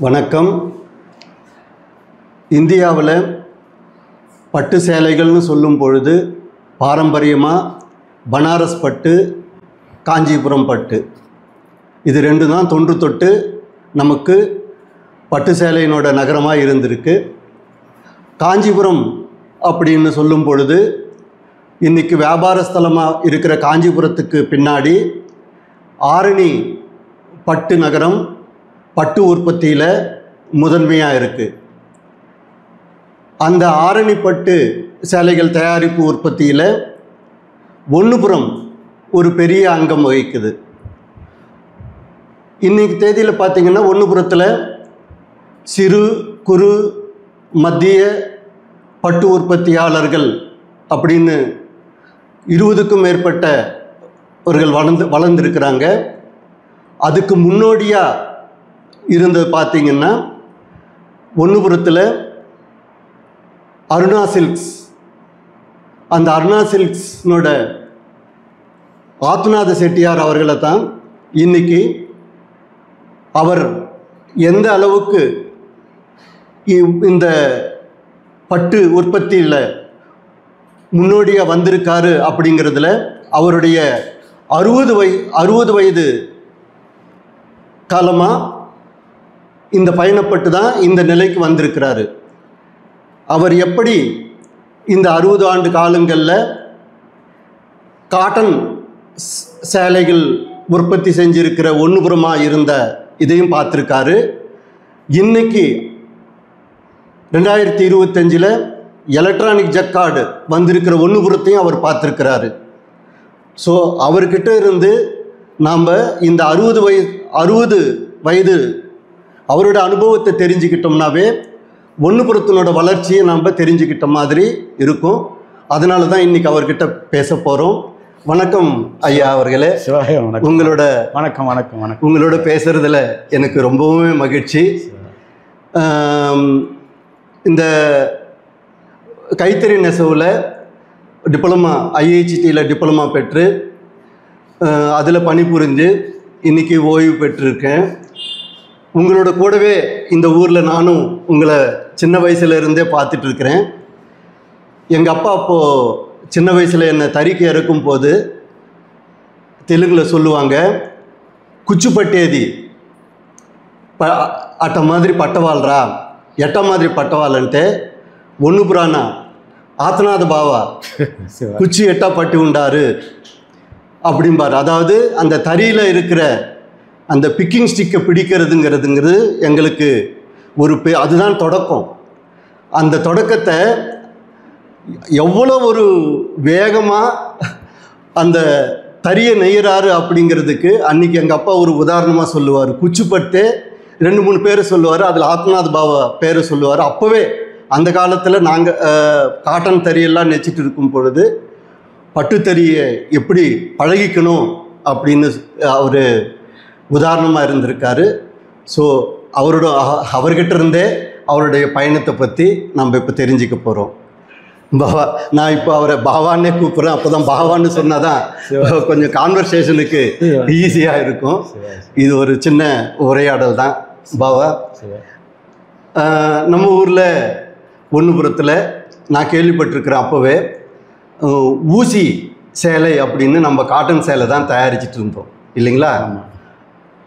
வணக்கம். இந்தியாவில் பட்டு சேலைகள்னு சொல்லும் பொழுது பாரம்பரியமாக பனாரஸ் பட்டு, காஞ்சிபுரம் பட்டு, இது ரெண்டு தான் தொன்று தொட்டு நமக்கு பட்டு சேலையினோட நகரமாக இருந்திருக்கு. காஞ்சிபுரம் அப்படின்னு சொல்லும் பொழுது இன்றைக்கி வியாபார ஸ்தலமாக இருக்கிற காஞ்சிபுரத்துக்கு பின்னாடி ஆரணி பட்டு நகரம் பட்டு உற்பத்தியில் முதன்மையாக இருக்குது. அந்த ஆரணி பட்டு சேலைகள் தயாரிப்பு உற்பத்தியில் ஒன்றுபுரம் ஒரு பெரிய அங்கம் வகிக்குது. இன்றைக்கி தேதியில் பார்த்திங்கன்னா ஒன்றுபுரத்தில் சிறு குறு மத்திய பட்டு உற்பத்தியாளர்கள் அப்படின்னு 20க்கும் மேற்பட்டவர்கள் வளர்ந்துருக்கிறாங்க. அதுக்கு முன்னோடியாக இருந்தது பார்த்திங்கன்னா ஒன்றுபுரத்தில் அருணா சில்க்ஸ். அந்த அருணா சில்க்ஸ்னோட ஆத்நாத செட்டியார் அவர்களை தான் இன்றைக்கி அவர் எந்த அளவுக்கு இந்த பட்டு உற்பத்தியில் முன்னோடியாக வந்திருக்காரு அப்படிங்கிறதுல அவருடைய 60 வயது காலமாக இந்த பயணப்பட்டு தான் இந்த நிலைக்கு வந்திருக்கிறாரு. அவர் எப்படி இந்த 60 ஆண்டு காலங்களில் காட்டன் சேலைகள் உற்பத்தி செஞ்சிருக்கிற ஒன்றுபுறமாக இருந்த இதையும் பார்த்துருக்காரு. இன்றைக்கி 2025 எலக்ட்ரானிக் ஜக்கார்டு வந்திருக்கிற ஒன்றுபுறத்தையும் அவர் பார்த்துருக்கிறாரு. ஸோ அவர்கிட்ட இருந்து நாம் இந்த 60 வயது அவரோட அனுபவத்தை தெரிஞ்சுக்கிட்டோம்னாவே ஒன்றுபுறத்தினோட வளர்ச்சியை நாம் தெரிஞ்சுக்கிட்ட மாதிரி இருக்கும். அதனால தான் இன்றைக்கி அவர்கிட்ட பேச போகிறோம். வணக்கம் ஐயா அவர்களே. உங்களோட வணக்கம் வணக்கம் வணக்கம். உங்களோட பேசுகிறதுல எனக்கு ரொம்பவுமே மகிழ்ச்சி. இந்த கைத்தறி நெசவில் டிப்ளமா ஐஐடியில் டிப்ளமா பெற்று அதில் பணிபுரிஞ்சு இன்றைக்கி ஓய்வு பெற்றிருக்கேன். உங்களோட கூடவே இந்த ஊரில் நானும் உங்களை சின்ன வயசுலேருந்தே பார்த்துட்ருக்கிறேன். எங்கள் அப்பா அப்போது சின்ன வயசில் என்னை தறிக்கு இறக்கும் போது தெலுங்கில் சொல்லுவாங்க, குச்சு பட்டேதி அட்ட மாதிரி பட்டவாள்ரா, எட்ட மாதிரி பட்டவாள்ன்ட்டு ஒன்று புராணா ஆத்நாத பாவா குச்சி எட்டா பட்டி உண்டாரு அப்படிம்பார். அதாவது அந்த தறியில் இருக்கிற அந்த பிக்கிங் ஸ்டிக்கை பிடிக்கிறதுங்கிறது எங்களுக்கு ஒரு அதுதான் தொடக்கம். அந்த தொடக்கத்தை எவ்வளோ ஒரு வேகமாக அந்த தறியை நெய்கிறாரு அப்படிங்கிறதுக்கு அன்றைக்கி எங்கள் அப்பா ஒரு உதாரணமாக சொல்லுவார். குச்சிப்பட்டு 2-3 பேரை சொல்லுவார், அதில் ஆத்நாத் பாவா பேரை சொல்லுவார். அப்போவே அந்த காலத்தில் நாங்கள் காட்டன் தறியெல்லாம் நெச்சிட்டு இருக்கும் பொழுது பட்டுத்தறியை எப்படி பழகிக்கணும் அப்படின்னு அவர் உதாரணமாக இருந்திருக்காரு. ஸோ அவர்கிட்ட இருந்தே அவருடைய பயணத்தை பற்றி நம்ம இப்போ தெரிஞ்சுக்க போகிறோம். பாவா, நான் இப்போ அவரை பாவான்னே கூப்பிட்றேன். அப்போ தான் பாவான்னு சொன்னால் தான் கொஞ்சம் கான்வர்சேஷனுக்கு ஈஸியாக இருக்கும். இது ஒரு சின்ன உரையாடல் தான். பாவா, நம்ம ஊரில் ஒன்றுபுரத்தில் நான் கேள்விப்பட்டிருக்கிறேன், அப்போவே ஊசி சேலை அப்படின்னு நம்ம காட்டன் சேலை தான் தயாரிச்சிட்டு இருந்தோம் இல்லைங்களா?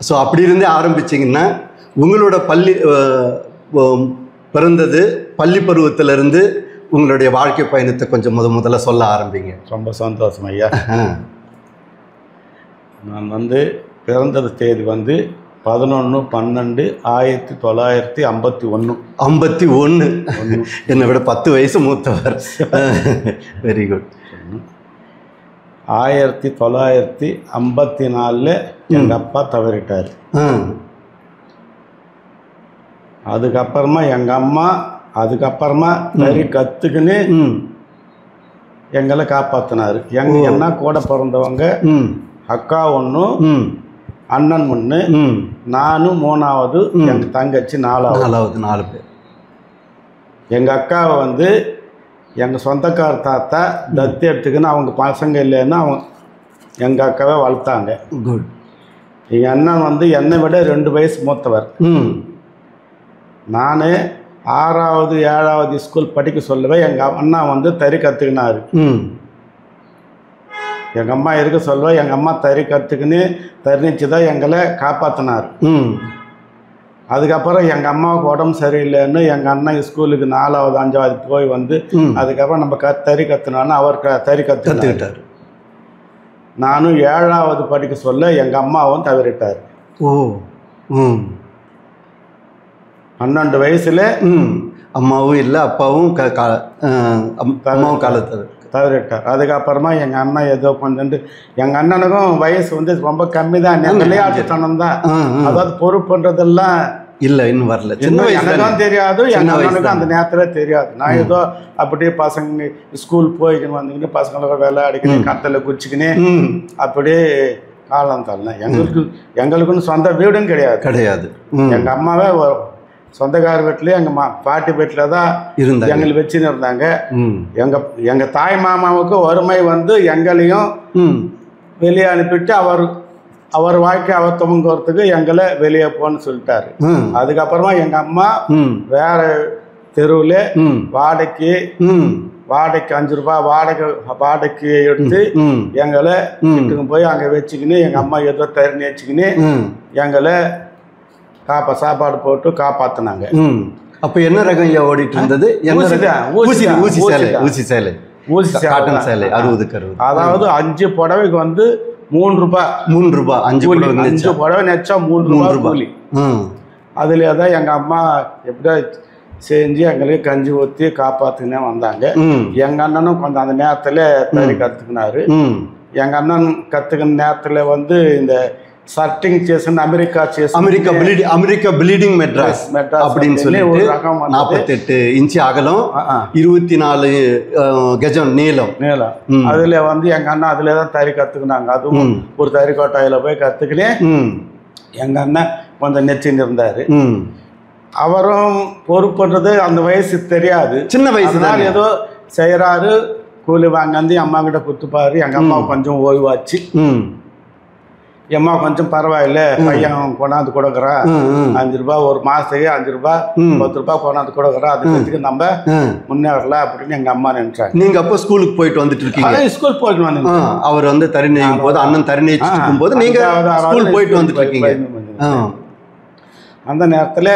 ஸோ அப்படி இருந்தே ஆரம்பிச்சிங்கன்னா உங்களோட பிறந்தது பள்ளி பருவத்திலேருந்து உங்களுடைய வாழ்க்கை பயணத்தை கொஞ்சம் முதல்ல சொல்ல ஆரம்பிங்க. ரொம்ப சந்தோஷம் ஐயா. நான் பிறந்தது தேதி 11/12/1951. 51. என்னை விட 10 வயசு மூத்தவர். Very good. 1954 எங்கள் அப்பா தவறிட்டார். அதுக்கப்புறமா எங்கள் அம்மா அதுக்கப்புறமா தறி கற்றுக்குன்னு எங்களை காப்பாற்றினார். என்ன கூட பிறந்தவங்க அக்கா 1, அண்ணன் 1, நானும் 3வது, எங்கள் தங்கச்சி 4வது. 4 பேர். எங்கள் அக்காவை எங்கள் சொந்தக்கார தாத்தா தத்து எடுத்துக்குன்னு அவங்க பசங்க இல்லைன்னா எங்கள் அக்காவை வளர்த்தாங்க. குட். எங்கள் அண்ணன் என்னை விட 2 வயசு மூத்தவர். நான் 6வது 7வது ஸ்கூல் படிக்க சொல்லவே எங்கள் அண்ணா வந்து தறி கற்றுக்கினாரு. எங்கள் அம்மா இருக்க சொல்ல எங்கள் அம்மா தறி கற்றுக்குன்னு தரிச்சு தான் எங்களை காப்பாற்றினார். அதுக்கப்புறம் எங்கள் அம்மாவுக்கு உடம்பு சரியில்லைன்னு எங்கள் அண்ணன் ஸ்கூலுக்கு 4வது 5வது போய் வந்து அதுக்கப்புறம் நம்ம தறி கற்றுனான்னு அவர் தறி கற்றுக்கிட்டார். நானும் 7வது படிக்க சொல்ல எங்கள் அம்மாவும் தவறிட்டார். 12 வயசுல அம்மாவும் இல்லை, அப்பாவும் அம்மாவும் காலத்தில் தவறிட்டார். அதுக்கப்புறமா எங்கள் அண்ணன் ஏதோ கொஞ்சம் எங்கள் அண்ணனுக்கும் வயசு வந்து ரொம்ப கம்மி தான், விளையாட்டுத்தனம் தான். அதாவது பொறுப்புன்றதெல்லாம் இல்லை, இன்னும் வரல. எனக்கும் தெரியாது, எங்கள் அண்ணனுக்கும் அந்த நேரத்தில் தெரியாது. நான் ஏதோ அப்படியே பசங்க ஸ்கூல் போய்க்கின்னு வந்துக்கின்னு பசங்களோட விளையாடிக்கின்னு கத்தில் குச்சிக்கின்னு அப்படியே காலம் தரலாம். எங்களுக்குன்னு சொந்த வீடும் கிடையாது. எங்கள் அம்மாவே சொந்தக்கார வீட்டிலே எங்கள் பாட்டி வீட்டில் தான் இருந்தாங்க, எங்களை வச்சுன்னு இருந்தாங்க. எங்கள் தாய் மாமாவுக்கு வறுமை வந்து எங்களையும் வெளியே அனுப்பிட்டு அவர் வாழ்க்கை அவர் துவங்குறதுக்கு எங்களை வெளியே போன்னு சொல்லிட்டாரு. அதுக்கப்புறமா எங்கள் அம்மா வேற தெருவில் வாடகைக்கு 5 ரூபாய் வாடகைக்கு எடுத்து எங்களை வீட்டுக்கு போய் அங்கே வச்சுக்கின்னு எங்கள் அம்மா ஏதோ தறி வச்சுக்கின்னு எங்களை சாப்பாடு போட்டு காப்பாற்றினாங்க. அப்போ என்ன ரகம் ஐயா ஓடிட்டு இருந்தது? ஊசி சேலை, காட்டன் சேலை 60. அதாவது 5 புடவைக்கு வந்து 3 ரூபாய். 5 புடவை நெச்சா 3 ரூபாய். அதுல தான் எங்கள் அம்மா எப்படியா செஞ்சு எங்களுக்கு கஞ்சி ஊற்றி காப்பாற்றினே வந்தாங்க. எங்கள் அண்ணனும் கொஞ்சம் அந்த நேரத்தில் தறி கற்றுக்கினாரு. எங்கள் அண்ணன் கற்றுக்கின நேரத்தில் வந்து இந்த சர்டிங் சேசன் அமெரிக்கா ப்ளீடிங் மெட்ராஸ் அப்படின்னு சொல்லி ஒரு ரகம் 48 இன்ச்சு அகலம், 24 கஜம் நீளம். அதுல வந்து எங்க அண்ணன் அதுல தான் தறி கத்துக்கினாங்க. அதுவும் ஒரு தறி கோட்டையில போய் கத்துக்கினே எங்க அண்ணன் கொஞ்சம் நெச்சின்னு இருந்தாரு. அவரும் பொறுப்புன்றது அந்த வயசு தெரியாது, சின்ன வயசு தான். ஏதோ செய்யறாரு, கூலி வாங்கி அம்மா கிட்ட கொடுத்துப்பாரு. எங்க அம்மா கொஞ்சம் ஓய்வாச்சு. எம்மா கொஞ்சம் பரவாயில்ல, பையன் கொண்டாந்து கொடுக்குறான் 5 ரூபாய் ஒரு மாசத்துக்கு 5 ரூபாய் 10 ரூபாய் கொண்டாந்து கொடுக்குறான், அதுக்கு நம்ம முன்னேறலாம் அப்படின்னு எங்க அம்மா நினைச்சாங்க. நீங்க அப்போ ஸ்கூலுக்கு போயிட்டு வந்துட்டு இருக்கீங்க? ஸ்கூல் போயிட்டு வந்து அவர் வந்து தறி நெய்யும் போது, அண்ணன் தறி நெய்ச்சிருக்கும் போது நீங்க ஸ்கூல் போயிட்டு வந்துட்டு இருக்கீங்க. அந்த நேரத்தில்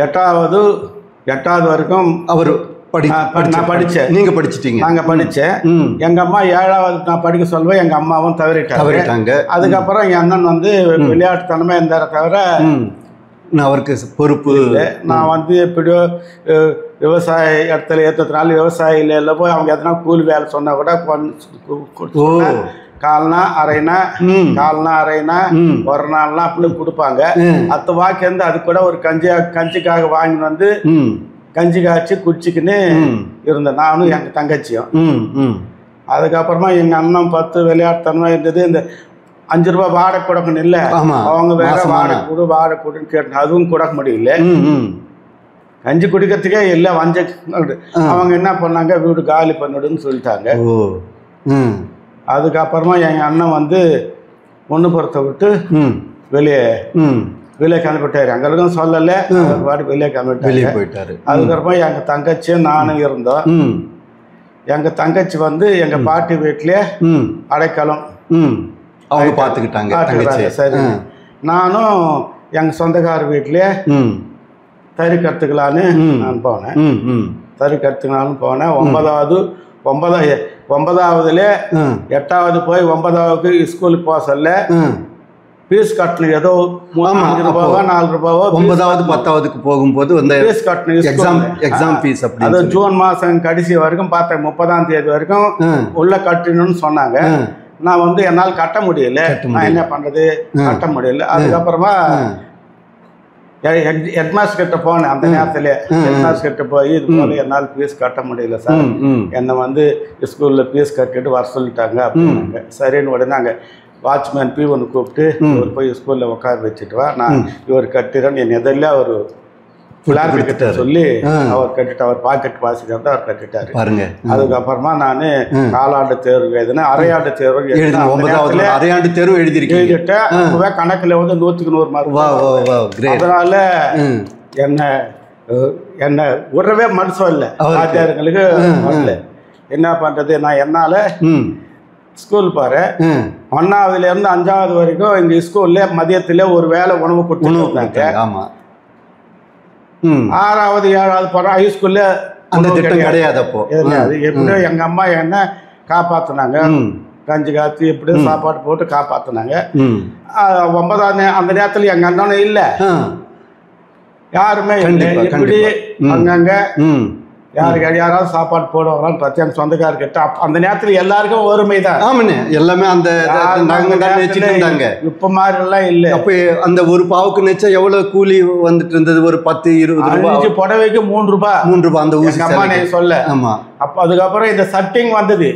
8வது வரைக்கும் அவர் நான் படித்தேன். நீங்க படிச்சிட்டீங்க? நாங்கள் படித்தேன். எங்கள் அம்மா 7வது நான் படிக்க சொல்வேன், எங்கள் அம்மாவும் தவறிட்டாங்க. அதுக்கப்புறம் என் அண்ணன் வந்து விளையாட்டுத்தனமே இருந்தார தவிர அவருக்கு பொறுப்பு இல்லை. நான் வந்து எப்படியோ விவசாய இடத்துல ஏற்றதுனால விவசாயில போய் அவங்க எதனா கூலி வேலை சொன்னால் கூட கால்னா அரைனா ஒரு நாள்லாம் அப்படி கொடுப்பாங்க. அத்த வாக்கு அது கூட ஒரு கஞ்சிக்காக வாங்கி வந்து கஞ்சி காய்ச்சி குடிச்சிக்கின்னு இருந்தேன் நானும் எங்கள் தங்கச்சியும். அதுக்கப்புறமா எங்கள் அண்ணன் 10 விளையாட்டுத்தனமா இருந்தது. இந்த 5 ரூபாய் வாடகை கொடுக்கணும் இல்லை, அவங்க வேற வாடகை கொடுன்னு கேட்டேன். அதுவும் கொடுக்க முடியல. கஞ்சி குடிக்கிறதுக்கே இல்லை, அவங்க என்ன பண்ணாங்க, வீடு காலி பண்ணிடுன்னு சொல்லிட்டாங்க. அதுக்கப்புறமா எங்கள் அண்ணன் வந்து ஒன்றுபுறத்தை விட்டு வெளியே கிளம்பிட்டாரு. எங்களுக்கும் சொல்லலை, பாட்டு வெளியே கிளம்பிட்டாரு. அதுக்கப்புறமா எங்கள் தங்கச்சியும் நானும் இருந்தோம். எங்கள் தங்கச்சி வந்து எங்கள் பாட்டி வீட்டிலே அடைக்கலம் அவங்க பார்த்துக்கிட்டாங்க. சரி, நானும் எங்கள் சொந்தக்கார வீட்டிலே தறி கற்றுக்கலான்னு நான் போனேன். தறி கற்றுக்கலான்னு போனேன். 9வதுல 8வது போய் 9வது ஸ்கூலுக்கு போக சொல்ல ஃபீஸ் கட்டணும். ஏதோ 5 ரூபாவோ 4 ரூபாவோ 9வது 10வதுக்கு போகும்போது ஃபீஸ் கட்டணும். எக்ஸாம் ஃபீஸ் அது ஜூன் மாதம் கடைசி வரைக்கும் பார்த்தேன். 30ஆம் தேதி வரைக்கும் உள்ள கட்டணும்னு சொன்னாங்க. நான் வந்து என்னால் கட்ட முடியல. நான் என்ன பண்ணுறது, கட்ட முடியல. அதுக்கப்புறமா ஹெட்மாஸ்டர் கிட்ட போனேன். அந்த நேரத்தில் ஹெட்மாஸ்டர் கிட்ட போய் இது போல என்னால் ஃபீஸ் கட்ட முடியல சார், என்னை வந்து ஸ்கூலில் ஃபீஸ் கட்டிட்டு வர சொல்லிட்டாங்க அப்படின்னாங்க. சரின்னு உடனே நாங்கள் வாட்ச்மேன் P1 கூப்பிட்டு இவர் போய் ஸ்கூலில் உட்கார வச்சுட்டு வா, நான் இவர் கட்டுறேன்னு என் எதிரில் அவர் கிளார்க் கிட்ட சொல்லி அவர் கட்டிட்டு, அவர் பாக்கெட் வாசிக்கிறது அவர் கட்டிட்டாரு பாருங்க. அதுக்கப்புறமா நான் காலாண்டு தேர்வு எழுதினேன், அரையாண்டு தேர்வு அரையாண்டு தேர்வு எழுதிட்டேன். அப்பவே கணக்குல வந்து 100க்கு 100 மார்க். அதனால என்ன விடவே மனசு இல்லை ஆச்சாரங்களுக்கு. என்ன பண்றது, நான் என்னால ஸ்கூல் பாரு 1ஆவதுல இருந்து 5ஆவது வரைக்கும் எங்க ஸ்கூல்ல மதியத்துல ஒரு வேளை உணவு கொடுத்துருந்தாங்க. 6ஆவது 7ஆவது போறோம் ஹைஸ்கூல்ல அந்த திட்டம் கிடையாது. அப்போ எப்படியோ எங்க அம்மா என்ன காப்பாத்தினாங்க, கஞ்சி காய்ச்சி எப்படி சாப்பாடு போட்டு காப்பாத்தினாங்க. 9ஆவது அந்த நேரத்துல எங்க அண்ணனும் இல்ல, யாருமே இப்படி அங்கங்க யாராவது சாப்பாடு போடுவாங்களான்னு பார்த்தா என் சொந்தக்காரர்கிட்ட அந்த நேரத்துல எல்லாருக்கும் ஒருமைதான். ஆமாண்ணே, எல்லாமே அந்த இப்ப மாதிரி எல்லாம் இல்ல. அப்ப அந்த ஒரு பாவுக்கு நிச்சயம் எவ்வளவு கூலி வந்துட்டு இருந்தது? ஒரு 10-20 ரூபாய். புடவைக்கு 3 ரூபாய். 3 ரூபாய் அந்த ஊசி அம்மா சொல்ல. ஆமா. அப்ப அதுக்கப்புறம் இந்த சட்டிங் வந்தது.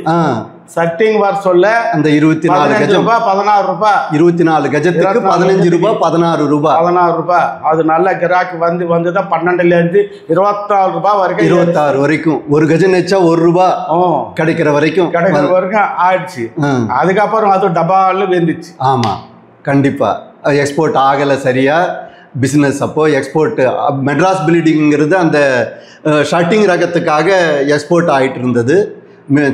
சட்டிங் வர சொல்ல அந்த 24 கஜம் 16 ரூபாய். 24 கஜத்துக்கு 15 ரூபாய் 16 ரூபாய் 16 ரூபாய். அது நல்ல கிராக்கி வந்துதான் 12ல இருந்து 24 ரூபாய் வரைக்கும் 26 வரைக்கும் ஒரு கஜம் நெச்சா 1 ரூபாய் கிடைக்கிற வரைக்கும் ஆயிடுச்சு. அதுக்கப்புறம் அது டபால்னு வெந்துச்சு. ஆமா, கண்டிப்பா எக்ஸ்போர்ட் ஆகலை சரியா பிஸ்னஸ். அப்போ எக்ஸ்போர்ட் மெட்ராஸ் பில்டிங்கிறது அந்த ஷர்ட்டிங் ரகத்துக்காக எக்ஸ்போர்ட் ஆகிட்டு இருந்தது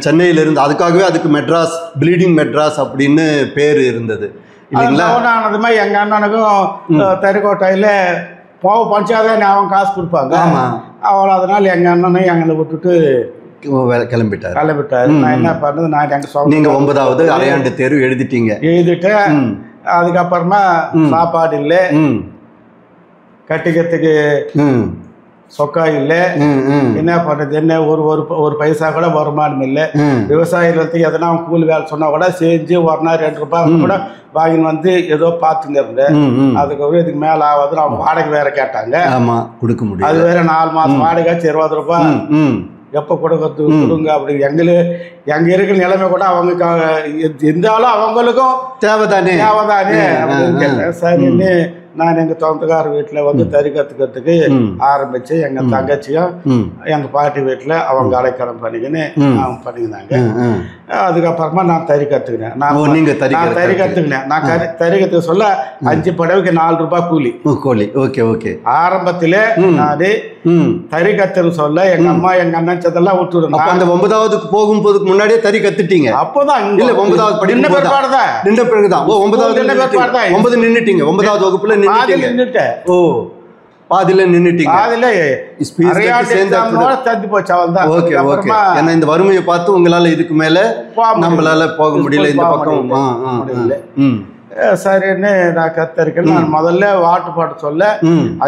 சென்னையிலிருந்து. அதுக்காகவே அதுக்கு மெட்ராஸ் ப்ளீடிங் மெட்ராஸ் அப்படின்னு பேர் இருந்தது இல்லைங்களா? ஆனதுமே எங்க அண்ணனுக்கும் தெருக்கோட்டையில போக பஞ்சாதான் அவன் காசு கொடுப்பாங்க. அவ்வளோ அதனால எங்க அண்ணனும் எங்களை விட்டுட்டு கிளம்பிட்டாரு. நான் என்ன பண்ணது, நான் எங்க நீங்க 9ஆவது அரையாண்டு தேர்வு எழுதிட்டு அதுக்கப்புறமா சாப்பாடு இல்லை, கட்டிக்கிறதுக்கு சொக்கா இல்லை, என்ன பண்றது, என்ன ஒரு பைசா கூட வருமானம் இல்லை. விவசாயிகளுக்கு எதனா கூலி வேலை சொன்னா கூட செஞ்சு 1 நாள் 2 ரூபாய் கூட வாங்கின்னு வந்து ஏதோ பார்த்துங்க இருந்தேன். அதுக்கப்புறம் இதுக்கு மேல ஆகாது. அவங்க வாடகை வேற கேட்டாங்க, கொடுக்க முடியும். அது வேற 4 மாசம் வாடகை 20 ரூபாய் எப்ப கொடுங்க அப்படி. எங்க இருக்கிற நிலைமை கூட அவங்க இருந்தாலும் அவங்களுக்கும் தேவைதானே அப்படின்னு கேட்டேன். சரின்னு நான் எங்க சொந்தக்கார வீட்டுல வந்து தறி கத்துக்கிறதுக்கு ஆரம்பிச்சு எங்க தங்கச்சியும் எங்க பாட்டி வீட்டுல அவங்க அடைக்கலம் பண்ணிக்கின்னு அவங்க பண்ணிக்கினாங்க. அதுக்கப்புறமா நான் தறி கத்துக்கினேன். நான் தறி கத்துக்கினேன். நான் தறி கத்துக்க சொல்ல 5 புடவைக்கு 4 ரூபாய் கூலி. ஆரம்பத்திலே நானே தறி கத்துன்னு சொல்ல எங்க அம்மா எங்க அண்ணன் சதெல்லாம் விட்டுருங்க. அந்த 9ஆவதுக்கு போகும்போதுக்கு முன்னாடியே தறி கத்துட்டீங்க? அப்போதான் இல்ல 9ஆவது படி நின்ற பிறகுதான். 9 நின்னுட்டீங்க. 9ஆவது வகுப்புல நின்னுட்டேன். ஓ, பாதியில நின்னுட்டீங்க. ஏன்னா இந்த வறுமையை பார்த்து உங்களால இதுக்கு மேல நம்மளால போக முடியல இந்த பக்கம். சரின்னு நான் கத்தரிக்கேன். நான் முதல்ல வாட்டு பாட்டு சொல்ல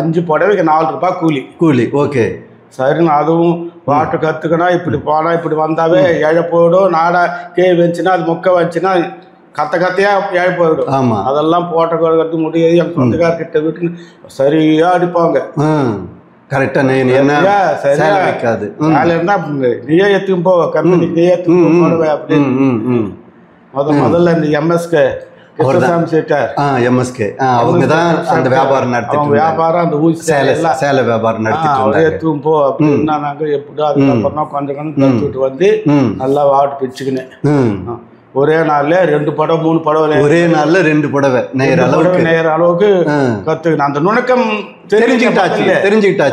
5 புடவைக்கு 4 ரூபாய் கூலி. ஓகே, சரின்னு அதுவும் வாட்டு கத்துக்கணும். இப்படி போனா இப்படி வந்தாவே ஏழை போயிடும். நாடா கே வந்துச்சுன்னா அது மொக்க வந்துச்சுன்னா கத்தையா ஏழை போயிடும். அதெல்லாம் போட்ட கட்டு முடியாது. என் சொந்தக்கார்கிட்ட வீட்டு சரியா அடிப்பாங்க. கரெக்டா வைக்காது. இருந்தா நீயே எத்துக்கும் போ கம்பெனி, நீயே எத்துக்கும் போடுவே அப்படின்னு. முதல்ல இந்த எம்எஸ்கே அந்த வியாபாரம் அந்த ஊசி சேலை வியாபாரம் நடத்திட்டு போ அப்படின்னா நாங்க எப்படியோ அதுக்கப்புறம் கொஞ்சம் கற்றுக்கிட்டு வந்து நல்லா வாட்டு பிச்சுக்கினேன். ஒரே நாள்ல 2 படம் 3 படம் ஒரே நாள்ல 2 புடவை நேர அளவுக்கு கத்துக்கணும். அந்த நுணுக்கம் தெரிஞ்சுக்கிட்டாச்சு.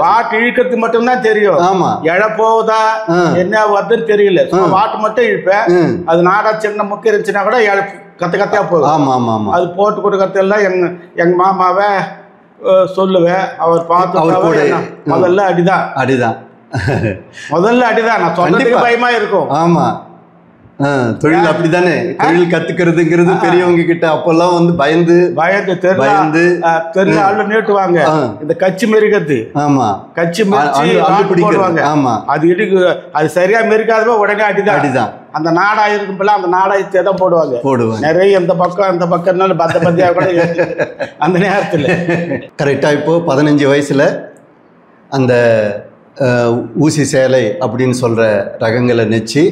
வாட்டு இழுக்கிறது மட்டும்தான் தெரியும். ஆமா, எழ போகுதா என்ன வருதுன்னு தெரியல. வாட்டு மட்டும் இழுப்பேன். அது நாடா சின்ன முக்கிய இருந்துச்சுன்னா கூட கத்தையா போகும். ஆமா ஆமா ஆமா. அது போட்டு கொடுக்கறதெல்லாம் எங்க மாமாவை சொல்லுவேன். அவர் பார்த்து முதல்ல அடிதான். நான் சொன்னதுக்கு பயமா இருக்கும். ஆமா, தொழில் அப்படித்தானே. தொழில் கத்துக்கிறதுங்கிறது பெரியவங்க கிட்ட அப்பெல்லாம் வந்து பயந்து தெரியல ஆளு நீட்டுவாங்க. இந்த கச்சி மெருகிறது. ஆமா, கச்சி போடுவாங்க. ஆமா, அது இடிக்கு அது சரியா மெருக்காதப்ப உடனே அடிதான். அந்த நாடாய் இருக்கும்போல அந்த நாடாயத்தை தான் போடுவாங்க. நிறைய இந்த பக்கம் பத்தியா கூட அந்த நேரத்தில் கரெக்டா. இப்போ 15 வயசுல அந்த ஊசி சேலை அப்படின்னு சொல்ற ரகங்களை நெச்சு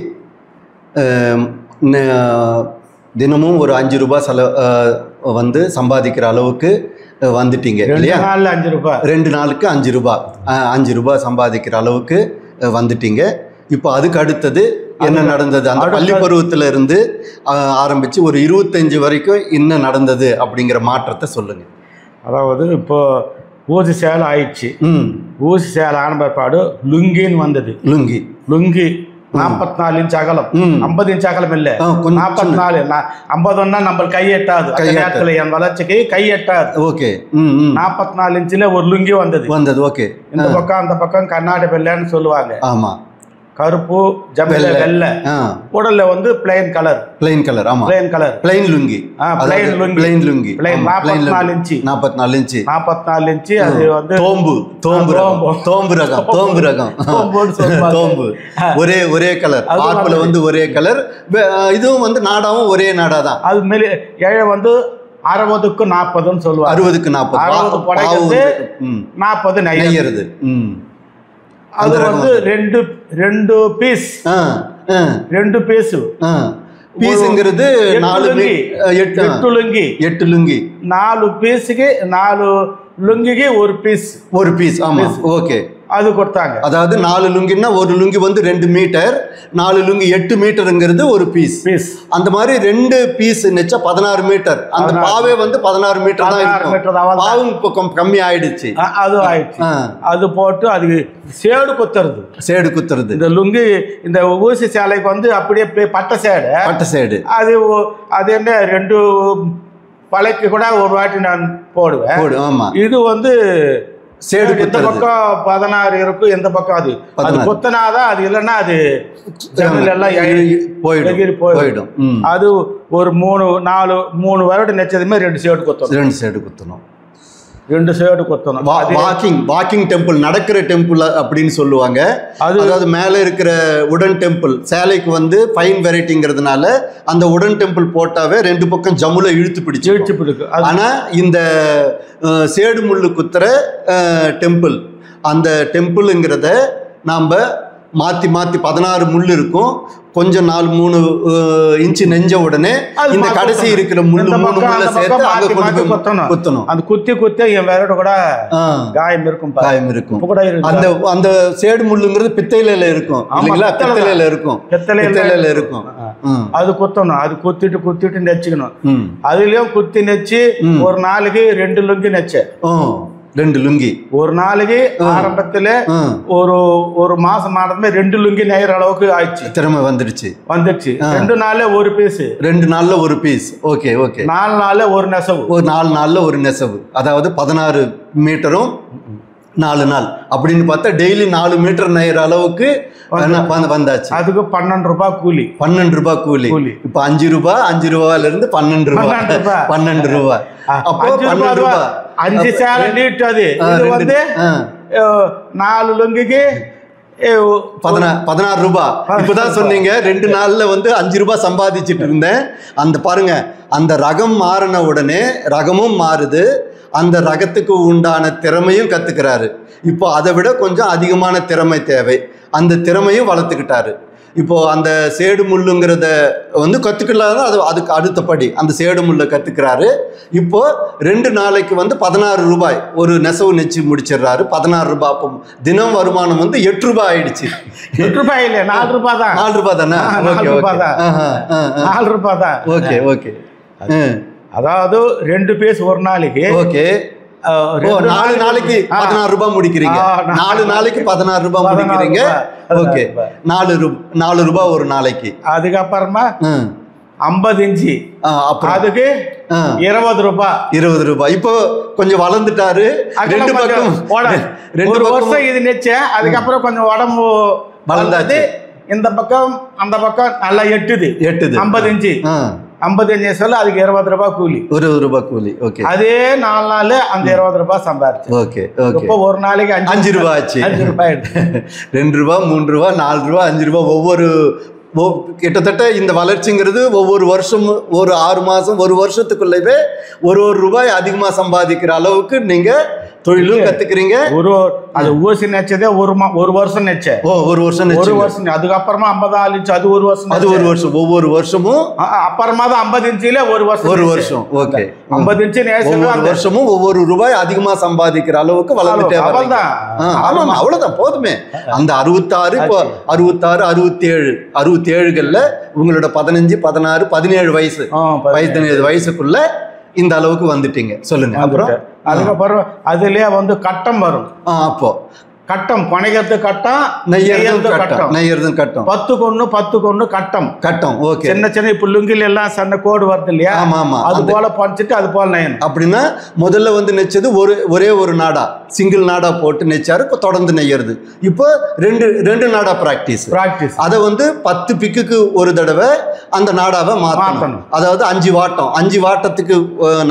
தினமும் ஒரு 5 ரூபாய் வந்து சம்பாதிக்கிற அளவுக்கு வந்துட்டீங்க 2 நாள்ல 5 ரூபாய், 2 நாளுக்கு 5 ரூபாய், 5 ரூபாய் சம்பாதிக்கிற அளவுக்கு வந்துட்டீங்க. இப்போ அதுக்கு அடுத்தது என்ன நடந்தது? அந்த பள்ளி பருவத்துல இருந்து ஆரம்பிச்சு ஒரு 25 வரைக்கும் என்ன நடந்தது அப்படிங்கிற மாற்றத்தை சொல்லுங்க. அதாவது இப்போ ஊசி சேலை ஆயிடுச்சு. ஊசி சேலை ஆன பிற்பாடு லுங்கின்னு வந்தது. லுங்கி 44 இன்ச் அகலம், 50 இன்ச் அகலம் இல்ல, 44. 50ன்னா நம்ம கை எட்டாது, நேரத்துல என் வளர்ச்சிக்கு கை எட்டாது. ஓகே. 44 இன்ச்ல ஒரு லுங்கி வந்தது. ஓகே. இந்த பக்கம் அந்த பக்கம் கண்ணாடி வெள்ளைன்னு சொல்லுவாங்க. ஆமா. கருப்பு ஜமில வெள்ளை, உடல்ல வந்து பிளைன் கலர். ஆமா, plain colour, plain lungi. Plain lungi 44 inch. 44 inch. அது வந்து தோம்பு ரகம். தோம்பு ஒரே கலர். ஆர்ப்புல வந்து ஒரே கலர். இதுவும் வந்து நாடாவும் ஒரே நாடா தான். அது மேல ஏழை வந்து 60க்கு 40ன்னு சொல்லுவாங்க. 60க்கு 40 புடைக்கிறது, 40 நெய்யறது. அது வந்து ரெண்டு பீஸ். 2 பீஸ். பீஸ்ங்கிறது 8 லுங்கி. 4 பீஸுக்கு 4 லுங்கிக்கு ஒரு பீஸ். ஆமா. ஓகே. அது கொடுத்தாங்க. அதாவது 4 லுங்கின்னா ஒரு லுங்கி வந்து 2 மீட்டர், 4 லுங்கி 8 மீட்டருங்கிறது ஒரு பீஸ். அந்த மாதிரி 2 பீஸ் நெச்சா 16 மீட்டர். அந்த பாவே வந்து 16 மீட்டர் தான் இருக்கும். பாவும் இப்போ கம்மி ஆயிடுச்சு. அது ஆயிடுச்சு. அது போட்டு அதுக்கு சேடு குத்துறது. இந்த லுங்கி, இந்த ஊசி சேலைக்கு வந்து அப்படியே பட்டை சேடு. அது என்ன 2 பழைக்கு கூட ஒரு வாட்டி நான் போடுவேன். ஆமா. இது வந்து சேடு இந்த பக்கம் 16 இருக்கும், எந்த பக்கம் அது கொத்தனாதான். அது இல்லைன்னா அது எல்லாம் போயிடும். அது ஒரு 3 வருடம் நெச்சதுமே 2 சேடு குத்தணும். 2 சேடு குத்தணும். வாக்கிங் டெம்பிள், நடக்கிற டெம்பிள் அப்படின்னு சொல்லுவாங்க. அதாவது மேலே இருக்கிற உடன் டெம்பிள் சேலைக்கு வந்து ஃபைன் வெரைட்டிங்கிறதுனால அந்த உடன் டெம்பிள் போட்டாவே 2 பக்கம் ஜம்முல இழுத்து பிடிச்சு. ஆனா இந்த சேடு முள்ளு குத்துற டெம்பிள், அந்த டெம்பிளுங்கிறத நாம் மாற்றி 16 முள் இருக்கும். கொஞ்சம் 4-3 இன்ச்சு நெஞ்ச உடனே இந்த கடைசி இருக்கிற முள்ளு 3 முள்ள சேர்த்து அங்க கொண்டு குத்தணும். அந்த குத்தி என் விரட கூட காயம் இருக்கும். அந்த சேடு முள்ளுங்கிறது பித்தளையில இருக்கும் இல்லைங்களா? பித்தளையில இருக்கும். அது குத்தணும். அது குத்திட்டு நெச்சுக்கணும். அதுலயும் குத்தி நெச்சு ஒரு நாளைக்கு 2 லுங்கி நெச்ச. 2 லுங்கி ஒரு நாளைக்கு. ஆரம்பத்துல ஒரு மாசம் ஆனதுமே 2 லுங்கி நெய்யற அளவுக்கு ஆயிடுச்சு. திறமை வந்துருச்சு. 2 நாள்ல ஒரு பீஸ். 2 நாள்ல ஒரு பீஸ். ஓகே. 4 நாள்ல ஒரு நெசவு. 4 நாள்ல ஒரு நெசவு. அதாவது 16 மீட்டரும் 4 நாள் அப்படின்னு பார்த்தா டெய்லி 4 மீட்டர் நெய்யற அளவுக்கு வந்தாச்சு. அதுக்கு 12 ரூபாய் கூலி. 12 ரூபாய் கூலி. இப்ப 5 ரூபாயில இருந்து 12 ரூபாய். அப்போ 12 ரூபாய் 5 சேலை நீட்டது. இது வந்து 4 லுங்கிக்கு 16 ரூபாய். இப்பதான் சொன்னீங்க 2 நாள்ல வந்து 5 ரூபாய் சம்பாதிச்சுட்டு இருந்தேன். அந்த பாருங்க, அந்த ரகம் மாறின உடனே ரகமும் மாறுது. அந்த ரகத்துக்கு உண்டான திறமையும் கத்துக்கிறாரு. இப்போ அதை விட கொஞ்சம் அதிகமான திறமை தேவை. அந்த திறமையும் வளர்த்துக்கிட்டாரு. இப்போ அந்த சேடு முள்ளுங்கிறத வந்து கற்றுக்கலாம். அதுக்கு அடுத்தபடி அந்த சேடு முள்ளை கற்றுக்கிறாரு. இப்போ 2 நாளைக்கு வந்து 16 ரூபாய் ஒரு நெசவு நெச்சு முடிச்சிடுறாரு. 16 ரூபாய். அப்போ தினம் வருமானம் வந்து 8 ரூபாய் ஆயிடுச்சு. 8 ரூபாய் இல்லை, 4 ரூபாய் தான். 4 ரூபாய் தானே? 4 ரூபாய் தான். ஓகே. அதாவது 2 பீஸ் ஒரு நாளைக்கு. ஓகே. 4 நாளைக்கு 16 ரூபாய் முடிக்கிறீங்க. 4 நாளைக்கு 16 ரூபாய் முடிக்கிறீங்க. ஓகே. 4 ரூபாய் ஒரு நாளைக்கு. அதுக்கப்புறமா 50 இன்ச்சு. அதுக்கு 20 ரூபாய். 20 ரூபாய். இப்போ கொஞ்சம் வளர்ந்துட்டாரு. 2 பக்கம் 2 வருஷம் இது நெச்சேன். அதுக்கப்புறம் கொஞ்சம் உடம்பு வளர்ந்தாச்சு. இந்த பக்கம் அந்த பக்கம் நல்லா எட்டுது. 50 இன்ச்சு. 55 சொல்ல அதுக்கு 20 ரூபாய் கூலி. 20 ரூபாய் கூலி. ஓகே. அதே 4 நாள் அந்த 20 ரூபாய் சம்பாதிச்சு. ஓகே. இப்போ ஒரு நாளைக்கு 5 ரூபாய் ஆச்சு. 5 ரூபாய் 2 ரூபாய் 3 ரூபாய் 4 ரூபாய் 5 ரூபாய். ஒவ்வொரு கிட்டத்தட்ட இந்த வளர்ச்சிங்கிறது ஒவ்வொரு வருஷமும் ஒரு 6 மாதம் ஒரு வருஷத்துக்குள்ளவே ஒரு ரூபாய் அதிகமாக சம்பாதிக்கிற அளவுக்கு நீங்கள் தொழிலும் கத்துக்கிறீங்க. அது ஊசி நெச்சதே ஒரு வருஷம் நெச்சேன். ஒரு வருஷம் ஒரு வருஷம். அதுக்கப்புறமா 50 இன்ச்சு அது ஒரு வருஷம். அது ஒரு வருஷம். ஒவ்வொரு வருஷமும் அப்புறமா தான் 50 இன்ச்சில ஒரு வருஷம். ஓகே. 50 இன்ச்சு ஒவ்வொரு வருஷமும் ஒவ்வொரு ரூபாய் அதிகமா சம்பாதிக்கிற அளவுக்கு வளர்ந்துட்டே வரீங்க. ஆமா, அவ்வளவுதான் போதுமே. அந்த 66 இப்போ 66 67கள்ல உங்களோட 15 16 17 வயசு 17 வயசுக்குள்ள இந்த அளவுக்கு வந்துட்டீங்க. சொல்லுங்க. அப்புறம் அதுக்கப்புறம் அதுலயே வந்து கட்டம் வரும். அப்போ கட்டம் பணிகிறது கட்டம், நெய்யறதும் கட்டம். 10 கட்டம். ஓகே. சின்ன சின்ன இப்ப லுங்கில எல்லாம் சன்ன கோடு வருது இல்லையா? ஆமா. அது போல பறிச்சுட்டு அது போல நெய்யணும். அப்படின்னா முதல்ல வந்து நெச்சது ஒரே ஒரு நாடா, சிங்கிள் நாடா போட்டு நெச்சாரு. இப்போ தொடர்ந்து நெய்யறது. இப்போ ரெண்டு நாடா பிராக்டிஸ். அதை வந்து 10 பிக்குக்கு ஒரு தடவை அந்த நாடாவை மாற்றணும். அதாவது 5 வாட்டத்துக்கு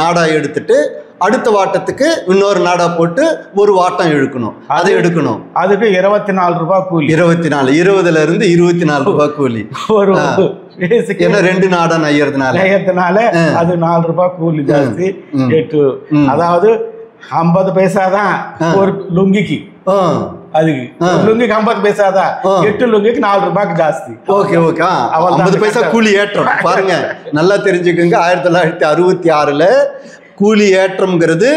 நாடா எடுத்துட்டு அடுத்த வாட்டத்துக்கு இன்னொரு நாடா போட்டு ஒரு வாட்டம் இழுக்கணும். அதை எடுக்கணும். அதுக்கு 24 ரூபாய் கூலி. 20ல இருந்து 24 ரூபாய் கூலி. ஏன்னா 2 நாடா நெய்யறதுனால அது 4 ரூபாய் கூலி ஜாஸ்தி. 8 அதாவது 50 பைசா தான் ஒரு லுங்கிக்கு. அதுக்கு லுங்கிக்கு 50 பைசா தான். 8 லுங்கிக்கு 4 ரூபாய்க்கு ஜாஸ்தி. ஓகே. 50 பைசா கூலி ஏற்றம். பாருங்க, நல்லா தெரிஞ்சுக்கோங்க. 1966ல கூலி ஏற்றம்ங்கிறது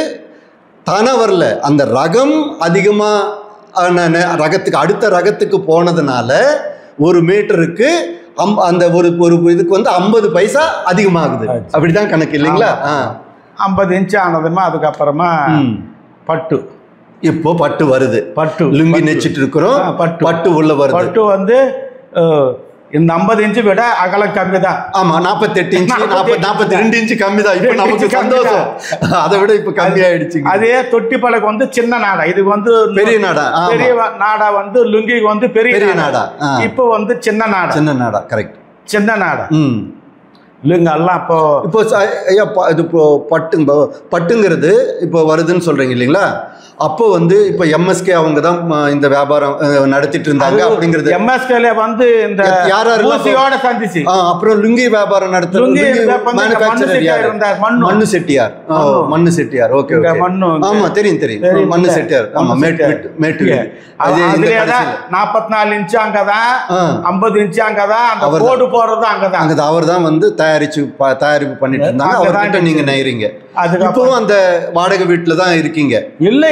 தானே வரல. அந்த ரகம் அதிகமாக ரகத்துக்கு அடுத்த ரகத்துக்கு போனதுனால ஒரு மீட்டருக்கு அந்த ஒரு இதுக்கு வந்து 50 பைசா அதிகமாகுது. அப்படிதான் கணக்கு இல்லைங்களா? 50 இன்ச்சு ஆனதுமா அதுக்கப்புறமா பட்டு. இப்போ பட்டு வருது. லுங்கி நெச்சிட்டு இருக்கிறோம். பட்டு உள்ள வருது. பட்டு வந்து இந்த 50 இன்ச்சு விட அகலம் கம்மி தான். ஆமா, 48 இன்ச்சு 42 இன்ச்சு கம்மி தான். இப்போ நமக்கு சந்தோஷம். அதை விட இப்போ கம்மி ஆயிடுச்சு. அதே தொட்டி பழக்கு வந்து சின்ன நாடா, இது வந்து பெரிய நாடா. பெரிய நாடா வந்து லுங்கி வந்து பெரிய நாடா. இப்போ வந்து சின்ன நாடா. கரெக்ட். சின்ன நாடா இல்லைங்கெல்லாம். இப்போ ஐயா, இது இப்போ பட்டுங்கிறது இப்போ வருதுன்னு சொல்றீங்க இல்லைங்களா? அப்போ வந்து இப்போ எம்எஸ்கே அவங்க தான் இந்த வியாபாரம் நடத்திட்டு இருந்தாங்க. அப்படிங்கிறது எம்எஸ்கேல வந்து இந்த ஊசியோட சந்திச்சு அப்புறம் லுங்கி வியாபாரம் மண்ணு செட்டியார். ஓகே. ஆமா, தெரியும். மண்ணு செட்டியார். ஆமா, மேட்டு. அது 44 இன்ச்சு அங்கதான், 50 இன்ச்சு அங்கதான், அந்த கோடு போறது அங்கதான். அவர் தான் வந்து தயாரிப்பு பண்ணிட்டு இருந்தாங்க. அவர்கிட்ட நீங்க நெய்றீங்க. இப்பவும் அந்த வாடகை வீட்டுல தான் இருக்கீங்க? இல்ல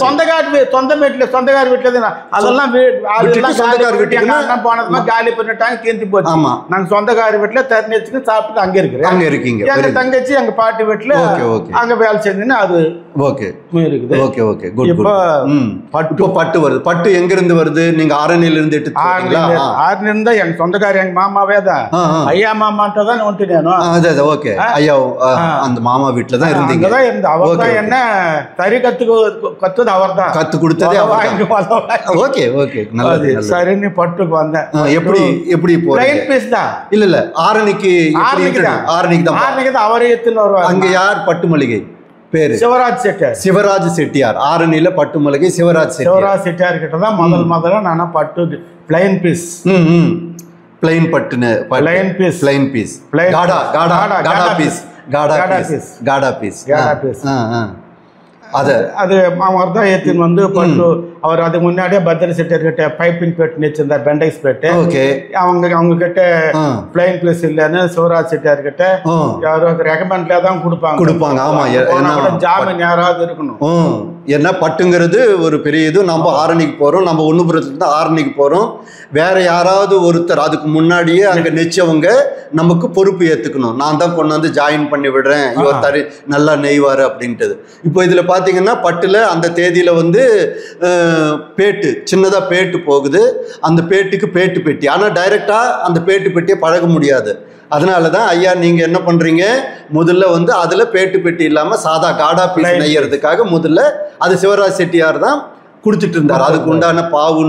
சொந்தக்கார வீட்டுல அதெல்லாம் போனதுமா காலி பண்ணிட்டாங்க, தீர்ந்து போச்சு. ஆமா, நாங்க சொந்தக்கார வீட்டுல தண்ணி வச்சுட்டு சாப்பிட்டு அங்க இருக்கீங்க. எங்க தங்கச்சி எங்க பாட்டி வீட்டுல அங்க வேலை செஞ்சுன்னு அது இருக்குது. பட்டு வருது. பட்டு எங்க இருந்து வருது? நீங்க ஆரணியில இருந்து ஆரணில இருந்தா எங்க சொந்தக்கார எங்க மாமாவே தான். ஐயா மாமாட்ட தான் ஓகே. ஐயா அந்த மாமா வீட்டுல தான் இருந்தீங்க. அவர் தான் என்ன தறி கத்துது, அவர் தான் கத்து கொடுத்ததே. சரின்னு பட்டுக்கு வந்தேன். எப்படி ப்ளைன் பீஸ் தான். இல்ல ஆரணிக்கு தான் அவரே எடுத்துன்னு வருவாங்க. அங்க யார் பட்டு மளிகை பேரு? சிவராஜ் செட்டியார். ஆரணியில பட்டு மளிகை சிவராஜ் செட்டியார் கிட்ட தான் முதல்ல நான் பட்டு பிளைன் பீஸ் அது அவர் தான் ஏத்தின்னு வந்து பட்டு. அவர் அதுக்கு முன்னாடியே பத்திர செட்டியார் கிட்ட பைப்பிங் பெட்டு வச்சிருந்தார், பெண்டைஸ் பெட்டு. அவங்க கிட்ட பிளைன் பீஸ் இல்லைன்னு சிவராஜ் செட்டியார் கிட்ட யாரோ ரெக்கமெண்ட்ல தான் கொடுப்பாங்க. ஆமா, ஜாமீன் யாராவது இருக்கணும். ஏன்னா பட்டுங்கிறது ஒரு பெரிய இது. நம்ம ஆரணிக்கு போறோம், நம்ம ஒண்ணுபுரத்துல ஆரணிக்கு போறோம். வேற யாராவது ஒருத்தர் அதுக்கு முன்னாடியே அங்க நெச்சவங்க நமக்கு பொறுப்பு ஏத்துக்கணும். நான் தான் கொண்டு வந்து ஜாயின் பண்ணி விடுறேன், இவர் நல்லா நெய்வாரு அப்படின்ட்டு. இப்போ இதுல பாத்தீங்கன்னா பட்டுல அந்த தேதியில வந்து பேட்டு சின்னதா பேட்டு போகுது. அந்த பேட்டுக்கு பேட்டு பெட்டி. ஆனா டைரக்டா அந்த பேட்டு பெட்டியை பழக முடியாது. அதனாலதான் ஐயா நீங்க என்ன பண்றீங்க, முதல்ல வந்து அதுல பேட்டு பெட்டி இல்லாம சாதா காடா பீஸ் நெய்யறதுக்காக முதல்ல அது சிவராஜ் செட்டியார் தான் கொடுத்துட்டு இருந்தார். அதுக்கு உண்டான பாவு,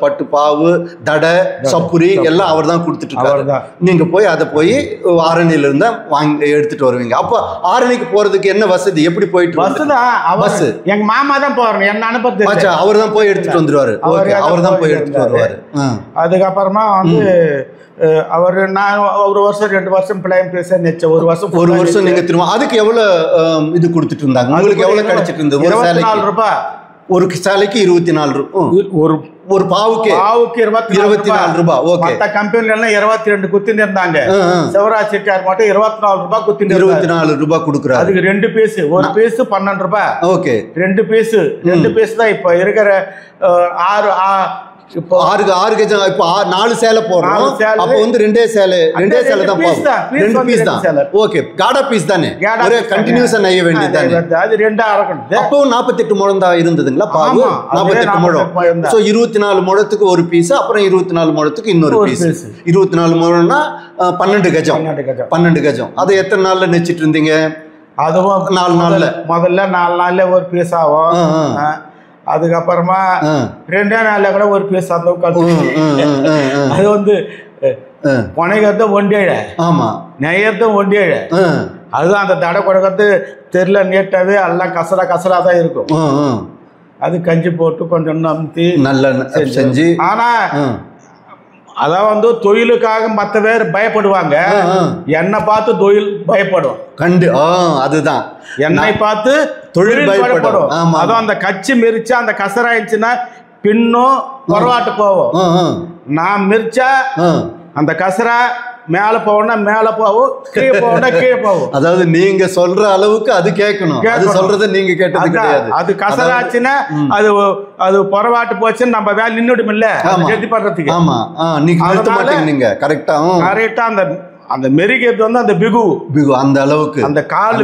பட்டு பாவு, தடை, சப்புரி எல்லாம் அவர் தான் கொடுத்துட்டு இருக்காரு. நீங்க போய் அதை போய் ஆரணியில இருந்தா வாங்கி எடுத்துட்டு வருவீங்க. அப்போ ஆரணிக்கு போறதுக்கு என்ன வசதி, எப்படி போயிட்டு? பஸ். எங்க மாமா தான் போறோம், என்ன அனுப்ப அவர் தான் போய் எடுத்துட்டு வந்துருவாரு. அவர் தான் போய் எடுத்துட்டு வருவாரு. அதுக்கப்புறமா வந்து நான் ஒரு வருஷம் 2 வருஷம் பிள்ளையும் பேச நினைச்ச ஒரு வருஷம் நீங்க திரும்ப அதுக்கு எவ்வளவு இது கொடுத்துட்டு இருந்தாங்க? உங்களுக்கு எவ்வளவு கிடைச்சிட்டு இருந்தது? ஒரு சேலைக்கு 24 ரூபாய். ஒரு சேலைக்கு 24 ரூபாய். ஒரு பாவுக்கு 24 ரூபாய். ஓகே. மத்த கம்பெனில எல்லாம் 22 குத்தின்னு இருந்தாங்க. சிவராஜ் செட்டியார் மட்டும் 24 ரூபாய் குத்தின்னு 24 ரூபாய் கொடுக்குறாரு. அதுக்கு 2 பீஸ், ஒரு பீஸ் 12 ரூபாய். ஓகே. 2 பீஸ் தான் இப்ப இருக்கிற 6 கஜம். இப்போ 4 சேலை போடுறோம். அப்போ வந்து 2 சேலை தான் போகும். 2 பீஸ் தான். ஓகே. காடா பீஸ் தானே, ஒரே கண்டினியூஸா நெய்ய வேண்டியது தானே. அது 2 அரைக்கணும். அப்போ 48 முழம் தான் இருந்ததுங்களா பாவு? 48 முழம். சோ 24 முழத்துக்கு ஒரு பீஸ், அப்புறம் 24 முழத்துக்கு இன்னொரு பீஸ். 24 முழம்னா 12 கஜம். 12 கஜம். அதை எத்தனை நாள்ல நெச்சிட்டு இருந்தீங்க? அதுவும் 4 நாள்ல. முதல்ல 4 நாள்ல ஒரு பீஸ் ஆகும். அதுக்கப்புறமா 2 நாள்ல கூட ஒரு பீஸ் அந்த அது வந்து புனைகிறது ஒண்டியழ. ஆமா. நெய்யறது ஒண்டியழ. அதுதான் அந்த தடை கொடுக்கறது தெரியல, நீட்டாவே எல்லாம் கசரா தான் இருக்கும். அது கஞ்சி போட்டு கொஞ்சம் நம்பி நல்ல செஞ்சு. ஆனா அதான் வந்து தொழிலுக்காக மற்ற பேர் பயப்படுவாங்க, என்னை பார்த்து தொழில் பயப்படும். அதுதான் என்னை பார்த்து தொழில் பயப்படும். அதுவும் அந்த கச்சி மிரிச்சா அந்த கசராயிடுச்சுன்னா பின்னும் புறவாட்டு போவோம். நான் மிரிச்சா அந்த கசரா மேல போவோம்னா மேல போவோம், கீழே போவோம்னா கீழே போவோம். அதாவது நீங்க சொல்ற அளவுக்கு அது கேட்கணும். அது சொல்றத நீங்க கேட்டது கிடையாது. அது கசராச்சுன்னா அது புறவாட்டு போச்சுன்னு நம்ம வேலை நின்னுடும் இல்ல ஜெட்டி பண்றதுக்கு. ஆமா. நீங்க நிறுத்த மாட்டீங்க. கரெக்டா அந்த மெருகிறது வந்து அந்த பிகு அந்த அளவுக்கு, அந்த கால்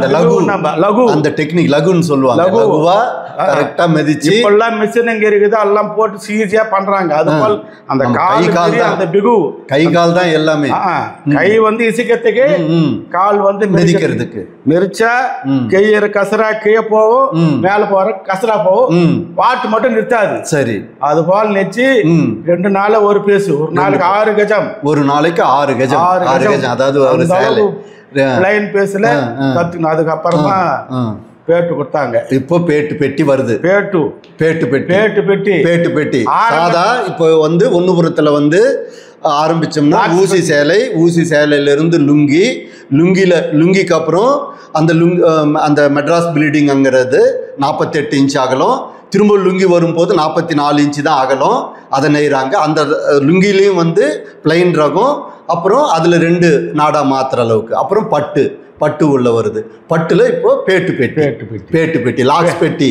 லகு, அந்த டெக்னிக் லகுன்னு சொல்லுவாங்க. லகுவா கரெக்டா மிதிச்சு இப்பெல்லாம் மிஷினுங்க இருக்குது, எல்லாம் போட்டு சீசியா பண்றாங்க. அது போல் அந்த கால் அந்த பிகு கை கால் தான் எல்லாமே. கை வந்து இசிக்கிறதுக்கு, கால் வந்து மிதிக்கிறதுக்கு. மிரிச்சா கையற கசரா கீழே போவோம், மேல போற கசரா போவோம், பாட்டு மட்டும் நிறுத்தாது. சரி. அது போல் நெச்சு 2 நாள்ல ஒரு பீஸ், ஒரு நாளைக்கு 6 கஜம். ஒரு நாளைக்கு 6 கஜம். 6 கஜம். அதாவது ஒரு சேலை லைன் பேஸ்ல கத்துக்கணும். அதுக்கப்புறமா பேட்டு கொடுத்தாங்க. இப்போ பேட்டு பெட்டி வருது. பேட்டு பெட்டி சாதா. இப்போ வந்து ஒண்ணுபுரத்துல வந்து ஆரம்பிச்சோம்னா ஊசி சேலையில இருந்து லுங்கிக்கு அப்புறம் அந்த மெட்ராஸ் பில்டிங்கிறது 48 இன்ச் அகலம். திரும்ப லுங்கி வரும்போது 44 இன்ச்சு தான் அகலம். அதை நெய்கிறாங்க. அந்த லுங்கிலையும் வந்து பிளைன் ரகம், அப்புறம் அதில் 2 நாடா மாத்திர அளவுக்கு, அப்புறம் பட்டு உள்ள வருது. பட்டுல இப்போ பேட்டு பெட்டி லாக்ஸ் பெட்டி.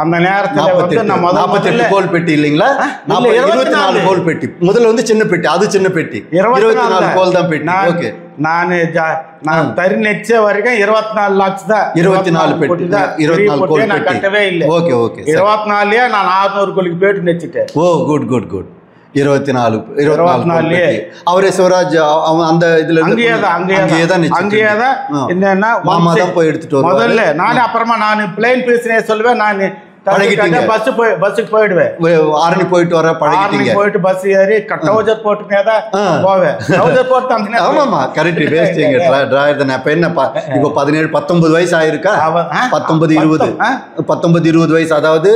அந்த நேரத்துல 48 கோல் பெட்டி இல்லைங்களா? 24 கோல் பெட்டி. முதல்ல வந்து சின்ன பெட்டி, அது சின்ன பெட்டி. 24 கோல் தான் பெட்டி. ஓகே. நான் தறி நெச்ச வரைக்கும் 24 லாக்ஸ் தான். 24 பெட்டி தான். 24 கோல் பெட்டி கட்டவே இல்லை. ஓகே. 24லயே நான் 600 கோலுக்கு பேட்டு நெச்சிட்டேன். ஓ, குட். 24 அவரே சிவராஜ் அந்த இதுல என்னன்னா மாமா தான் போய் எடுத்துட்டு வருவாரு. முதல்ல நானே, அப்புறமா நான் பிளைன் பேசினே சொல்லுவேன். நான் பஸ்ஸுக்கு போயிடுவேன். ஆரணி போயிட்டு வர பழகிட்டீங்க. போயிட்டு பஸ் ஏறி டவுசர் போட்டுனே தான் போவேன். டவுசர் போட்டு ஆமாமா, கரெக்ட். வேஸ்டிங்க டிராயர் தானே. அப்ப என்ன இப்போ 17 19 வயசு ஆயிருக்கா? 19 20 வயசு. அதாவது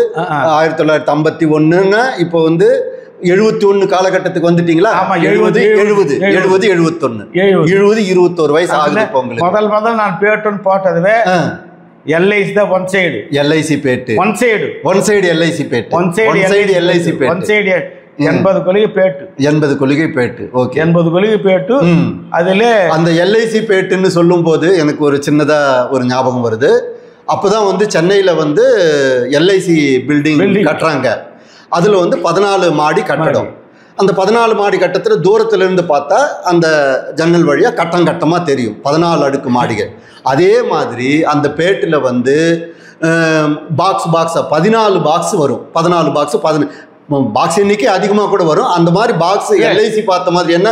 1951ன்னா இப்போ வந்து 71 காலகட்டத்துக்கு வந்துட்டீங்களா? 70 71 21 வயசு ஆகுது. இப்போ உங்களுக்கு முதல் நான் பேட்டுன்னு போட்டதுவே LIC தான் ஒன் சைடு. LIC பேட்டு ஒன் சைடு LIC பேட்டு. ஒன் சைடு LIC பேட்டு. ஒன் சைடு 80 கொலிகை பேட்டு. 80 கொலிகை பேட்டு. ஓகே. 80 கொலிகை பேட்டு. அதுல அந்த LIC பேட்டுன்னு சொல்லும் போது எனக்கு ஒரு சின்னதா ஒரு ஞாபகம் வருது. அப்பதான் வந்து சென்னையில வந்து LIC பில்டிங் கட்டுறாங்க. அதுல வந்து 14 மாடி கட்டடம். அந்த 14 மாடி கட்டத்தில் தூரத்துல இருந்து பார்த்தா அந்த ஜன்னல் வழியா கட்டமா தெரியும் 14 அடுக்கு மாடிகள். அதே மாதிரி அந்த பேட்டில் வந்து பாக்ஸா 14 பாக்ஸ் வரும். 14 பாக்ஸ் பாக்ஸ் எண்ணிக்கை அதிகமாக கூட வரும். அந்த மாதிரி பாக்ஸ் எல்ஐசி பார்த்த மாதிரி என்ன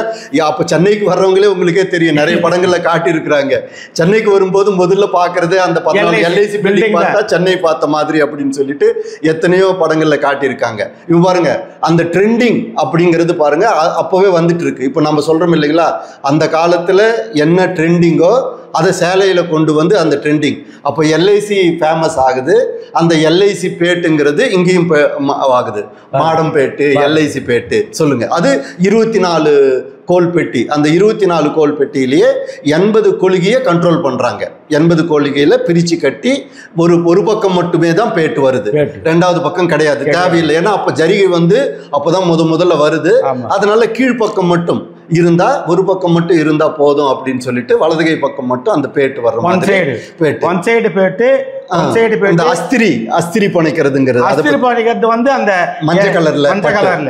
அப்போ சென்னைக்கு வர்றவங்களே உங்களுக்கே தெரியும், நிறைய படங்களில் காட்டியிருக்கிறாங்க. சென்னைக்கு வரும்போது முதல்ல பார்க்கறது அந்த 14 எல்ஐசி பில்டிங் பார்த்தா சென்னை பார்த்த மாதிரி அப்படின்னு சொல்லிட்டு எத்தனையோ படங்களில் காட்டியிருக்காங்க. இப்போ பாருங்க அந்த ட்ரெண்டிங் அப்படிங்கிறது பாருங்க அப்போவே வந்துட்டு இருக்கு. இப்போ நம்ம சொல்றோம் இல்லைங்களா, அந்த காலத்தில் என்ன ட்ரெண்டிங்கோ அதை சேலையில் கொண்டு வந்து அந்த ட்ரெண்டிங் அப்போ எல்ஐசி ஃபேமஸ் ஆகுது. அந்த எல்ஐசி பேட்டுங்கிறது இங்கேயும் ஆகுது, மாடம் பேட்டு, எல்ஐசி பேட்டு சொல்லுங்க. அது 24 கோல் பெட்டி. அந்த 24 கோல் பெட்டியிலேயே 80 கொள்கையை கண்ட்ரோல் பண்ணுறாங்க. 80 கொள்கையில் பிரித்து கட்டி ஒரு பக்கம் மட்டுமே தான் பேட்டு வருது, ரெண்டாவது பக்கம் கிடையாது, தேவையில்லை. ஏன்னா அப்போ ஜரிகை வந்து அப்போதான் முதல்ல வருது. அதனால கீழ்ப்பக்கம் மட்டும் இருந்தா, ஒரு பக்கம் மட்டும் இருந்தா போதும் அப்படின்னு சொல்லிட்டு வலதுகை பக்கம் மட்டும் அந்த பேட்டு வர்ற மாதிரி பேட்டு. அந்த அஸ்திரி புனைக்கிறதுங்கிறது, அஸ்திரி புனைக்கிறது வந்து அந்த மஞ்சள் கலர்ல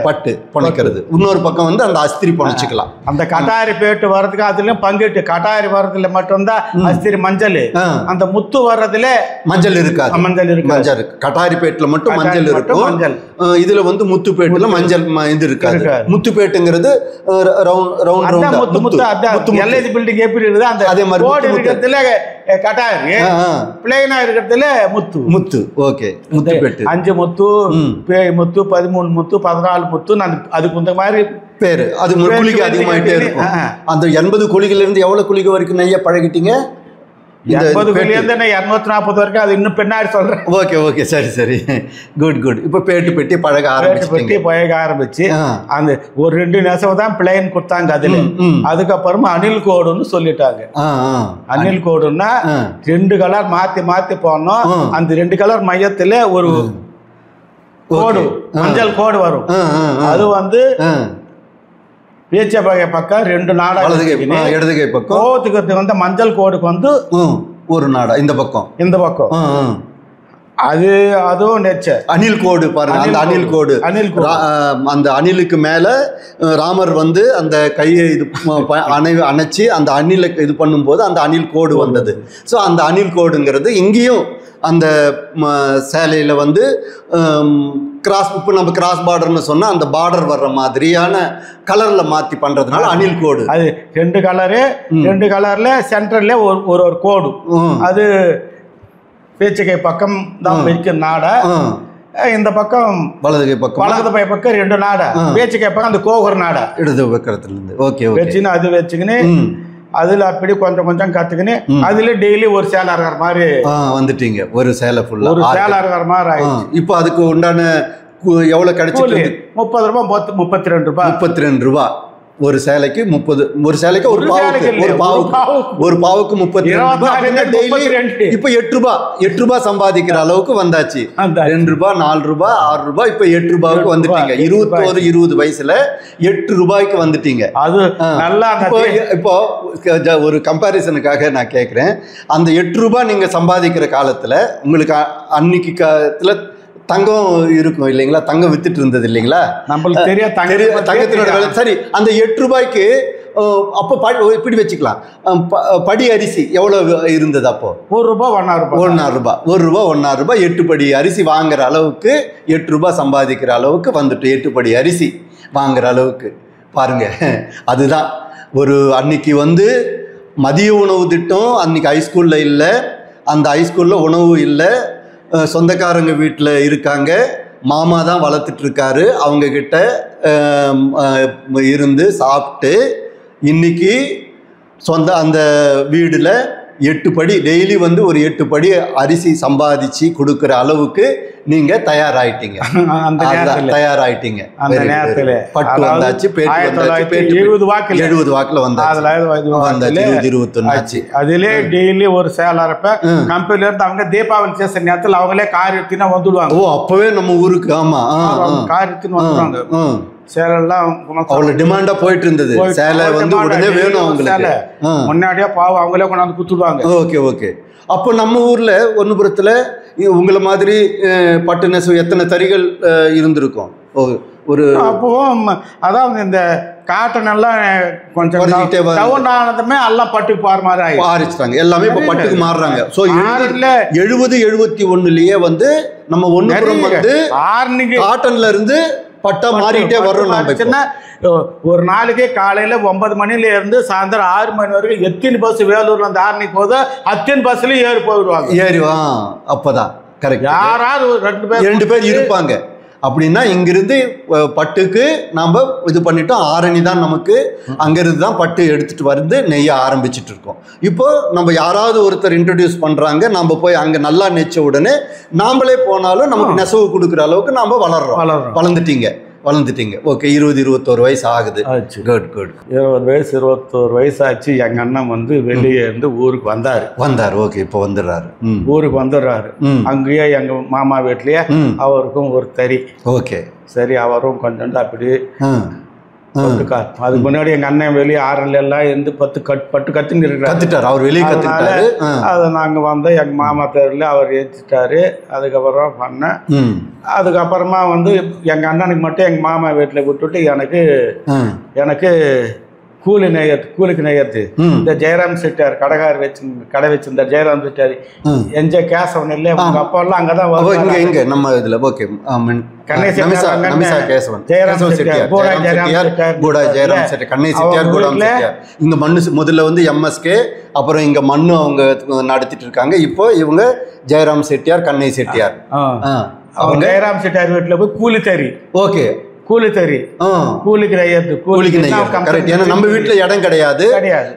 பட்டு புனைக்கிறது. இன்னொரு பக்கம் வந்து அந்த அஸ்திரி புனைச்சிக்கலாம். அந்த கட்டாரி பேட்டு வர்றதுக்கு அதுலயும் பங்கிட்டு, கட்டாரி வர்றதுல மட்டும்தான் அஸ்திரி மஞ்சள், அந்த முத்து வர்றதுல மஞ்சள் இருக்காது. மஞ்சள் கட்டாரி பேட்டுல மட்டும் மஞ்சள் இருக்கும். இதுல வந்து முத்து பேட்டுல மஞ்சள் இது இருக்காது. முத்து பேட்டுங்கிறது எல்ஐசி பில்டிங் எப்படி இருக்குது அந்த அதே மாதிரி இருக்கிறதுல கட்டாரி, பிளைனா இருக்கிறதுல முத்து. முத்து ஓகே, முத்து பேட்டு 5 முத்து, முத்து 13 முத்து 14 முத்து, அதுக்கு இந்த மாதிரி பேரு. அது குளிகை அதிகமாயிட்டே இருக்கும். அந்த 80 குளிகையில இருந்து எவ்வளவு குளிகை வரைக்கும் நெய்ய பழகிட்டீங்க? 240 வரைக்கும். அது இன்னும் பின்னாடி சொல்றேன். ஓகே ஓகே, சரி சரி, குட் குட். இப்போ பேட்டு பெட்டி பழக ஆரம்பிச்சு அந்த ஒரு 2 நெசவு தான் பிளைன் கொடுத்தாங்க அதுல. அதுக்கப்புறமா அணில் கோடுன்னு சொல்லிட்டாங்க. அணில் கோடுன்னா 2 கலர் மாத்தி மாத்தி போனோம். அந்த 2 கலர் மையத்துல ஒரு கோடு, மஞ்சள் கோடு வரும். அது வந்து பேச்சை பக்கம் 2 நாடா, இடதுகை பக்கம். கோவத்துக்கு வந்து மஞ்சள் கோடுக்கு வந்து ஒரு நாடா இந்த பக்கம், இந்த பக்கம். அதுவும் நெச்ச அணில் கோடு பாருங்க. அந்த அணில் கோடு, அந்த அணிலுக்கு மேல ராமர் வந்து அந்த கையை இது அணைச்சு அந்த அணிலை இது பண்ணும்போது அந்த அணில் கோடு வந்தது. ஸோ அந்த அணில் கோடுங்கிறது இங்கேயும் அந்த சேலையில வந்து கிராஸ், இப்போ நம்ம கிராஸ் பார்டர்னு சொன்னா அந்த பார்டர் வர்ற மாதிரியான கலர்ல மாத்தி பண்றதுனால அணில் கோடு. அது 2 கலரு, 2 கலர்ல சென்டர்ல ஒரு கோடு. அது பேச்சுக்கை பக்கம் தான் வைக்க நாடா, இந்த பக்கம் வலதுகை பக்கம், வலது பக்கம் 2 நாடா, பேச்சுக்கை பக்கம் அந்த கோகர் நாடா இடது பக்கத்துல இருந்து. ஓகே வச்சுன்னு அது வச்சுக்கின்னு அதுல அப்படி கொஞ்சம் கொஞ்சம் கத்துக்கின்னு அதுல டெய்லி ஒரு சேலை இருக்கிற மாதிரி வந்துட்டீங்க. ஒரு சேலை ஃபுல்லா ஒரு சேலை இருக்கிற மாதிரி ஆயிடுச்சு. இப்போ அதுக்கு உண்டான எவ்வளவு கிடைச்சிட்டு? 30 ரூபாய், 32 ரூபாய். 32 ரூபாய் ஒரு சேலைக்கு. 30 ஒரு சேலைக்கு ஒரு பாவுக்கு 32 ரூபாய். இப்ப 8 ரூபாய் சம்பாதிக்கிற அளவுக்கு வந்தாச்சு. 2 ரூபாய், 4 ரூபாய், 6 ரூபாய், இப்ப 8 ரூபாய்க்கு வந்துட்டீங்க. 20 வயசுல 8 ரூபாய்க்கு வந்துட்டீங்க. அது நல்லா. இப்போ ஒரு கம்பாரிசனுக்காக நான் கேட்கிறேன், அந்த 8 ரூபாய் நீங்க சம்பாதிக்கிற காலத்துல உங்களுக்கு அன்னைக்கு காலத்துல தங்கம் இருக்கும் இல்லைங்களா? தங்கம் வித்துட்டு இருந்தது இல்லைங்களா? நம்மளுக்கு தெரியும் தங்கத்தினோட விலை. சரி, அந்த 8 ரூபாய்க்கு அப்போ இப்படி வச்சுக்கலாம், படி அரிசி எவ்வளவு இருந்தது அப்போ? 1 ரூபாய் 1.5 ரூபாய். 1 ரூபாய் 1.5 ரூபாய். 8 படி அரிசி வாங்குற அளவுக்கு, 8 ரூபாய் சம்பாதிக்கிற அளவுக்கு வந்துட்டு 8 படி அரிசி வாங்குற அளவுக்கு பாருங்க. அதுதான் ஒரு அன்னைக்கு வந்து மதிய உணவு திட்டம் அன்னைக்கு ஹைஸ்கூல்ல இல்லை. அந்த ஹைஸ்கூல்ல உணவு இல்லை, சொந்தக்காரங்க வீட்டில் இருக்காங்க, மாமா தான் வளர்த்துட்டு இருக்காரு, அவங்க கிட்ட இருந்து சாப்பிட்டு இன்னைக்கு அந்த வீடில் 8 படி டெய்லி வந்து ஒரு 8 படி அரிசி சம்பாதிச்சு கொடுக்குற அளவுக்கு நீங்க தயாராயிட்டீங்க. தயாராயிட்டீங்க. பட்டு வந்தாச்சு, பேட்டு 70 வாக்குல வந்தாச்சு. 21 ஆச்சு. அதுல டெய்லி ஒரு சேலரப்ப கம்பெனில இருந்து அவங்க தீபாவளி சேச நேரத்தில் அவங்களே கார் எடுத்துனா வந்துடுவாங்க. ஓ, அப்பவே நம்ம ஊருக்கு. ஆமா, கார் எடுத்துன்னு வந்துடுவாங்க. சேலெல்லாம் அவ்வளவு டிமாண்டா போயிட்டு இருந்தது. சேலை வந்து உடனே வேணும் அவங்களுக்கு. முன்னாடியே பாவம் அவங்களே கொண்டாந்து குத்துடுவாங்க. Okay okay. அப்போ நம்ம ஊர்ல ஒன்னுபுரத்துல உங்களை மாதிரி பட்டு நெசவு எத்தனை தறிகள் இருந்திருக்கும்? ஒரு அப்போ அதாவது இந்த காட்டன் எல்லாம் கொஞ்சம் டவுன் ஆனதுமே எல்லாம் பட்டுக்கு போற மாதிரி ஆரம்பிச்சிட்டாங்க. எல்லாமே இப்ப பட்டுக்கு மாறுறாங்க. ஸோ 70 71லயே வந்து நம்ம ஒண்ணுபுறம் வந்து காட்டன்ல இருந்து பட்டா மாறிட்டே வரும். மாறிச்சுன்னா ஒரு நாளைக்கே காலையில 9 மணில இருந்து சாயந்தரம் 6 மணி வரைக்கும் எத்தனை பஸ் வேலூர்ல இருந்து ஆரணிக்கு போதோ அத்தனை பஸ்லயும் ஏறி போயிடுவாங்க. ஏறிவான். அப்பதான் கரெக்ட். யாராவது ஒரு 2 பேர் இருப்பாங்க. அப்படின்னா இங்கிருந்து பட்டுக்கு நாம் இது பண்ணிட்டோம். ஆரணி தான் நமக்கு, அங்கிருந்து தான் பட்டு எடுத்துட்டு வந்து நெய்ய ஆரம்பிச்சுட்டு இருக்கோம். இப்போ நம்ம யாராவது ஒருத்தர் இன்ட்ரடியூஸ் பண்றாங்க, நம்ம போய் அங்க நல்லா நெச்ச உடனே நாமளே போனாலும் நமக்கு நெசவு கொடுக்குற அளவுக்கு நாம வளர்ந்துட்டீங்க. ஓகே. 20-21 வயசு ஆகுது. Good good. 20-21 வயசு ஆச்சு. எங்க அண்ணன் வந்து வெளியே இருந்து ஊருக்கு வந்தார். ஓகே. இப்போ வந்துடுறாரு. ஊருக்கு வந்துடுறாரு. அங்கேயே எங்க மாமா வீட்லயே அவருக்கும் ஒரு தறி. ஓகே. சரி, அவரும் கொஞ்சம் அப்படி அதுக்கு முன்னாடி எங்க அண்ணன் வெளியே ஆறுல எல்லாம் இருந்து பட்டு கத்துன்னு கத்துட்டாரு. அவர் வெளியே கத்துட்டாரு. அதை நாங்க வந்து எங்க மாமா தெருல அவர் ஏற்றிட்டாரு. அதுக்கப்புறம் பண்ணேன். அதுக்கப்புறமா வந்து எங்க அண்ணனுக்கு மட்டும் எங்க மாமா வீட்டுல விட்டுட்டு எனக்கு கூலிக்கு நெய்யறது இந்த ஜெயராம் செட்டியார் கடை வச்சிருந்த ஜெயராம் செட்டியார் எஞ்ச கேசவன் இல்லை, அவங்க அப்பா எல்லாம் அங்கதான் நம்ம இதுல. ஓகே. இங்க மண்ணு முதல்ல வந்து எம்எஸ்கே, அப்புறம் இங்க மண்ணு அவங்க நடத்திட்டு இருக்காங்க. இப்போ இவங்க ஜெயராம் செட்டியார், கண்ணை செட்டியார். அவங்க ஜெயராம் செட்டியார் வீட்டுல போய் கூலி தறி. ஓகே. கூலி தறி, கூலிக்கு நெய்யறது. ஏன்னா நம்ம வீட்டுல இடம் கிடையாது.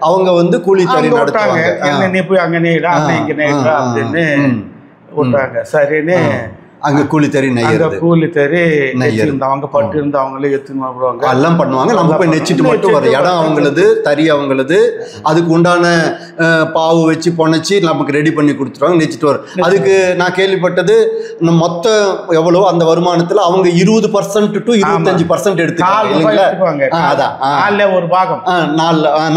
அவங்க வந்து கூலி தறி நடத்துவாங்க. நீ போய் அங்க நெய்டா, இங்க நெய்டா அப்படின்னு விட்டாங்க. சரின்னு அங்க கூலி தறி அவங்க பட்டு இருந்தவங்களே எடுத்துன்னு வருவாங்க, எல்லாம் பண்ணுவாங்க. நம்ம போய் நெச்சிட்டு மட்டும் வர இடம் அவங்களது, தறி அவங்களது. அதுக்கு உண்டான பாவு வச்சு பொணைச்சி நமக்கு ரெடி பண்ணி கொடுத்துருவாங்க, நெச்சிட்டு வரும். அதுக்கு நான் கேள்விப்பட்டது மொத்தம் எவ்வளோ அந்த வருமானத்துல அவங்க 20% to 25% எடுத்துக்குவாங்க. அதான் ஒரு பாகம்,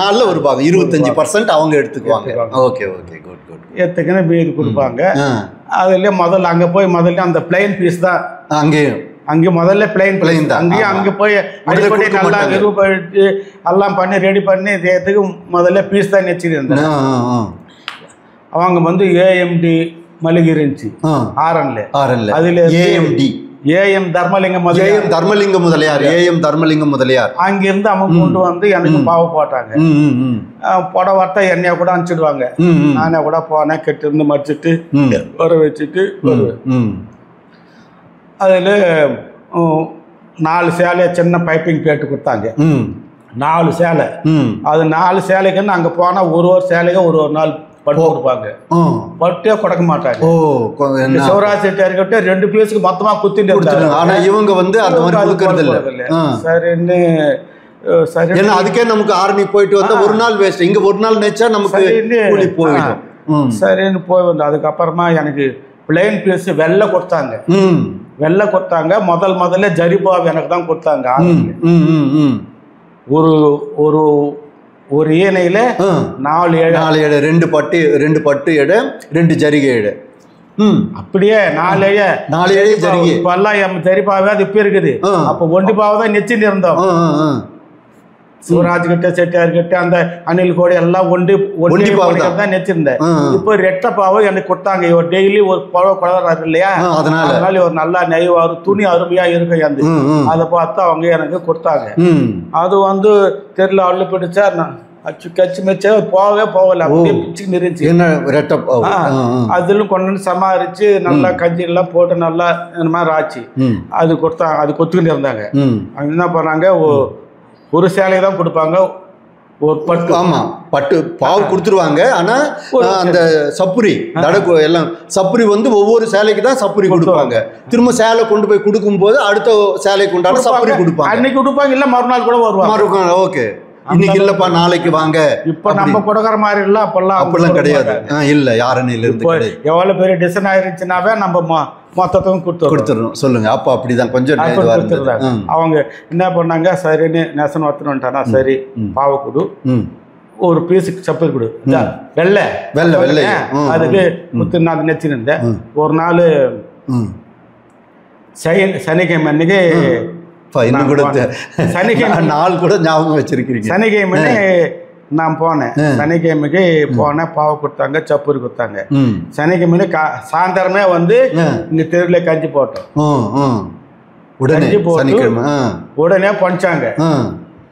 நாலுல ஒரு பாகம் 25% அவங்க எடுத்துக்குவாங்க. Okay okay, good good. எடுத்துக்கின்னு மீது கொடுப்பாங்க. அதுல முதல்ல அங்க போய் முதல்ல அந்த பிளைன் பீஸ் தான். அங்கே முதல்ல பிளைன் தான். அங்கேயும் அங்கே போய் அடிப்படை நல்லா விருப்பப்பட்டு எல்லாம் பண்ணி ரெடி பண்ணி இதுக்கு முதல்ல பீஸ் தான் நெச்சிருந்தேன். அவங்க வந்து ஏஎம்டி மளிகை இருந்துச்சு ஆரன்ல. அதுல ஏஎம் தர்மலிங்க முதலியார் அங்கிருந்து அவங்க கொண்டு வந்து எனக்கு பாவ போட்டாங்க. புடவட்டா எண்ணெய கூட அனுப்பிச்சிடுவாங்க. நானே கூட போனேன், கெட்டு இருந்து மடிச்சிட்டு வர வச்சுட்டு அதுல 4 சேலைய சின்ன பைப்பிங் கேட்டு கொடுத்தாங்க. 4 சேலை. அது 4 சேலைக்குன்னு அங்க போனா ஒரு சேலைக்கு ஒரு நாள் பட்டு கொடுப்பாங்க. பட்டே கொடுக்க மாட்டாங்க. சிவராஜ் செட்டியார்கிட்ட 2 பீஸுக்கு மொத்தமா குத்திட்டு இருந்தாங்க. ஆனா இவங்க வந்து அந்த மாதிரி கொடுக்கறது இல்ல. சரின்னு ஏன்னா அதுக்கே நமக்கு ஆரணி போயிட்டு வந்தா ஒரு நாள் வேஸ்ட். இங்க ஒரு நாள் நெச்சா நமக்கு கூலி போயிடும். சரின்னு போய் வந்து அதுக்கப்புறமா எனக்கு பிளைன் பீஸ் வெள்ளை கொடுத்தாங்க. முதல்ல ஜரிபாவ் எனக்கு தான் கொடுத்தாங்க. ஒரு ஈனையில 4 ஏழு 2 பட்டு எடை 2 ஜரிகை எடை. அப்படியே 4 ஏழு ஜரிகை. இப்பெல்லாம் ஜரிபாவே அது இப்ப இருக்குது. அப்ப ஒண்டிபாவை தான் நெச்சின்னு இருந்தோம். சிவராஜ் கிட்ட செட்டியார் கிட்ட அந்த அணில் கோடி எல்லாம் ஒண்டி தான் நெச்சிருந்தேன். இப்போ ரெட்டப்பாவை எனக்கு கொடுத்தாங்க. இவர் டெய்லி ஒரு புடவை குழந்தை இல்லையா, அதனால ஒரு நல்லா நெய்வாரு, துணி அருமையா இருக்கும். அதை பார்த்து அவங்க எனக்கு கொடுத்தாங்க. அது வந்து தெருல அள்ளு பிடிச்சா கச்சு மெச்சா போகல, அப்படியே பிச்சுக்கு இருந்துச்சு. அதுல கொண்டு சமாளிச்சு நல்லா கஞ்சி எல்லாம் போட்டு நல்லா இந்த மாதிரி ஆச்சு. அது கொடுத்தாங்க. அது கொத்துக்கிட்டு இருந்தாங்க. அவங்க என்ன பண்ணாங்க, ஒரு சேலையை தான் கொடுப்பாங்க. ஒரு பட்டு, ஆமா பட்டு பாவு கொடுத்துருவாங்க. ஆனா அந்த சப்புரி எல்லாம் சப்புரி வந்து ஒவ்வொரு சேலைக்கு தான் சப்புரி கொடுப்பாங்க. திரும்ப சேலை கொண்டு போய் கொடுக்கும் போது அடுத்த சேலைக்கு உண்டான சப்புரி கொடுப்பாங்க. அன்னைக்கு கொடுப்பாங்க, இல்ல மறுநாள் கூட வருவாங்க. ஓகே, இன்னைக்கு இல்லப்பா நாளைக்கு வாங்க. இப்ப நம்ம கொடுக்குற மாதிரி இல்ல, அப்பெல்லாம் கிடையாது. இல்ல யாருன்னு எவ்வளவு பெரிய டிசைன் ஆயிருச்சுனாவே நம்ம மொத்தத்தையும் கொடுத்துருவோம். சொல்லுங்க. அப்ப அப்படிதான் கொஞ்சம் அவங்க என்ன பண்ணாங்க, சரின்னு நெசன் ஒத்துனுட்டானா, சரி பாவை கொடு, ஒரு பீஸுக்கு சப்பல் கொடு, வெள்ளை அதுக்கு முத்து நான் நெச்சின்னு இருந்தேன். ஒரு நாள் சனிக்கிழமை அன்னைக்கு நாள் கூட ஞாபகம் வச்சிருக்கீங்க. சனிக்கிழமை நான் போனேன். சனிக்கிழமைக்கு போனேன், பாவை கொடுத்தாங்க, சப்புரி கொடுத்தாங்க. சனிக்கிழமை சாயந்தரமே வந்து இங்க தெருவில் கஞ்சி போட்டோம். உடனே சனிக்கிழமை உடனே பஞ்சாங்க.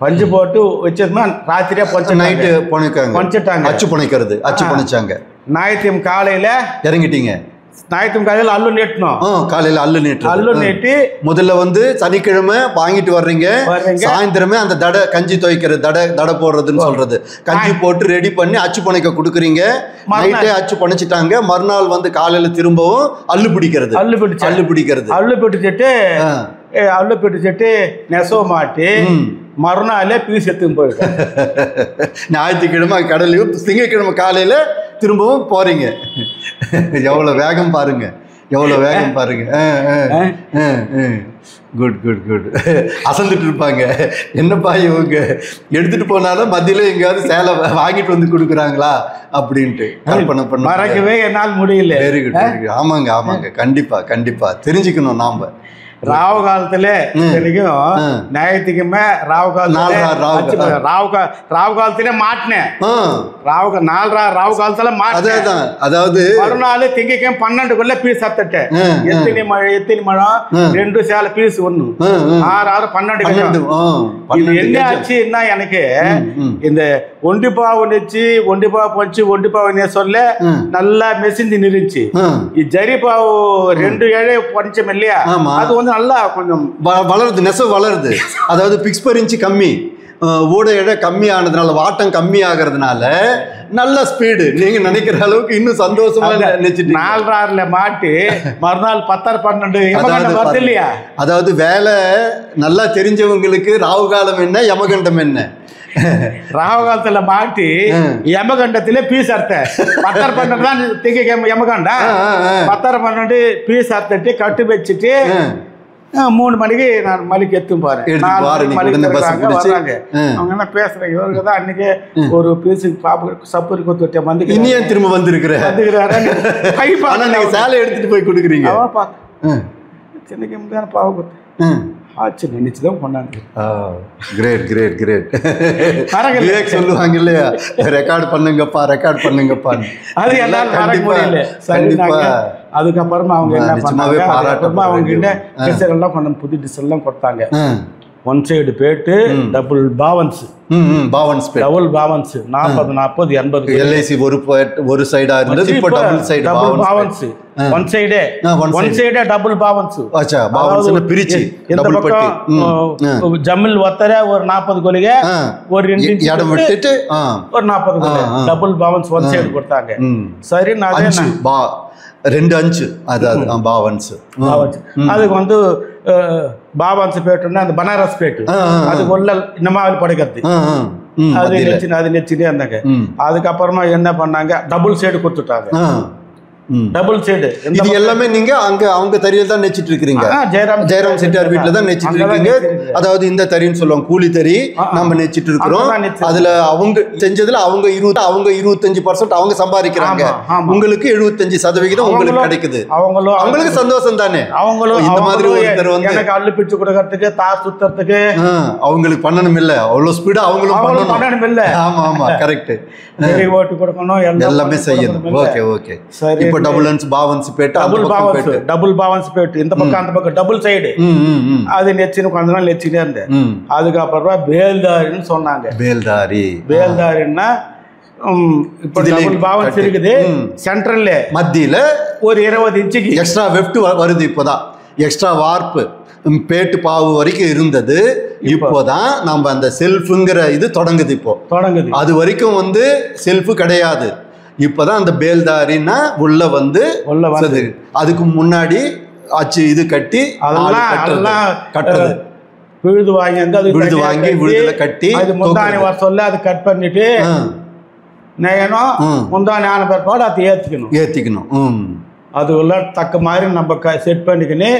பஞ்சு போட்டு வச்சதுமா ராத்திரியா நைட்டு பொஞ்சிட்டாங்க. அச்சு புனைக்கிறது, அச்சு புனைச்சாங்க. ஞாயிற்றுக்கிழமை காலையில இறங்கிட்டீங்க. ஞாயிற்றுக்கிழமை காலையில அல்லு நீட்டணும். காலையில அல்லு நீட்டி முதல்ல வந்து சனிக்கிழமை வாங்கிட்டு வர்றீங்க. சாயந்தரமே அந்த கஞ்சி துவைக்கிறது, தடை போடுறதுன்னு சொல்றது, கஞ்சி போட்டு ரெடி பண்ணி அச்சு புனைக்க கொடுக்குறீங்க. நைட்டே அச்சு புனைச்சிட்டாங்க. மறுநாள் வந்து காலையில திரும்பவும் அல்லு பிடிக்கிறது. அல்லு பிடிச்சிட்டு நெசவு மாட்டி மறுநாளே பீஸ் எடுத்துன்னு போயிட்டேன். ஞாயிற்றுக்கிழமை கடலையும் திங்கக்கிழமை காலையில திரும்பவும் போறீங்க. எவ்வளவு வேகம் பாருங்க, எவ்வளவு வேகம் பாருங்க. Good good good. அசந்துட்டு இருப்பாங்க, என்னப்பா இவங்க எடுத்துட்டு போனாலும் மத்தியில எங்கேயாவது சேலை வாங்கிட்டு வந்து கொடுக்குறாங்களா அப்படின்ட்டு கற்பனை பண்ண மறக்கவே என்னால் முடியல. Very good, very good. ஆமாங்க ஆமாங்க, கண்டிப்பா கண்டிப்பா தெரிஞ்சுக்கணும் நாம. ராவு காலத்துல ஞாயிற்றுக்கிழமை ராவு காலத்துல மாட்டினேன். ராவு காலத்துல மாட்டேன். அதாவது மறுநாள் திங்கக்கிழமை 12க்குள்ள பீஸ் அத்தட்டேன். எத்தனை மழம் 2 சேலை பீஸ் 1 6 6 12. இது என்ன ஆச்சுன்னா எனக்கு இந்த ஒண்டிப்பாவை நெச்சு ஒண்டிப்பாவை பொச்சு ஒண்டிப்பாவை சொல்ல நல்லா மெசிஞ்சு நிறுச்சு. ஜரிப்பாவு 2 ஏழை பொடிச்சம் இல்லையா, அது வந்து நல்லா கொஞ்சம் வளருது, நெசவு வளருது. அதாவது பிக்ஸ் பர் இன்ச் கம்மி, ஊட இட கம்மி ஆனதுனால, வாட்டம் கம்மி ஆகிறதுனால நல்ல ஸ்பீடு. நீங்க நினைக்கிற அளவுக்கு இன்னும் சந்தோஷமா நினைச்சிட்டு 4 மாட்டு மறுநாள் 10 12 இல்லையா. அதாவது வேலை நல்லா தெரிஞ்சவங்களுக்கு ராவு காலம் என்ன யமகண்டம் என்ன. ராவு காலத்துல மாட்டி யமகண்டத்திலே பீஸ் அறுத்த 10 12 தான் திங்க யமகண்டா. 10 12 பீஸ் அறுத்துட்டு கட்டு வச்சுட்டு 3 மணிக்கு நான் மலிக்கு எத்தும் பாரு. அவங்க என்ன பேசுறேன், இவருக்கு தான் அன்னைக்கு ஒரு பீஸுக்கு பாப்பு சப்பூரி கொத்து வந்து இன்னும் திரும்ப வந்துருக்குறாரு. சேலை எடுத்துட்டு போய் கொடுக்குறீங்க. சின்னக்கு முந்தான பாவு கொத்து ஆச்சு நினைச்சுதான் பண்ணாங்க. Great great great. சொல்லுவாங்க இல்லையா, ரெக்கார்ட் பண்ணுங்கப்பா. அது எல்லாம் மறக்க முடியல. அதுக்கப்புறமா அவங்க என்ன பண்ணாங்க, அவங்க கிட்ட டிசைன் எல்லாம் கொஞ்சம் புது டிசைன் எல்லாம் கொடுத்தாங்க. 1 சைடு பேட்டு, டபுள் பாவன்ஸ், டபுள் பாவன்ஸ் 40 40 80. எல்ஐசி ஒரு சைடா இருந்தது, இப்போ டபுள் சைடு பாவன்ஸ். ஒன் சைடே டபுள் பாவன்ஸ். அச்சா, பாவன்ஸ்ல பிரிச்சு இந்த பக்கம் ஜம்மில் ஒத்தர ஒரு 40 கொலிகை, ஒரு 2 இன்ச் இடம் விட்டுட்டு ஒரு 40 கொலிகை டபுள் பாவன்ஸ் 1 சைடு கொடுத்தாங்க. சரி, நான் 2 அஞ்சு அதாவது பாவன்ஸ். அதுக்கு வந்து பாவன்ஸ் பேட்டுன்னா அந்த பனாரஸ் பேட்டு, அதுக்கு உள்ள நம்மாவில் படைக்கிறது, அது நெச்சினே இருந்தாங்க. அதுக்கப்புறமா என்ன பண்ணாங்க, டபுள் சைடு கொடுத்துட்டாங்க. டபுள் சைடு இது எல்லாமே நீங்க அங்க அவங்க தறியில தான் நெச்சிட்டு இருக்கீங்க. ஜெயராம் செட்டியார் வீட்டுல தான் நெச்சிட்டு இருக்கீங்க. அதாவது இந்த தறின்னு சொல்லுவாங்க, கூலி தறி நம்ம நெச்சிட்டு இருக்கிறோம். அதுல அவங்க செஞ்சதுல அவங்க 25% அவங்க சம்பாதிக்கிறாங்க. உங்களுக்கு 75% உங்களுக்கு கிடைக்குது. அவங்களுக்கு சந்தோஷம் தானே. அவங்களும் இந்த மாதிரி ஒருத்தர் வந்து எனக்கு அள்ளு பிடிச்சு கொடுக்கறதுக்கு, தார் சுத்தறதுக்கு அவங்களுக்கு பண்ணணும் இல்ல, அவ்வளவு ஸ்பீடா அவங்களும் பண்ணணும் இல்ல. ஆமா ஆமா, கரெக்ட். ஓட்டு கொடுக்கணும், எல்லாமே செய்யணும். Okay okay. சரி, இப்போ டபுள் பாவன்ஸ் பேட்டு, டபுள் பாவன்ஸ் பேட்டு இந்த பக்கம் அந்த பக்கம் டபுள் சைடு. அது நெச்சின்னு கொஞ்ச நாள் நெச்சினே இருந்தேன். அதுக்கப்புறம் பேல்தாரின்னு சொன்னாங்க. பேல்தாரின்னா இப்போ டபுள் பாவன்ஸ் இருக்குது, சென்ட்ரல்ல மத்தியில ஒரு 20 இன்ச்சுக்கு எக்ஸ்ட்ரா வெஃப்ட் வருது. இப்போதான் எக்ஸ்ட்ரா வார்ப்பு பேட்டு பாவு வரைக்கும் இருந்தது. இப்போதான் நம்ம அந்த செல்ஃபுங்கிற இது தொடங்குது. அது வரைக்கும் வந்து செல்ஃபு கிடையாது. இப்போதான் அந்த பேல்தாரின்னா உள்ள வந்து அதுக்கு முன்னாடி அச்சு இது கட்டி கட்டுறது, விழுது வாங்கி விழுதுல கட்டி முந்தானி வர சொல்ல அது கட் பண்ணிட்டு நெய்யணும். முந்தானி ஆன பிற்பாடு அதை ஏத்திக்கணும். அது உள்ள தக்க மாதிரி நம்ம செட் பண்ணிக்கின்னு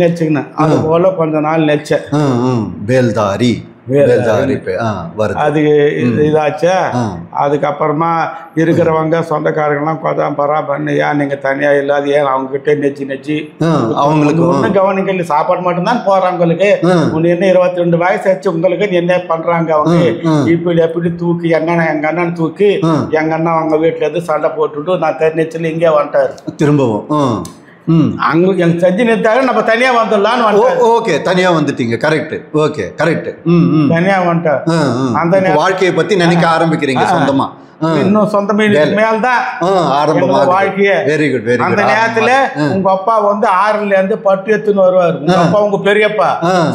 நெச்சுக்கணும். அது போல கொஞ்ச நாள் நெச்ச பேல்தாரி அது இதாச்சா. அதுக்கப்புறமா இருக்கிறவங்க சொந்தக்காரங்கெல்லாம் கொதான் பரா பண்ணி, ஏன் நீங்க தனியா இல்லாத, ஏன் அவங்க கிட்ட நெச்சு அவங்களுக்கு ஒன்றும் கவனிக்கல, சாப்பாடு மட்டும்தான் போறாங்களுக்கு. ஒன்று என்ன 22 வயசு ஆச்சு உங்களுக்கு, என்ன பண்றாங்க அவங்க இப்படி எப்படி தூக்கி எங்க அண்ணன் தூக்கி எங்க அண்ணன் அவங்க வீட்டுல இருந்து சண்டை போட்டுட்டு நான் நெச்சில் இங்கே வந்துட்டாரு. திரும்பவும் அங்க எங்க செஞ்சு நிறுத்தாங்க, நம்ம தனியா வந்துடலான்னு. ஓகே, தனியா வந்துட்டீங்க. கரெக்ட். Okay, correct. தனியா வந்துட்டேன். அந்த வாழ்க்கையை பத்தி நினைக்க ஆரம்பிக்கிறீங்க சொந்தமா. இன்னும் சொந்த மேல்தான் ஆரம்பமா வாழ்க்கைய. Very good, very good. அந்த நேரத்துல உங்க அப்பா வந்து 6ல இருந்து பட்டு எடுத்துன்னு வருவாரு. உங்க அப்பா உங்க பெரியப்பா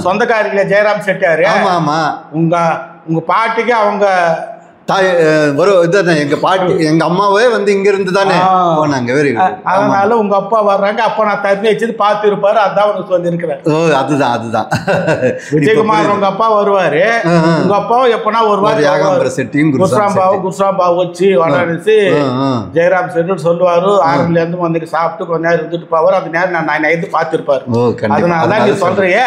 சொந்தக்காரில ஜெயராம் செட்டியாரு. ஆமா ஆமா. உங்க பாட்டிக்கு அவங்க தாய் இதான் எங்க பாட்டி, எங்க அம்மாவே வந்து இங்க இருந்து தானே போனாங்க. Very good. அதனால உங்க அப்பா வர்றாங்க. அப்ப நான் தண்ணி வச்சு பார்த்து இருப்பாரு. அதான் உனக்கு சொல்லி இருக்கிறேன். அதுதான் விஜயகுமார் உங்க அப்பா வருவாரு. உங்க அப்பாவும் எப்பனா ஒரு வாரம் செட்டியும் குஸ்ராம்பாவு வச்சு வளர்ச்சி ஜெயராம் செட்டு சொல்லுவாரு. 6ல இருந்து வந்துட்டு சாப்பிட்டு கொஞ்ச நேரம் இருந்துட்டு போவாரு. அந்த நேரம் நான் இருந்து பார்த்துருப்பாரு. அதனாலதான் நீ சொல்றியே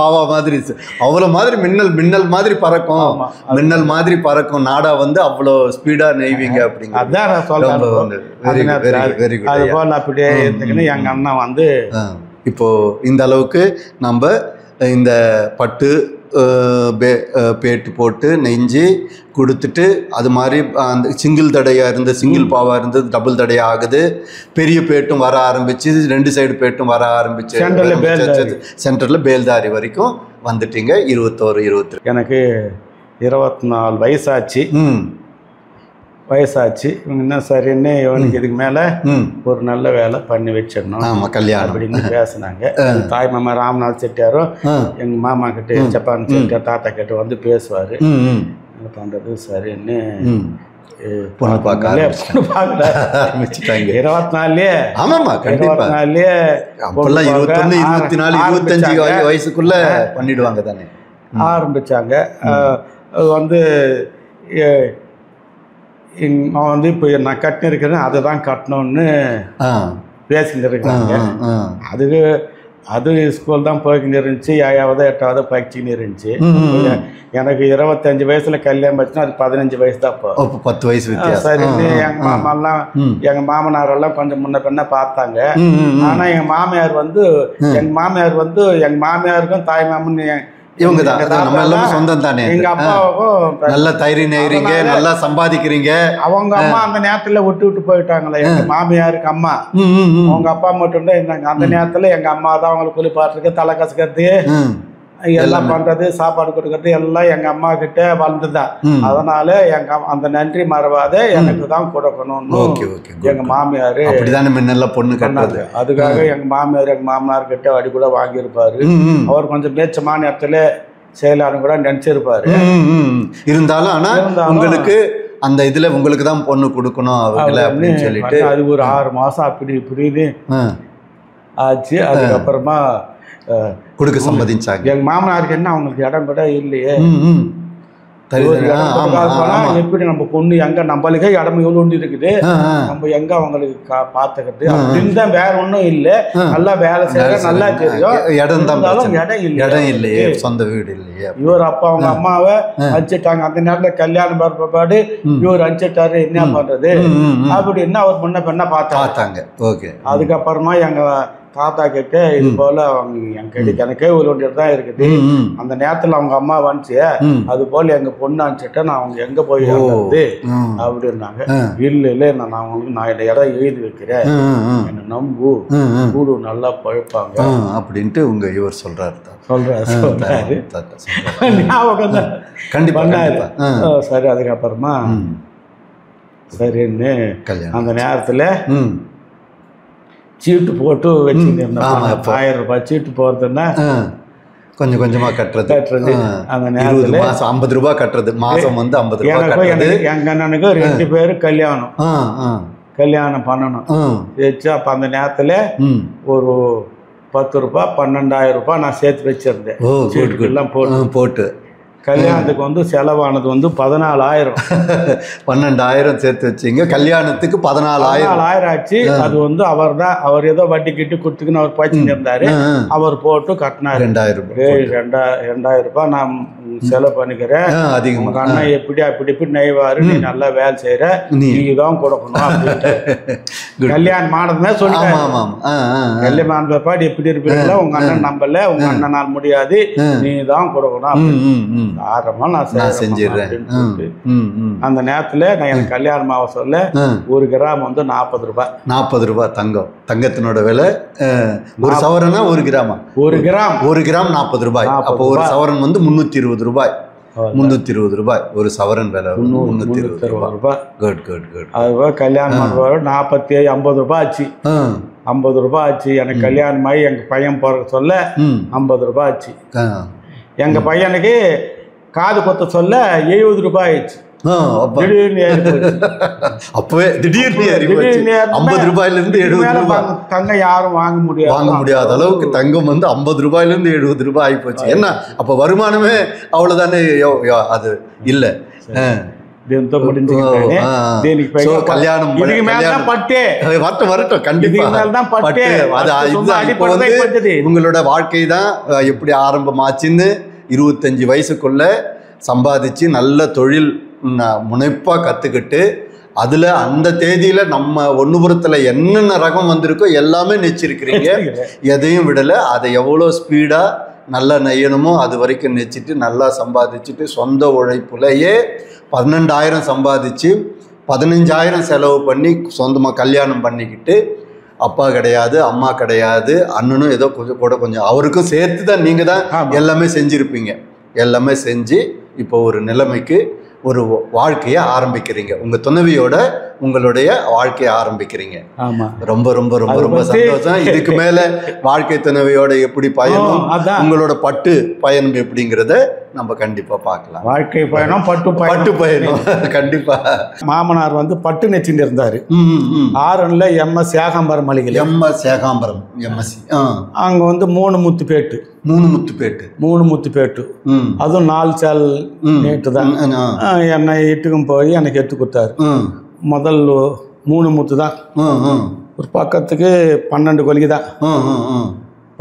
பாபா மாதிரி அவ்வளவு மாதிரி மின்னல் மாதிரி பறக்கும். மின்னல் மாதிரி பறக்கும் நாடா வந்து அவ்வளவு ஸ்பீடா நெய்வீங்க அப்படிங்க. அதான் நான் சொல்றேன். அது போல அப்படியே இருந்துக்குன்னு எங்க அண்ணா வந்து இப்போ இந்த அளவுக்கு நம்ம இந்த பட்டு பேட்டு போட்டு நெஞ்சு கொடுத்துட்டு அது மாதிரி அந்த சிங்கிள் தடையாக இருந்து சிங்கிள் பாவாக இருந்தது டபுள் தடையாக ஆகுது. பெரிய பேட்டும் வர ஆரம்பிச்சு, 2 சைடு பேட்டும் வர ஆரம்பிச்சு, சென்டரில் பேல்தாரி வரைக்கும் வந்துட்டீங்க. 21, 22. எனக்கு 24 வயசாச்சு. இவங்க என்ன சரின்னு இவனுக்கு இதுக்கு மேலே ஒரு நல்ல வேலை பண்ணி வச்சிடணும் கல்யாணம் அப்படின்னு பேசினாங்க. தாய் மாமா ராமநாத் செட்டியாரும் எங்கள் மாமா கிட்ட ஜப்பான் செட்டியார் தாத்தா கிட்ட வந்து பேசுவார். என்ன பண்ணுறது சரின்னு பொண்ணு பார்க்க ஆரம்பிச்சுட்டாங்க. 24 ஆமாம்மா, 24 அப்பெல்லாம் 21, 24, 25 வயசுக்குள்ள பண்ணிடுவாங்க தானே ஆரம்பிச்சாங்க. வந்து நான் வந்து இப்போ நான் கட்டினு இருக்கிறேன், அதை தான் கட்டணும்னு பேசிட்டு இருக்காங்க. அது ஸ்கூல் தான் போய்கிட்டு இருந்துச்சு. 7வது 8வது படிச்சுன்னு இருந்துச்சு. எனக்கு 25 வயசுல கல்யாணம் ஆச்சுன்னா அது 15 வயசு தான். இப்போ 10 வயசு வித்தியாசம். சரின்னு எங்க மாமாலாம் எங்க மாமனாரெல்லாம் கொஞ்சம் முன்ன பின்ன பார்த்தாங்க. ஆனா எங்க மாமியார் வந்து எங்க மாமியாருக்கும் தாய் மாமன் இவங்க தான், நம்ம எல்லாமே சொந்தம் தானே. எங்க அப்பாவுக்கும் நல்லா தயிரி நெய்றீங்க, நல்லா சம்பாதிக்கிறீங்க. அவங்க அம்மா அந்த நேரத்துல விட்டு போயிட்டாங்களே. எங்க மாமியாருக்கு அம்மா, அவங்க அப்பா மட்டும் தான் இருந்தாங்க. அந்த நேரத்துல எங்க அம்மா தான் அவங்களுக்கு குளிப்பாட்டுறது, தலை கசக்கிறது, எல்லாம் பண்றது, சாப்பாடு கொடுக்கறது எல்லாம் எங்க அம்மா கிட்ட வளர்ந்துதான். அதனால அந்த நன்றி மறவாத எனக்கு தான் கொடுக்கணும்னு எங்க மாமியாரு அப்படிதானே முன்னெல்லாம் பொண்ணு கட்டினது. அதுக்காக எங்க மாமியார் எங்க மாமனார் கிட்ட அடி கூட வாங்கியிருப்பாரு. அவர் கொஞ்சம் பேச்சமான இடத்துல செயலாளர் கூட நினைச்சிருப்பாரு. இருந்தாலும் ஆனா உங்களுக்கு அந்த இதுல உங்களுக்கு தான் பொண்ணு கொடுக்கணும் அவங்கள அப்படின்னு சொல்லிட்டு அது ஒரு 6 மாசம் அப்படி இப்படின்னு ஆச்சு. அதுக்கப்புறமா கொடுக்க சம்மதிச்சாங்க. எங்க மாமனாருக்கு என்ன அவங்களுக்கு இடம் கூட இல்லையே. எப்படி நம்ம பொண்ணு எங்க நம்மளுக்கே இடம் எவ்வளவு இருக்குது, நம்ம எங்க அவங்களுக்கு பாத்துக்கிறது அப்படின்னு தான். வேற ஒண்ணும் இல்ல, நல்லா வேலை செய்ய நல்லா தெரியும். இடம் இல்லையே, சொந்த வீடு இல்லையே. இவர் அப்பா அவங்க அம்மாவை அனுப்பிச்சிட்டாங்க. அந்த நேரத்துல கல்யாணம் பாடு இவர் அனுப்பிச்சிட்டாரு. என்ன பண்றது அப்படின்னு அவர் முன்ன பெண்ண பார்த்தாங்க. அதுக்கப்புறமா எங்க தாத்தா கிட்ட இது போல எனக்கே ஒரு ஒன்றிட்டு தான் இருக்குது. அந்த நேரத்துல அவங்க அம்மா வந்துச்சு, அது போல எங்க பொண்ணு அனுப்பிச்சிட்டா நான் அவங்க எங்க போய் அப்படின்னாங்க. இல்ல நான் அவங்களுக்கு இடம் எழுதி வைக்கிறேன், என்ன நம்பு, கூடு நல்லா பழுப்பாங்க அப்படின்ட்டு இவர் சொல்றாரு. கண்டிப்பா. சரி, அதுக்கப்புறமா சரின்னு அந்த நேரத்துல சீட்டு போட்டு வச்சுருந்தேன். 1000 ரூபாய் சீட்டு போறதுன்னா கொஞ்சம் கொஞ்சமா கட்டுறது. அந்த நேரத்துல 50 ரூபாய் கட்டுறது, மாசம் வந்து 50 ரூபாய். எங்க அண்ணனுக்கு 2 பேரும் கல்யாணம் பண்ணணும். அப்ப அந்த நேரத்துல ஒரு 10 ரூபாய் 12,000 ரூபாய் நான் சேர்த்து வச்சிருந்தேன். சீட்டுக்கெல்லாம் போட்டு கல்யாணத்துக்கு வந்து செலவானது வந்து 14,000. 12,000 சேர்த்து வச்சிங்க. கல்யாணத்துக்கு 14,000 ஆச்சு. அது வந்து அவர் ஏதோ வட்டி கிட்டு கொடுத்துக்குன்னு அவர் பயிற்சி இருந்தாரு. அவர் போட்டு கட்டினாரு 2,000 ரூபாய். நான் செலவு பண்ணிக்கிறேன், அதிகமா உங்க அண்ணன் எப்படி அப்படி இப்படி நெய்வாரு, நீ நல்லா வேலை செய்யற, நீ தான் கொடுக்கணும் அப்படின்ட்டு கல்யாணம் ஆனதுமே சொல்லிட்டேன். கல்யாணம் ஆனது பாடி எப்படி இருப்பீங்களா, உங்க அண்ணன் நம்பல, உங்க அண்ணனால் முடியாது, நீ தான் கொடுக்கணும் ஆரம்பமா நான் செஞ்சிடறேன். அந்த நேரத்துல நான் எனக்கு கல்யாணம் ஆக சொல்ல 1 கிராம் வந்து 40 ரூபாய். 40 ரூபாய் தங்கம். தங்கத்தினோட விலை ஒரு சவரனா 1 கிராமா? 1 கிராம் 40 ரூபாய். அப்போ ஒரு சவரன் வந்து 320 ரூபாய். 320 ரூபாய் ஒரு சவரன் விலை. 320 ரூபாய். Good good good. அதுபோல் கல்யாணம் பண்ணுவாரு 50 ரூபாய் ஆச்சு. 50 ரூபாய் ஆச்சு. எனக்கு கல்யாணம் ஆகி எங்க பையன் போற சொல்ல 50 ரூபாய் ஆச்சு. எங்க பையனுக்கு காது கொத்த சொல்ல 70 ரூபாய் ஆயிடுச்சு. அப்பவே திடீர்னு 50 ரூபாயில இருந்து 70 ரூபாய். தங்கம் யாரும் வாங்க முடியாத அளவுக்கு தங்கம் வந்து 50 ரூபாயில இருந்து 70 ரூபாய் ஆகி போச்சு. என்ன அப்ப வருமானமே அவ்வளவுதானே? அது இல்ல. உங்களோட வாழ்க்கை தான் எப்படி ஆரம்பமாச்சுன்னு 25 வயசுக்குள்ள சம்பாதிச்சு நல்ல தொழில் முனைப்பாக கற்றுக்கிட்டு அதில் அந்த தேதியில் நம்ம ஒன்றுபுரத்தில் என்னென்ன ரகம் வந்திருக்கோ எல்லாமே நெச்சிருக்கிறீங்க. எதையும் விடலை. அதை எவ்வளோ ஸ்பீடாக நல்லா நெய்யணுமோ அது வரைக்கும் நெச்சிட்டு நல்லா சம்பாதிச்சுட்டு சொந்த உழைப்புலையே 12,000 சம்பாதிச்சு 15,000 செலவு பண்ணி சொந்தமாக கல்யாணம் பண்ணிக்கிட்டு அப்பா கிடையாது, அம்மா கிடையாது, அண்ணனும் ஏதோ கொஞ்சம் அவருக்கும் சேர்த்து தான் நீங்கள் தான் எல்லாமே செஞ்சுருப்பீங்க. எல்லாமே செஞ்சு இப்போ ஒரு நிலைமைக்கு ஒரு வாழ்க்கையை ஆரம்பிக்கிறீங்க. உங்கள் துணைவியோட உங்களுடைய வாழ்க்கையை ஆரம்பிக்கிறீங்க. ரொம்ப ரொம்ப ரொம்ப ரொம்ப சந்தோஷம். இதுக்கு மேலே வாழ்க்கை துணைவியோட எப்படி பயணம், உங்களோட பட்டு பயணம் எப்படிங்கிறத நம்ம கண்டிப்பாக பார்க்கலாம். வாழ்க்கை பயணம் பட்டு பயணம் கண்டிப்பாக. மாமனார் வந்து பட்டு நெச்சின்னு இருந்தார். ஆரன்ல MS சேகாம்பரம் மளிகை. MS சேகாம்பரம் MSc. அங்கே வந்து 3 முத்துப்பேட்டு. 3 முத்துப்பேட்டு. அதுவும் 4 சேல் நேட்டு தான். என்னை இட்டுக்கும் போய் எனக்கு எடுத்து கொடுத்தாரு. முதல் 3 முத்து தான். ஒரு பக்கத்துக்கு 12 கொலிகை தான்.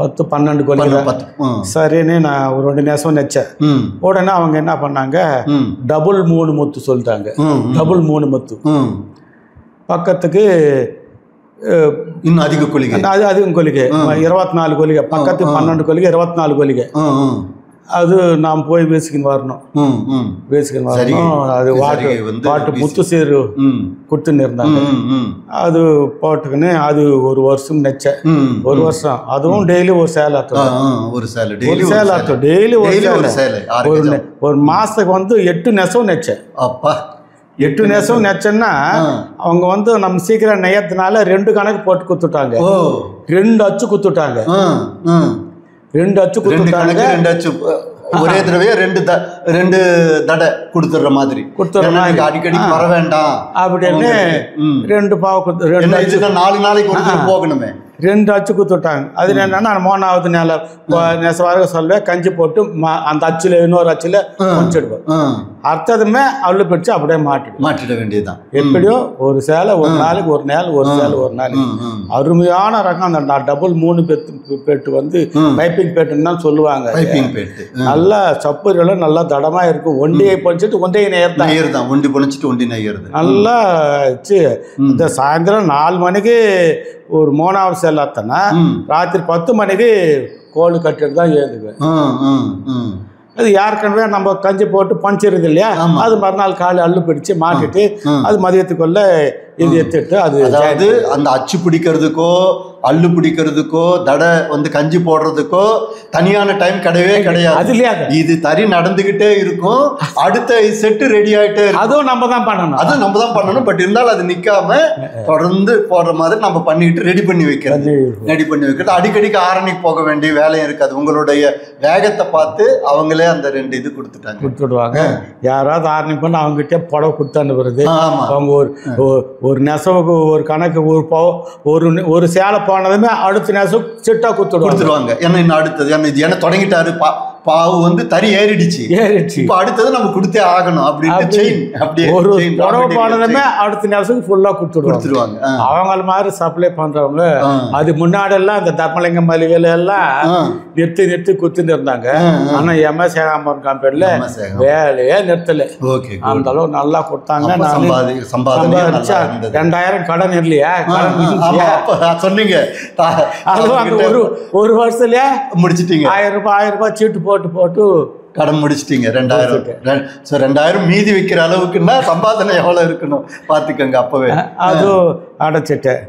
10-12 கொலிகை தான். சரின்னு நான் ஒரு 2 நேசம் நெச்சேன். உடனே அவங்க என்ன பண்ணாங்க, டபுள் 3 முத்து சொல்லிட்டாங்க. டபுள் 3 முத்து. பக்கத்துக்கு இன்னும் அதிக கொலிகை. அதிகம் கொலிகை 24 கொலிகை. பக்கத்துக்கு 12 கொலிகை 24 கொலிகை. அது நாம் போய் பேசிக்கின்னு வரணும். அது வாட்டு முத்து சீரு கொடுத்துன்னு இருந்தாங்க. அது போட்டுக்கின்னு அது 1 வருஷம் நெச்சேன். 1 வருஷம். அதுவும் டெய்லி ஒரு சேலை டெய்லி ஒரு சேலை. ஒரு மாசத்துக்கு வந்து 8 நெசவு நெச்சேன். அப்பா 8 நெசவு நெச்சேன்னா அவங்க வந்து நம்ம சீக்கிரம் நெய்யறதுனால 2 கணக்கு போட்டு குத்துட்டாங்க. 2 அச்சு குத்துட்டாங்க. 2 அச்சு குத்துட்டாங்க. 2 அச்சு ஒரே தடவையா 2 தடை கொடுத்துடுற மாதிரி. அடிக்கடி வர வேண்டாம் அப்படின்னு 2 பாவ குத்து. 4 நாளைக்கு போகணுமே. 2 அச்சு குத்துட்டாங்க. அது என்னன்னா 3வது நெசவாக சொல்ல கஞ்சி போட்டு அந்த அச்சுல இன்னொரு அச்சுல முடிச்சிடுவோம். அடுத்ததுமே அள்ளு பிடிச்சு அப்படியே மாட்டிட வேண்டியதுதான். எப்படியோ ஒரு சேலை ஒரு நாளைக்கு ஒரு சேலை ஒரு நாளைக்கு. அருமையான ரகம். அந்த டபுள் 3 பேட்டு வந்து பைப்பிங் பேட்டுன்னு தான் சொல்லுவாங்க. நல்லா சப்புரிகளும் நல்லா தடமா இருக்கும். ஒண்டியை பொழிச்சிட்டு ஒண்டியை நெய்யறதான். ஒண்டி பொழிச்சிட்டு ஒண்டி நெய்யறது நல்லா. இந்த சாயந்தரம் 4 மணிக்கு ஒரு 3வது சேலை அத்தனை, ராத்திரி 10 மணிக்கு கோழு கட்டிட்டு தான் ஏதுக்குவேன். அது யாருக்கனவே நம்ம கஞ்சி போட்டு பஞ்சிருது இல்லையா, அது மறுநாள் காலை அள்ளு பிடிச்சு மாட்டிட்டு அது மதியத்துக்குள்ள இது எடுத்துட்டு அது அதாவது அந்த அச்சு பிடிக்கிறதுக்கோ அள்ளு பிடிக்கிறதுக்கோ தடை வந்து கஞ்சி போடுறதுக்கோ தனியான டைம் கிடையவே கிடையாது. அது இல்லையா, இது தறி நடந்துகிட்டே இருக்கும். அடுத்த செட்டு ரெடி ஆகிட்டே இருக்கும். அதுவும் நம்ம தான் பண்ணணும். பட் இருந்தாலும் அது நிற்காம தொடர்ந்து போடுற மாதிரி நம்ம பண்ணிக்கிட்டு ரெடி பண்ணி வைக்கிறது. அடிக்கடிக்கு ஆரணிக்கு போக வேண்டிய வேலையும் இருக்காது. உங்களுடைய வேகத்தை பார்த்து அவங்களே அந்த 2 இது கொடுத்துடுவாங்க. யாராவது ஆரணி பண்ண அவங்ககிட்ட புடவை கொடுத்து அனுப்புறது. அவங்க ஒரு நெசவுக்கு ஒரு கணக்கு ஒரு சேலை போனதுமே அடுத்த நெசவு சிட்டா கொடுத்துருவாங்க. ஏன்னா இன்னும் அடுத்தது ஏன்னா தொடங்கிட்டாரு பாவு வந்து தறி ஏறிடுச்சு. இப்போ அடுத்தது நம்ம கொடுத்தே ஆகணும் அப்படின்னு செயின் அப்படியே ஒரு புடவை போனதுமே அடுத்த நிமிஷம் ஃபுல்லா கொடுத்துருவாங்க. அவங்க மாதிரி சப்ளை பண்றவங்க அது முன்னாடியெல்லாம் இந்த தர்மலிங்க மளிகையில எல்லாம் நிறுத்தி குத்துட்டு இருந்தாங்க. ஆனா எம்எஸ் சேகாம்பரம் கம்பெனில வேலையே நிறுத்தல. அந்த அளவு நல்லா கொடுத்தாங்க. 2000 கடன் இல்லையா சொன்னீங்க. ஒரு வருஷத்துலயே முடிச்சிட்டீங்க. 1000 ரூபாய் சீட்டு போட்டு கடன் முடிச்சிட்டீங்க. 2000. 2000 மீதி வைக்கிற அளவுக்குன்னா சம்பாதனை எவ்வளவு இருக்கணும் பாத்துக்கோங்க. அப்பவே அது அடைச்சிட்டேன்.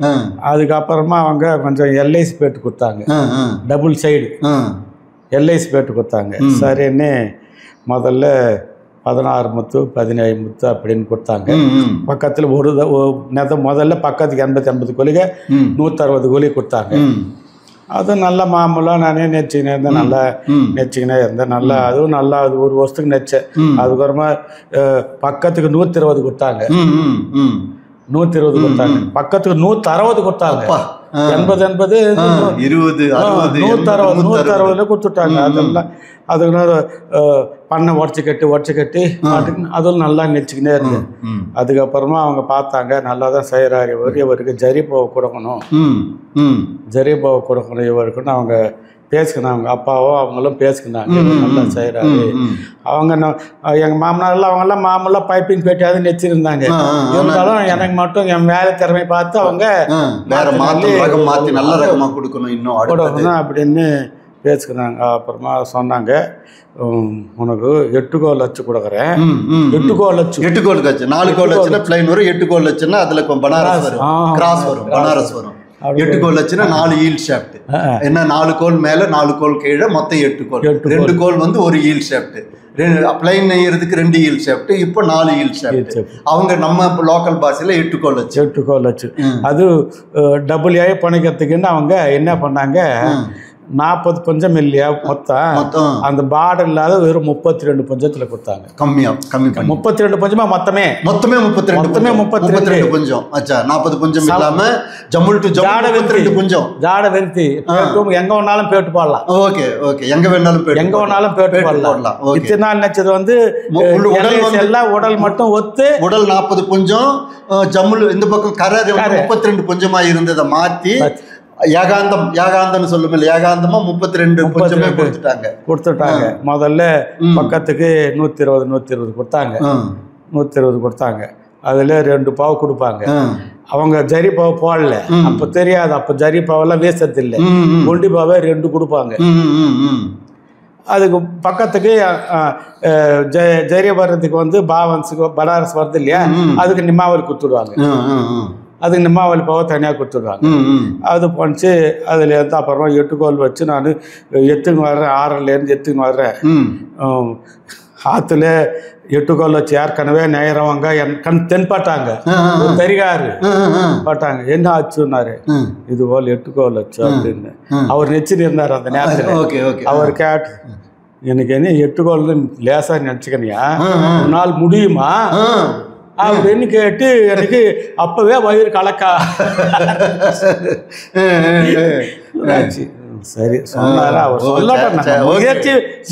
அதுக்கப்புறமா அவங்க கொஞ்சம் எல்ஐசி பேட்டு கொடுத்தாங்க. டபுள் சைடு எல்ஐசி பேட்டு கொடுத்தாங்க. சரின்னு முதல்ல 16 முத்து 17 முத்து அப்படின்னு கொடுத்தாங்க. பக்கத்தில் முதல்ல பக்கத்துக்கு 80 கோழிக்கு 160 கோழி கொடுத்தாங்க. அதுவும் நல்ல மாமூலாக நானே நெச்சிக்கினே இருந்தேன். நல்லா நெச்சிக்கினே இருந்தேன். நல்லா அதுவும் நல்லா அது ஒரு வருஷத்துக்கு நெச்சேன். அதுக்கப்புறமா பக்கத்துக்கு 120 கொடுத்தாங்க. 120 கொடுத்தாங்க. பக்கத்துக்கு 160 கொடுத்தாங்க. 80 160 கொடுத்துட்டாங்க. அதெல்லாம் அதுக்கு பண்ணை உடச்சி கட்டி அதுவும் நல்லா நெச்சிக்கினே இருந்தேன். அதுக்கப்புறமா அவங்க பார்த்தாங்க நல்லா தான் செய்கிறாரு இவருக்கு ஜரிபாவை கொடுக்கணும் இவருக்குன்னு அவங்க பேசிக்கினாங்க. அப்பாவோ அவங்களும் பேசிக்கினாங்க நல்லா செய்கிறாரு. அவங்க எங்கள் மாமனாரெல்லாம் அவங்கெல்லாம் மாமூலாக பைப்பிங் பேட்டியாவது நெச்சிருந்தாங்க. இருந்தாலும் எனக்கு மட்டும் என் வேலை திறமை பார்த்து அவங்க நல்ல ரகமாக கொடுக்கணும் அப்படின்னு பேசிக்கிறாங்க. அப்புறமா சொன்னாங்க உனக்கு 8 கோல் லட்சம் கொடுக்குறேன். 8 கோல் லட்சம் 8 கோல் லட்சம் 4 கோல் லட்சம் பிளைன் வரும். 8 கோல் லட்சம்னா அதுல பனாரஸ் வரும், கிராஸ் வரும், பனாரஸ் வரும். 8 கோல் லட்சம்னா 4 ஈல் ஷாஃப்ட். என்ன 4 கோல் மேல 4 கோல் கீழே மொத்தம் 8 கோல். 2 கோல் வந்து ஒரு ஈல் ஷாஃப்ட். பிளைன் நெய்யறதுக்கு 2 ஈல் ஷாஃப்ட். இப்போ 4 ஈல் ஷாஃப்ட். அவங்க நம்ம லோக்கல் பாஷையில 8 கோல் லட்சம். 8 கோல் லட்சம். அது டபுள் ஆகி பணிக்கிறதுக்குன்னு அவங்க என்ன பண்ணாங்க 40 பஞ்சம் இல்லையா மொத்தம் அந்த பார்டர் இல்லாத வெறும் 32 பஞ்சத்துல கொடுத்தாங்க. கம்மி 32 பஞ்சமா மொத்தமே 32 பஞ்சம். அச்சா 40 பஞ்சம் இல்லாம ஜம்முல் டு ஜம்முல் 32 பஞ்சம். ஜாட வெறுத்தி எங்க வேணாலும் பேட்டு போடலாம். ஓகே எங்க வேணாலும் பேட்டு போடலாம். இத்தனை நாள் நினைச்சது வந்து எல்லாம் உடல் மட்டும் ஒத்து உடல் 40 பஞ்சம், ஜம்முல் இந்த பக்கம் கரை 32 பஞ்சமா இருந்ததை மாத்தி யாகாந்தம் சொல்லுமில்ல, யாகாந்தமா 32 பஞ்சமே கொடுத்துட்டாங்க. முதல்ல பக்கத்துக்கு 120 கொடுத்தாங்க. 120 கொடுத்தாங்க. அதுல 2 பாவு கொடுப்பாங்க. அவங்க ஜரி பாவு போடல. அப்ப தெரியாது. அப்ப ஜரி பாவெல்லாம் வேஸ்ட் இல்லை. ஒண்டி பாவை 2 கொடுப்பாங்க. அதுக்கு பக்கத்துக்கு ஜரிய வர்றதுக்கு வந்து பாவன்ஸுக்கு பனாரஸ் வருது இல்லையா, அதுக்கு நிம்மாவலி கொடுத்துடுவாங்க. அதுக்கு நிம்மாவலி பாவை தனியாக கொடுத்துடுவாங்க. அது போச்சு. அதுல இருந்து அப்புறமா 8 கோல் வச்சு நான் எத்துன்னு வர்றேன். 6லேருந்து எத்துன்னு வர்றேன். ஆற்றுல 8 கோல் வச்சு ஏற்கனவே நேரவங்க என் தென்பட்டாங்க. தெரிகாரு பட்டாங்க. என்ன ஆச்சுன்னாரு. இது போல் 8 கோல் வச்சு அப்படின்னு அவர் நெச்சிட்டு இருந்தார் அந்த நேரத்தில். அவர் கேட்டு எனக்கு என்ன 8 கோல் லேசா நினச்சிக்கணியா, ஒரு நாள் முடியுமா அப்படின்னு கேட்டு எனக்கு அப்பவே வயிறு கலக்கா. சரி சொன்னாரா அவர் சொல்லட்டும்.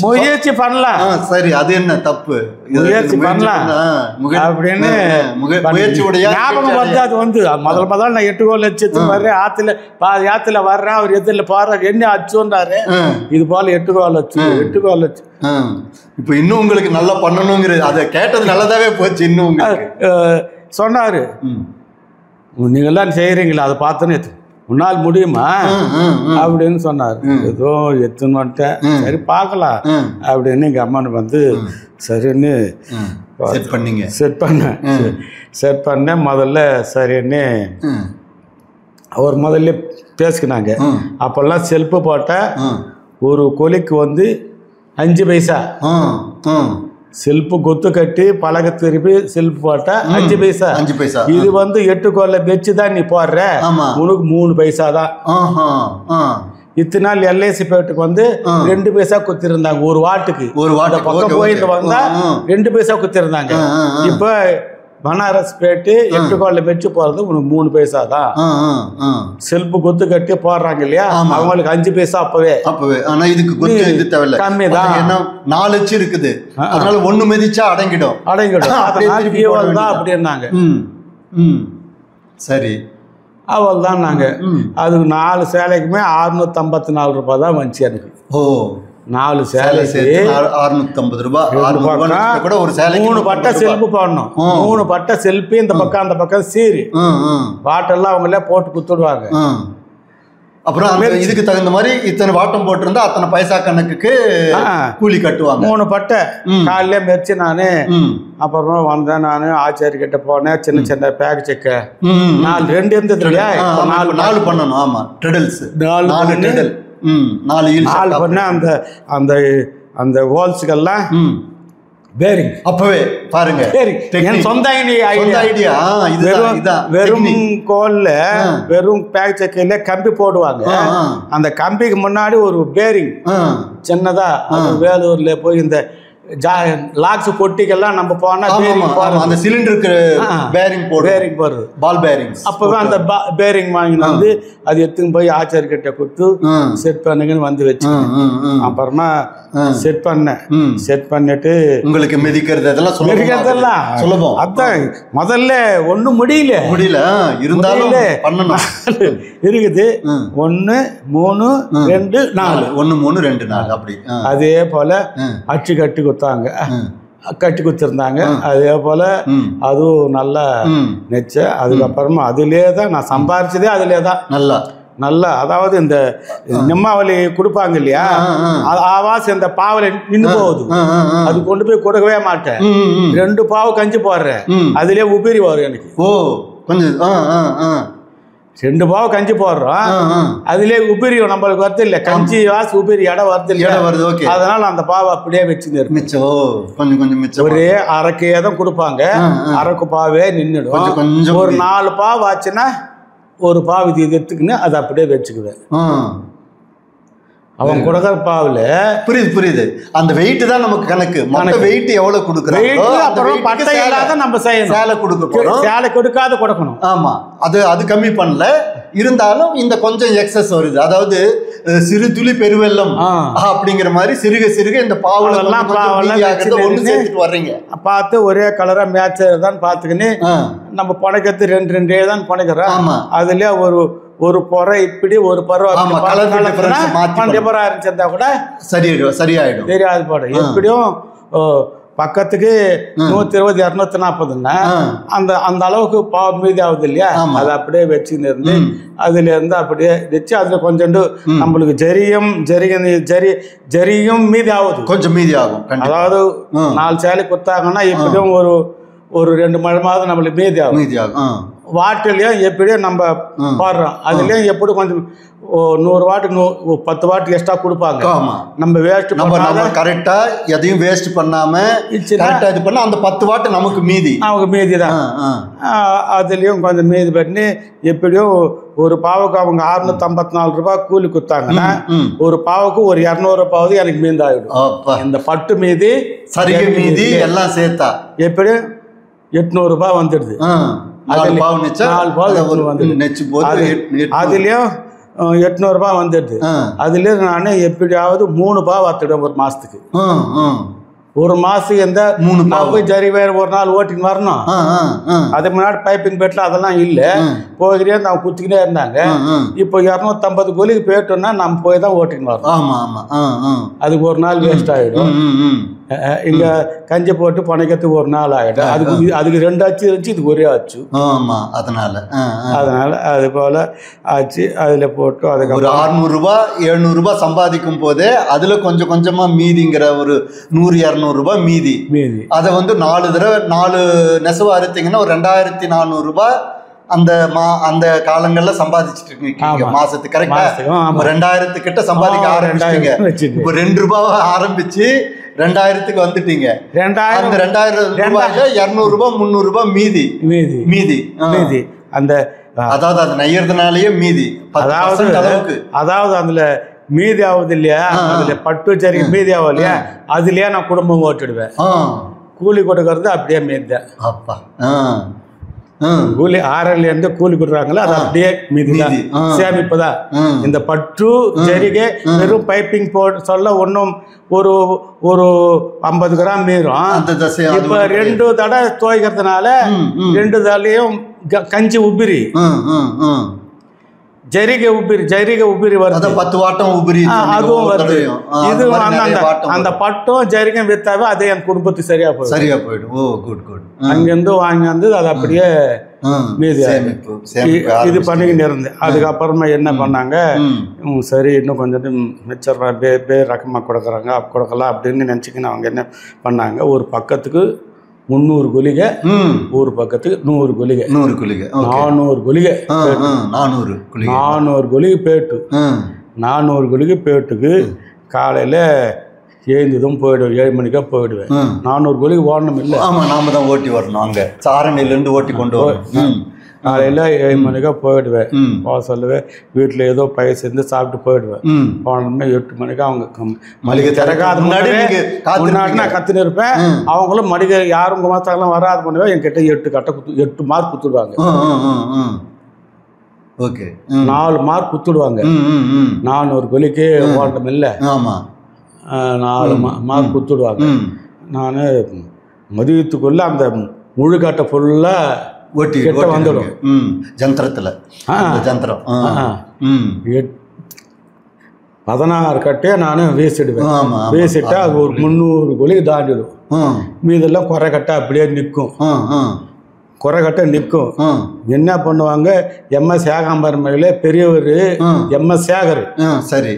முயற்சி பண்ணலாம். சரி அது என்ன தப்பு, முயற்சி பண்ணலாம் அப்படின்னு ஞாபகம் வந்து அது வந்து முதல்ல நான் 8 கோல் லட்சத்துக்கு வர்றேன். ஆத்துல வர்றேன். அவர் எதிரில் பாரு என்ன அச்சுன்றாரு. இது போல 8 கோல் லட்சம். இப்ப இன்னும் உங்களுக்கு நல்லா பண்ணணுங்கிறது அதை கேட்டது நல்லதாவே போச்சு. இன்னும் சொன்னாரு நீங்கெல்லாம் செய்யறீங்களா, அதை பார்த்துன்னு உன்னால் முடியுமா அப்படின்னு சொன்னார். ஏதோ எத்துன்னு வந்துட்டேன். சரி பார்க்கலாம் அப்படின்னு எங்கள் அம்மானுக்கு வந்து சரின்னு செட் பண்ணேன். முதல்ல சரின்னு அவர் முதல்ல பேசிக்கினாங்க. அப்போல்லாம் செல்ஃபு போட்ட ஒரு கொலிக்கு வந்து 5 பைசா. செல்ஃபு கொத்து கட்டி பழக திருப்பி செல்ஃபு போட்டா 5 பைசா. இது வந்து 8 கோல்ல பெச்சு தான் நீ போடுற, உனக்கு 3 பைசா தான். இத்தனை நாள் எல்ஐசி பேட்டுக்கு வந்து 2 பைசா குத்திருந்தாங்க ஒரு வாட்டுக்கு. பக்கம் போயிட்டு வந்தா 2 பைசா குத்திருந்தாங்க. இப்ப பனாரஸ் போயிட்டு 8 கோல்ல மெச்சு போறது உனக்கு 3 பைசா தான். செல்ஃபு குத்து கட்டி போடுறாங்க இல்லையா, அவங்களுக்கு 5 பைசா அப்பவே. ஆனா இதுக்கு குத்து இது தேவையில்ல, கம்மி தான். ஏன்னா 4 அச்சு இருக்குது, அதனால 1 மிதிச்சா அடங்கிடும். அதனால தான் அப்படின்னாங்க. சரி, அவள் தான் நாங்கள் அதுக்கு 4 சேலைக்குமே 654 ரூபாய் தான் வந்துச்சு எனக்கு. ஓ, 4 சேலைக்கு 650 ரூபாய். கூட ஒரு சேலை 3 பட்டை செல்ஃபு போடணும். 3 பட்டை செல்ஃபு இந்த பக்கம் அந்த பக்கம் சீரி வாட்டெல்லாம் அவங்களே போட்டு குத்துடுவாங்க. அப்புறம் இதுக்கு தகுந்த மாதிரி இத்தனை வாட்டம் போட்டிருந்தா அத்தனை பைசா கணக்குக்கு கூலி கட்டுவாங்க. 3 பட்டை காலையில மெரிச்சு நானு அப்புறமா வந்தேன். நானு ஆச்சாரி கிட்ட போனேன். சின்ன சின்ன பேக் செக்க 2 இருந்தது இல்லையா, 4 பண்ணணும். ஆமா, ட்ரெடல்ஸ் 4 ட்ரெடல் 4 பண்ண அந்த அந்த ஹோல்ஸுக்கெல்லாம் பேரிங் அப்பவே பாருங்க. சொந்த ஐடியா. வெறும் கோல்ல வெறும் பேக் செக்கையில கம்பி போடுவாங்க. அந்த கம்பிக்கு முன்னாடி ஒரு பேரிங் சின்னதா வேலூர்ல போய் இந்த லாக்ஸ் பொட்டிக்கெல்லாம் நம்ம போனா அந்த சிலிண்டருக்கு பேரிங் போடுறது, பால் பேரிங். அப்பவே அந்த பேரிங் வாங்கி வந்து அது எடுத்துன்னு போய் ஆச்சாரி கிட்ட கொடுத்து செட் பண்ணுங்கன்னு வந்து வச்சு அப்புறமா செட் பண்ணேன். செட் பண்ணிட்டு உங்களுக்கு மிதிக்கிறது அதெல்லாம் சுலபம். அதான் முதல்ல ஒண்ணும் முடியல இருந்தாலும் இருக்குது. 1 3 2 4 1 3 2 4 அப்படி. அதே போல அச்சு கட்டி கொடுத்தாங்க, கட்டி கொடுத்துருந்தாங்க. அதே போல அதுவும் நல்லா நெச்ச. அதுக்கப்புறமா அதுலேயே தான் நான் சம்பாரிச்சதே, அதுலேயே தான் நல்லா. அதாவது இந்த நிம்மாவளி கொடுப்பாங்க இல்லையா, ஆவாஸ் இந்த பாவலை நின்று போகுது, அது கொண்டு போய் கொடுக்கவே மாட்டேன். 2 பாவு கஞ்சி போடுறேன், அதுலயே உபரி வரும் எனக்கு. ஓ, கொஞ்சம் 2 பாவு கஞ்சி போடுறோம், அதுலயே உபரி நம்மளுக்கு வருது இல்ல, கஞ்சி வாசு உபரி இடம் வருது இல்ல, அதனால அந்த பாவை அப்படியே வச்சு ஒரே அரைக்கையே தான் கொடுப்பாங்க. அரைக்கு பாவே நின்றுடும். ஒரு 4 பாவு ஆச்சுன்னா 1 பாவு இது எடுத்துக்கின்னு அதை அப்படியே வச்சுக்குவேன். அவன் கொடுக்குற பாவுல புரியுது. அந்த வெயிட் தான் நமக்கு கணக்கு. மொத்த வெயிட் எவ்வளவு கொடுக்குறாங்க, அப்புறம் பட்டை இல்லாத நம்ம செய்யணும். சேலை கொடுக்க போறோம், சேலை கொடுக்காத கொடுக்கணும். ஆமா, அது கம்மி பண்ணல. இருந்தாலும் இந்த கொஞ்சம் எக்ஸஸ் வருது. அதாவது சிறு துளி பெருவெல்லம் அப்படிங்கிற மாதிரி சிறுக சிறுக இந்த பாவெல்லாம் ஒண்ணு சேர்த்துட்டு வர்றீங்க. பார்த்து ஒரே கலரா மேட்ச் தான் பார்த்துக்கின்னு நம்ம புனைக்கிறது 2 தான் புனைக்கிறோம். அதுல ஒரு பொறை இப்படி ஒரு பருவ இருந்துச்சிருந்தா கூட சரியாயிடும். தெரியாது போட. எப்படியும் பக்கத்துக்கு 120 240ன்னா அந்த அளவுக்கு பாவம் மீதி ஆகுது இல்லையா, அதை அப்படியே வச்சுன்னு இருந்து அதுல இருந்து அப்படியே வச்சு அதுல கொஞ்சோண்டு நம்மளுக்கு ஜரியும் மீதி ஆகுது, கொஞ்சம் மீதி ஆகும். அதாவது 4 சேலை கொடுத்தாங்கன்னா எப்படியும் ஒரு 2 மழை மாதம் நம்மளுக்கு மீதி ஆகும். வாட்டிலையும் எப்படியும் நம்ம பாடுறோம், அதுலயும் எப்படி கொஞ்சம் 100 வாட்டுக்கு 10 வாட்டுக்கு எக்ஸ்ட்ரா கொடுப்பாங்க. நம்ம வேஸ்ட் நம்ம கரெக்டா எதையும் வேஸ்ட் பண்ணாம கரெக்டா இது பண்ணா அந்த 10 வாட்டு நமக்கு மீதி தான். அதுலயும் கொஞ்சம் மீதி பண்ணி எப்படியும் ஒரு பாவுக்கு அவங்க 654 ரூபாய் கூலி கொடுத்தாங்கன்னா ஒரு பாவுக்கு ஒரு 200 ரூபாவது எனக்கு மீந்து ஆகிடும். இந்த பட்டு மீதி சரிகை மீதி எல்லாம் சேர்த்தா எப்படியும் 800 ரூபாய் வந்துடுது. அதுலயும் 800 ரூபாய் வந்துடுது. அதுல நானே எப்படியாவது 3 பாவம் வாத்துடுவேன் ஒரு மாசத்துக்கு. ஒரு மாசத்துக்கு எந்த 3 போய் ஜரி வேற ஒரு நாள் ஓட்டின்னு வரணும். அதுக்கு முன்னாடி பைப்பிங் பெட்ல அதெல்லாம் இல்ல, போகிறே நான் குத்திக்கிட்டே இருந்தாங்க. இப்போ 250 கூலிக்கு போயிட்டோம்னா நம்ம போய் தான் ஓட்டின்னு வரணும். அதுக்கு ஒரு நாள் வேஸ்ட் ஆயிடும். இங்க கஞ்சி போட்டு புனைக்கிறதுக்கு ஒரு நாள் ஆகிடும். அதுக்கு 2 அச்சு இருந்துச்சு, இதுக்கு ஒரே அச்சு. அதனால அது போல ஆச்சு. அதுல போட்டு அதுக்கு ஒரு 600 ரூபாய் 700 ரூபாய் சம்பாதிக்கும் போதே அதுல கொஞ்சம் கொஞ்சமா மீதிங்கிற ஒரு 100-200 ரூபாய் மீதி. அதை வந்து 4 தடவை 4 நெசவு அறுத்தீங்கன்னா ஒரு 2400 ரூபாய் அந்த காலங்கள்ல சம்பாதிச்சுட்டு இருக்கீங்க மாசத்துக்கு. கரெக்டா 2000 கிட்ட சம்பாதிக்க ஆரம்பிச்சிட்டீங்க. இப்போ 2 ரூபாய் ஆரம்பிச்சு 2000க்கு வந்துட்டீங்க. அந்த 2000 ரூபாயில 200 ரூபாய் 300 ரூபாய் மீதி. அந்த அதாவது அது நெய்யறதுனாலயே மீதி. அதாவது அதுல மீதி ஆகுது இல்லையா, அதுல பட்டு சரி மீதி ஆகும் இல்லையா, அதுலயே நான் குடும்பம் ஓட்டிடுவேன். கூலி கொடுக்கறது அப்படியே மீதுதான். அப்பா கூலி ஆறலேருந்து கூலி கொடுக்குறாங்களோ அது அப்படியே மீதிதான், சேமிப்பு தான். இந்த பட்டு ஜரிகை வெறும் பைப்பிங் போட்டு சொல்ல ஒன்றும் ஒரு ஒரு 50 கிராம் மீறும். இப்ப 2 தடவை துவைக்கிறதுனால 2 தடவையும் கஞ்சி உபிரி, ஜரிகை உபிரி வருது, 10 வாட்டம் உபிரி அதுவும் வருது. இது அந்த பட்டும் ஜரிகம் வித்தாவே அதே என் குடும்பத்துக்கு சரியா போயிடும். ஓ குட் குட். அங்கிருந்து வாங்கி வந்து அது அப்படியே மீதி இது பண்ணிக்கிட்டு இருந்து. அதுக்கப்புறமா என்ன பண்ணாங்க, சரி இன்னும் கொஞ்சம் மிச்சம் ரகமாக கொடுக்குறாங்க கொடுக்கலாம் அப்படின்னு நினச்சிக்கின்னு அவங்க என்ன பண்ணாங்க, ஒரு பக்கத்துக்கு 300 குலிகை, ஒரு பக்கத்துக்கு 100 குலிகை, 400 குலிகை, 400 குலிகை பேட்டு, 400 குலிகை பேட்டுக்கு காலையில் எழுந்ததும் போயிடுவேன், 7 மணிக்கா போயிடுவேன். 400 குலிகை ஓடணும் இல்லை, நாம தான் ஓட்டி வரணும், அங்கே சாரணிலேருந்து ஓட்டி கொண்டு வரணும். காலையில் 7 மணிக்கா போயிடுவேன், போக சொல்லுவேன். வீட்டில் ஏதோ பயிர் செஞ்சு சாப்பிட்டு போயிடுவேன். போனோம்னா 8 மணிக்கு அவங்க மளிகை திறக்காத முன்னாடி நான் கற்றுன்னு இருப்பேன். அவங்களும் மளிகை யாரும் மாதம் வராது பண்ணுவேன். என்கிட்ட 8 மார்க் குத்துடுவாங்க. ஓகே, 4 மார்க் குத்துடுவாங்க. 400 குலிக்கு ஓட்டம் இல்லை, 4 மார்க் குத்துடுவாங்க. நான் மதியத்துக்குள்ள அந்த முழுக்காட்டை ஃபுல்லாக ஓட்டி வந்துடும் ஜந்திரத்தில். ஜந்திரம் 16 கட்டையை நான் வீசிடுவேன். வீசிட்டா அது ஒரு 300 குலிகை தாண்டிடும். மீதெல்லாம் குறை கட்டை அப்படியே நிற்கும், குறை கட்டை நிற்கும். என்ன பண்ணுவாங்க, எம்எஸ் ஏகாம்பரம் மேலே பெரியவர் எம்எஸ் சேகர், சரி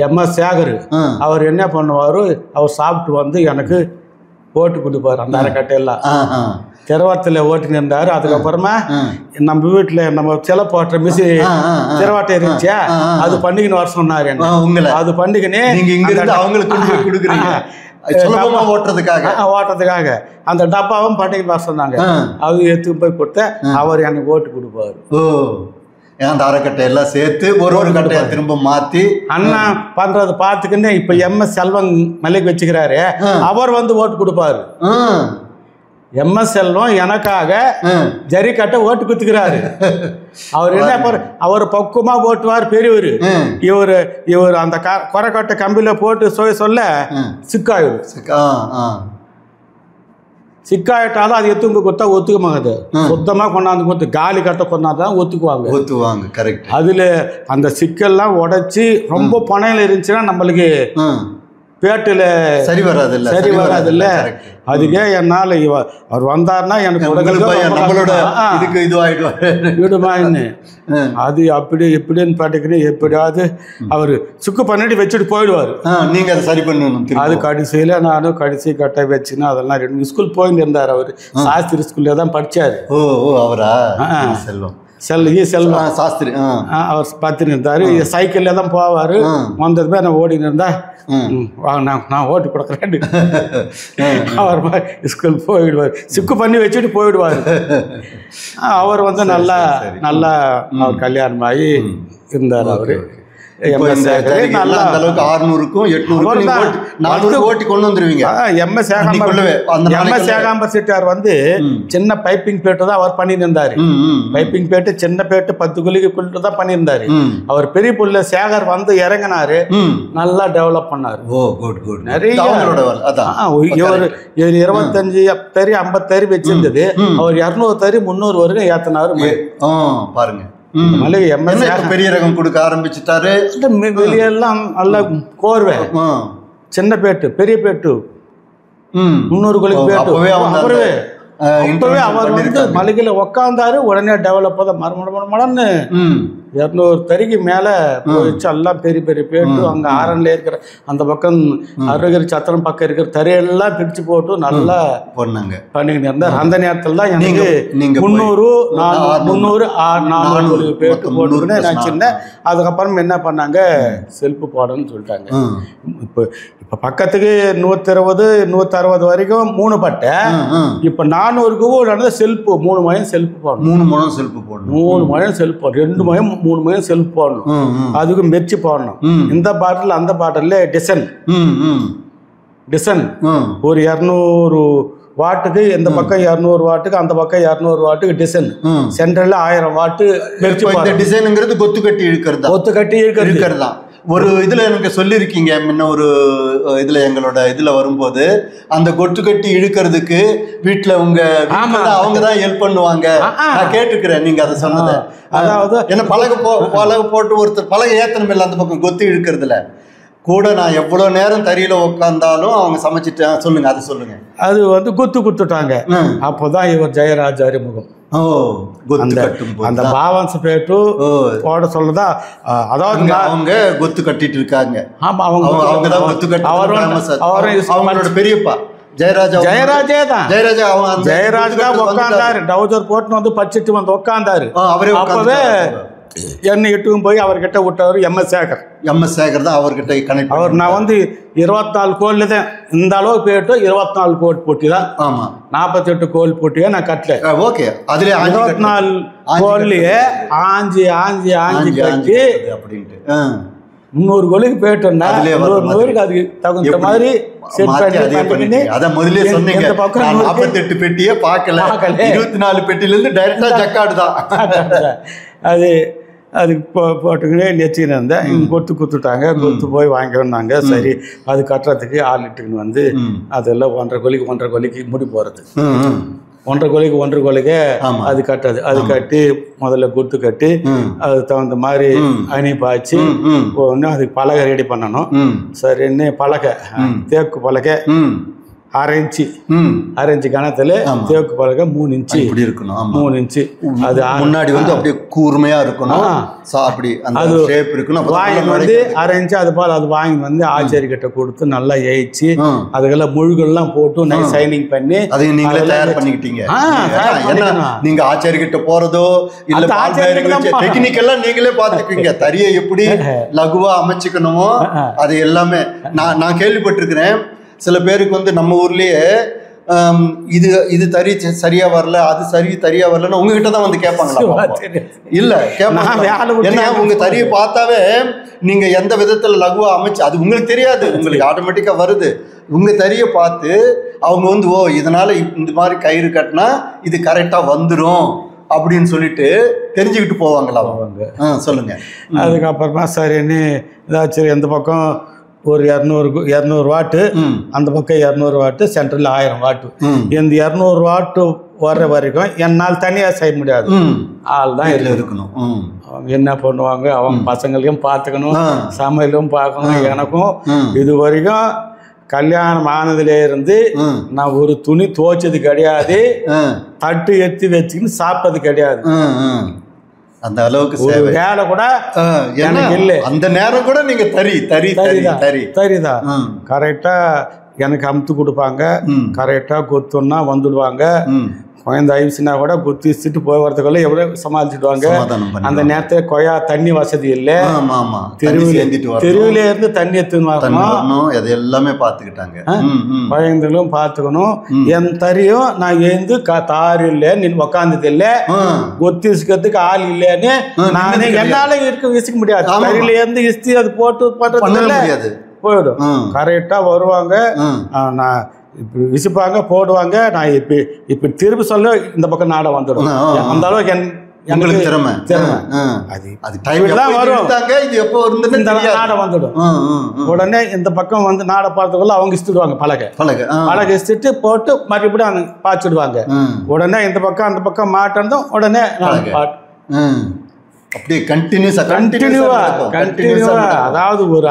எம்எஸ் சேகர் அவர் என்ன பண்ணுவார், அவர் சாப்பிட்டு வந்து எனக்கு ஓட்டு கொடுப்பார். அந்த அரைக்கட்டையெல்லாம் திரவாட்டில் ஓட்டின்னு இருந்தாரு. அதுக்கப்புறமா நம்ம வீட்டில் நம்ம சில போட்ட மிஸ் திரவாட்டை இருந்துச்சா, அது பண்ணிக்கின்னு வர சொன்னார். அது பண்ணிக்கினே ஓட்டுறதுக்காக அந்த டப்பாவும் பண்ணிக்கிட்டு வர சொன்னாங்க. அது எடுத்து போய் கொடுத்த அவர் எனக்கு ஓட்டு கொடுப்பாரு. அந்த அரைக்கட்டை எல்லாம் சேர்த்து ஒரு கட்டையை திரும்ப மாற்றி அண்ணா பண்றது பார்த்துக்கின்னு இப்போ எம்எஸ் செல்வம் மலைக்கு வச்சுக்கிறாரு, அவர் வந்து ஓட்டு கொடுப்பாரு. எம்எஸ் செல்வம் எனக்காக ஜரிக்கட்டை ஓட்டு குத்துக்கிறாரு. அவர் என்ன, அவர் பக்குவமா ஓட்டுவார் பெரியவர். இவர் அந்த குறைக்கட்டை கம்பியில போட்டு சொல்ல சிக்காயிடும். சிக்காயிட்டாலும் அது எத்துங்க கொடுத்தா ஒத்துக்க மாட்டாது. சுத்தமா கொண்டாந்து கொடுத்து காலி கட்டை கொண்டாதான் ஒத்துக்குவாங்க. கரெக்ட். அதுல அந்த சிக்கல்லாம் உடைச்சி ரொம்ப பணையில இருந்துச்சுன்னா நம்மளுக்கு பேட்டில் சரி வராதில்ல. அதுக்கே என்னால் அவர் வந்தார்னா எனக்கு விடுமான்னு அது அப்படி எப்படின்னு பாட்டுக்கிறேன். எப்படியாவது அவர் சுக்கு பண்ணிட்டு வச்சுட்டு போயிடுவார். நீங்கள் அதை சரி பண்ணணும். அது கடைசியில் நானும் கடைசி கட்டை வச்சுன்னா அதெல்லாம் 2 ஸ்கூல் போயின்னு இருந்தார். அவர் சாஸ்திரி ஸ்கூல்ல தான் படித்தார். அவரா செல்வம் செல்வம் சாஸ்திரி அவர் பார்த்துன்னு இருந்தார். சைக்கிள்ல தான் போவார். வந்ததுமே நான் ஓடின்னு இருந்தா நான் ஓட்டு கொடுக்குறேன். அவர் ஸ்கூல் போயிடுவார், சிக்கு பண்ணி வச்சுட்டு போயிடுவார். அவர் வந்து நல்லா அவர் கல்யாணம் ஆகி இருந்தார். அவரு எம்எஸ் ஏகாம்பர் செட்டியார் வந்து சின்ன பைப்பிங் பேட்டு தான் அவர் பண்ணியிருந்தாரு. பைப்பிங் பேட்டு சின்ன பேட்டு 10 குலிகைக்குள்ள தான் பண்ணியிருந்தாரு. அவர் பெரிய புள்ள சேகர் வந்து இறங்கினாரு, நல்லா டெவலப் பண்ணாரு. நிறைய 25 தறி 50 தறி வச்சிருந்தது. அவர் 200 தறி 300 வரைக்கும் ஏத்தினாரு. பாருங்க, பெரிய ரகம் கொடுக்க ஆரம்பிச்சுட்டாரு. வெளியெல்லாம் நல்ல கோர்வை, சின்ன பேட்டு பெரிய பேட்டு 300 குலிகை பேட்டு. அப்பவே அவர் வந்து மளிகையில உக்காந்தாரு. உடனே டெவலப் மரமடன்னு 200 தறிக்கு மேல போயிடுச்சு. எல்லாம் பெரிய பெரிய பேட்டு. அங்க ஆரன்ல இருக்கிற அந்த பக்கம் அருகிரி சத்திரம் பக்கம் இருக்கிற தறியெல்லாம் பிரிச்சு போட்டு நல்லா பண்ணிக்கிட்டு இருந்தார். அந்த நேரத்துல தான் எனக்கு 300 400 குலிகை பேட்டு போட்டுன்னு நான் சின்ன. அதுக்கப்புறம் என்ன பண்ணாங்க, செல்ஃபு போடணும்னு சொல்லிட்டாங்க. இப்போ பக்கத்துக்கு 120 160 வரைக்கும் 3 பட்டை. இப்போ 400க்கு நடந்த செல்ஃபு 3 மயம் செல்ஃபு போடணும். 3 மயம் செல்ஃபு போடணும். 3 மயம் செல்ஃபு போடணும். 2 மயம் 3 மயம் செல்ஃபு போடணும். அதுக்கு மெர்ச்சி போடணும். இந்த பாட்டில் அந்த பாட்டில் டிசன் ஒரு 200 வாட்டுக்கு இந்த பக்கம் 200 வாட்டுக்கு அந்த பக்கம் 200 வாட்டுக்கு டிசைன் சென்டர்ல 1000 வாட்டு இந்த டிசைனுங்கிறது கொத்து கட்டி இழுக்கிறது கொத்து கட்டி இழுக்கிறது தான். ஒரு இதுல எனக்கு சொல்லியிருக்கீங்க முன்ன ஒரு இதுல எங்களோட இதுல வரும்போது அந்த கொத்து கட்டி இழுக்கிறதுக்கு வீட்டுல உங்க அவங்க தான் ஹெல்ப் பண்ணுவாங்க. நான் கேட்டுக்கிறேன் நீங்க அதை சொன்னதை. அதாவது என்ன பலகை போட்டு ஒருத்தர் பலகை ஏத்தனம் இல்லை அந்த பக்கம் கொத்து இழுக்கிறதுல கூட நான் எவ்வளவு நேரம் தறியில உட்காந்தாலும் அவங்க சமைச்சிட்டு சொல்லுங்க அதை சொல்லுங்க. அது வந்து குத்துட்டாங்க. அப்போதான் இவர் ஜெயராஜ் அறிமுகம். அந்த பாவன்சபேட்டு போட சொல்லதா. அதாவது அவங்க கொத்து கட்டிட்டு இருக்காங்க. ஆமா அவங்க தான் கொத்து கட்டி அவரோட பெரியப்பா ஜெயராஜே தான். ஜெயராஜ் தான் உட்காந்தாரு. டவுசர் போட்டு வந்து பச்சிட்டு வந்து உட்காந்தாரு. அப்பவே என்னை இட்டுக்கும் போய் அவர்கிட்ட விட்டவர் எம்எஸ் சேகர் தான் அவர்கிட்ட கனெக்ட். அவர் நான் வந்து 24 கோல்ல தான் இந்த அளவு போயிட்டு 24 கோல் போட்டி தான். ஆமா 48 கோல் போட்டியே நான் கட்டல. ஓகே அதுல 24 கோல்லையே ஆஞ்சி கட்டி அப்படின்ட்டு 300 கோலுக்கு போயிட்டோம்னா 100 கோலுக்கு அதுக்கு தகுந்த மாதிரி முதல்ல சொன்னீங்க. 48 பெட்டியே பார்க்கல, 24 பெட்டில இருந்து டைரக்டா ஜக்காடு தான். அது போட்டுக்கினே நெச்சின்னு இருந்தேன். இங்கே குத்துட்டாங்க. போய் வாங்கினாங்க. சரி அது கட்டுறதுக்கு ஆள் இட்டுக்குன்னு வந்து அதெல்லாம் 1.5 கோலிக்கு முடி போகிறது. 1.5 கோலிக்கு அது கட்டாது. அது கட்டி முதல்ல குத்து கட்டி அது தகுந்த மாதிரி அணி பாய்ச்சி ஒன்று அதுக்கு பலகை ரெடி பண்ணணும். சரின்னு பலகை தேக்கு பலகை 1/2 இன்ச்சு கணத்துல தேக்கு பலகை 3 இன்ச்சு இப்படி இருக்கணும். 3 இன்ச்சு அது முன்னாடி வந்து அப்படியே கூர்மையா இருக்கணும். அப்படி அந்த ஷேப் இருக்கணும். வாங்கி வந்து 1/2 இன்ச்சு அது போல அது வாங்கி வந்து ஆச்சாரி கிட்ட கொடுத்து நல்லா ஏய்ச்சி அதுக்கெல்லாம் முழுகெல்லாம் போட்டு நைஸ் சைனிங் பண்ணி அதை நீங்களே தயார் பண்ணிக்கிட்டீங்க. நீங்க ஆச்சாரி கிட்ட போறதோ இல்ல டெக்னிக்கெல்லாம் நீங்களே பாத்துக்குவீங்க. தறியை எப்படி லகுவா அமைச்சுக்கணுமோ அது எல்லாமே நான் கேள்விப்பட்டிருக்கிறேன். சில பேருக்கு வந்து நம்ம ஊர்லயே இது தறி சரியா வரல, அது சரியா வரலன்னு உங்ககிட்ட தான் வந்து கேட்பாங்களா? இல்ல கேட்பாங்க. ஏன்னா உங்க தறியை பார்த்தாவே நீங்க எந்த விதத்துல லகுவா அமைச்சு அது உங்களுக்கு தெரியாது, உங்களுக்கு ஆட்டோமேட்டிக்கா வருது. உங்க தறியை பார்த்து அவங்க வந்து இதனால இந்த மாதிரி கயிறு கட்டினா இது கரெக்டா வந்துடும் அப்படின்னு சொல்லிட்டு தெரிஞ்சுக்கிட்டு போவாங்களா அவங்க? சொல்லுங்க. அதுக்கப்புறமா சரின்னு ஏதாச்சும் எந்த பக்கம் ஒரு 200 வாட்டு, அந்த பக்கம் 200 வாட்டு, சென்ட்ரல் 1000 வாட்டு. இந்த 200 வாட்டு வர்ற வரைக்கும் என்னால் தனியாக செய்ய முடியாது. ஆள் தான் இருக்கணும். அவங்க என்ன பண்ணுவாங்க, அவங்க பசங்களையும் பார்த்துக்கணும், சமையலும் பார்க்கணும். எனக்கும் இது வரைக்கும் கல்யாணம் ஆனதுல இருந்து நான் ஒரு துணி துவைச்சது கிடையாது, தட்டு எடுத்து வச்சுக்கின்னு சாப்பிட்டது கிடையாது. அந்த அளவுக்கு வேலை கூட எனக்கு இல்லை. அந்த நேரம் கூட நீங்க தறிதான் கரெக்டா எனக்கு அமுத்து கொடுப்பாங்க. கரெக்டா கொத்துன்னா வந்துடுவாங்க. குழந்தை ஆயிடுச்சுன்னா கூட குத்தி வச்சுட்டு போய் வரதுக்குள்ள எவ்வளவு சமாளிச்சுடுவாங்க. அந்த நேரத்துல கொய்யா தண்ணி வசதி இல்லை. தெருவில இருந்து தண்ணி எடுத்துன்னு வரணும். எல்லாமே பாத்துக்கிட்டாங்க. குழந்தைகளும் பாத்துக்கணும். என் தறியும் நான் எழுந்து தாறு இல்லை, நீ உக்காந்தது இல்லை, கொத்தி விசுக்கிறதுக்கு ஆள் இல்லைன்னு நானே என்னால விசுக்க முடியாது. தறியில இருந்து இஸ்தி அது போட்டு பண்றது போயிடும். கரெக்டா வருவாங்க. நான் இப்படி விசுப்பாங்க போடுவாங்க. நான் இப்படி திருப்பி சொல்ல இந்த பக்கம் நாடகம் வந்துடும். அந்த அளவுக்கு எங்களுக்கு திறமை நாடகம் வந்துடும். உடனே இந்த பக்கம் வந்து நாடை பார்த்துக்குள்ள அவங்க இஷ்டிடுவாங்க. பலகை இஷ்டிட்டு போட்டு மறுபடியும் அவங்க பாய்ச்சிடுவாங்க. உடனே இந்த பக்கம் அந்த பக்கம் மாட்டதும் உடனே அப்படியே கண்டினியூவா அதாவது ஒரு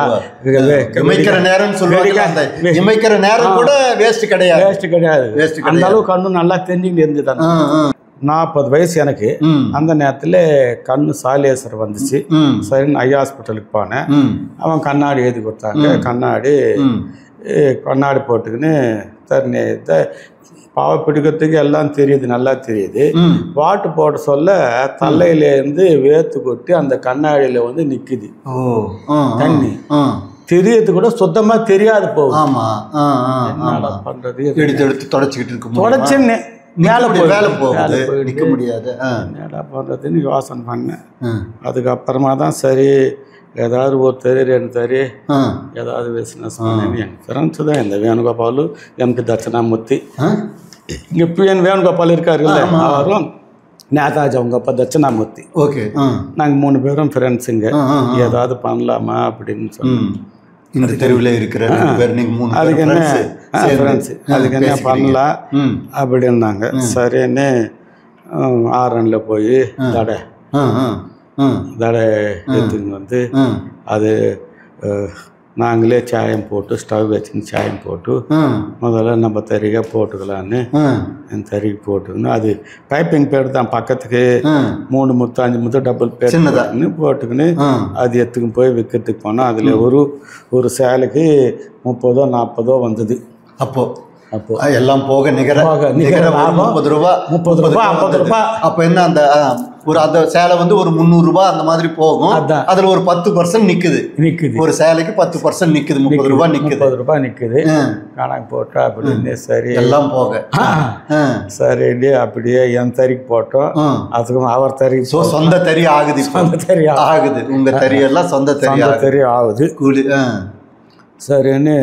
இமைக்கிற நேரம் சொல்லுவாங்க. இமைக்கிற நேரம் கூட வேஸ்ட் கிடையாது. அந்த அளவு கண்ணு நல்லா தெரிஞ்சுக்கிட்டு இருந்துட்டாங்க. 40 வயசு எனக்கு. அந்த நேரத்தில் கண்ணு சாலியேசர் வந்துச்சு. சரின்னு ஐயா ஹாஸ்பிட்டலுக்கு போனேன். அவன் கண்ணாடி எழுதி கொடுத்தாங்க. கண்ணாடி போட்டுக்கின்னு தண்ணி பாவை பிடிக்கிறதுக்கு எல்லாம் தெரியுது, நல்லா தெரியுது. பாட்டு போட சொல்ல தலையிலேருந்து வேர்த்து கொட்டி அந்த கண்ணாடியில் வந்து நிற்குது தண்ணி. தெரியறது கூட சுத்தமா தெரியாது போகுது. என்னடா பண்றது, எடுத்து தொடச்சிக்கிட்டு இருக்கு. தொடச்சுன்னு வேலை போகுது, நிற்க முடியாது. என்னடா பண்றதுன்னு யோசனை பண்ணேன். அதுக்கப்புறமா தான் சரி ஏதாவது ஒரு தறி 2 தறி ஏதாவது பிஸ்னஸ் பண்ணி எனக்கு ஃப்ரெண்ட்ஸு தான் இந்த வேணுகோபாலு, எம்கே தட்சிணாமூர்த்தி. இங்கே பிஎன் வேணுகோபால் இருக்காருல்ல, அவரும் நேதாஜி அவங்க அப்பா தட்சிணாமூர்த்தி. ஓகே. நாங்கள் 3 பேரும் ஃப்ரெண்ட்ஸுங்க. ஏதாவது பண்ணலாமா அப்படின்னு சொல்லி இந்த தெருவில் இருக்கிற அதுக்கு என்ன ஃப்ரெண்ட்ஸு அதுக்கு என்ன பண்ணலாம் அப்படின்னாங்க. சரின்னு ஆரனில் போய் தடை எடுத்துன்னு வந்து அது நாங்களே சாயம் போட்டு ஸ்டவ் வச்சுன்னு சாயம் போட்டு முதல்ல நம்ம தறிகை போட்டுக்கலான்னு தறிக்கு போட்டுக்கணும். அது பைப்பிங் பேர் தான், பக்கத்துக்கு 3 முத்து 5 முத்து டபுள் பேர் போட்டுக்கின்னு அது எடுத்துக்கு போய் விற்கிறதுக்கு போனால் அதில் ஒரு சேலைக்கு 30 40 வந்தது. அப்போ எல்லாம் போக நிகர 30 ரூபா 50 ரூபா. அப்போ என்ன அந்த அந்த சேலை வந்து ஒரு 300 ரூபாய் அந்த மாதிரி போகும். அதுல ஒரு 10% நிக்குது. ஒரு சேலைக்கு 10% நிக்குது. 30 ரூபாய் நிக்குது. கணக்கு போட்டா அப்படின்னு சரி எல்லாம் போக சரி அப்படியே என் தறிக்கு போட்டோம். அதுக்கு அவர் தறி சொந்த தறி ஆகுது. உங்க தறி எல்லாம் சொந்த தறி ஆகுது. கூலி சரின்னு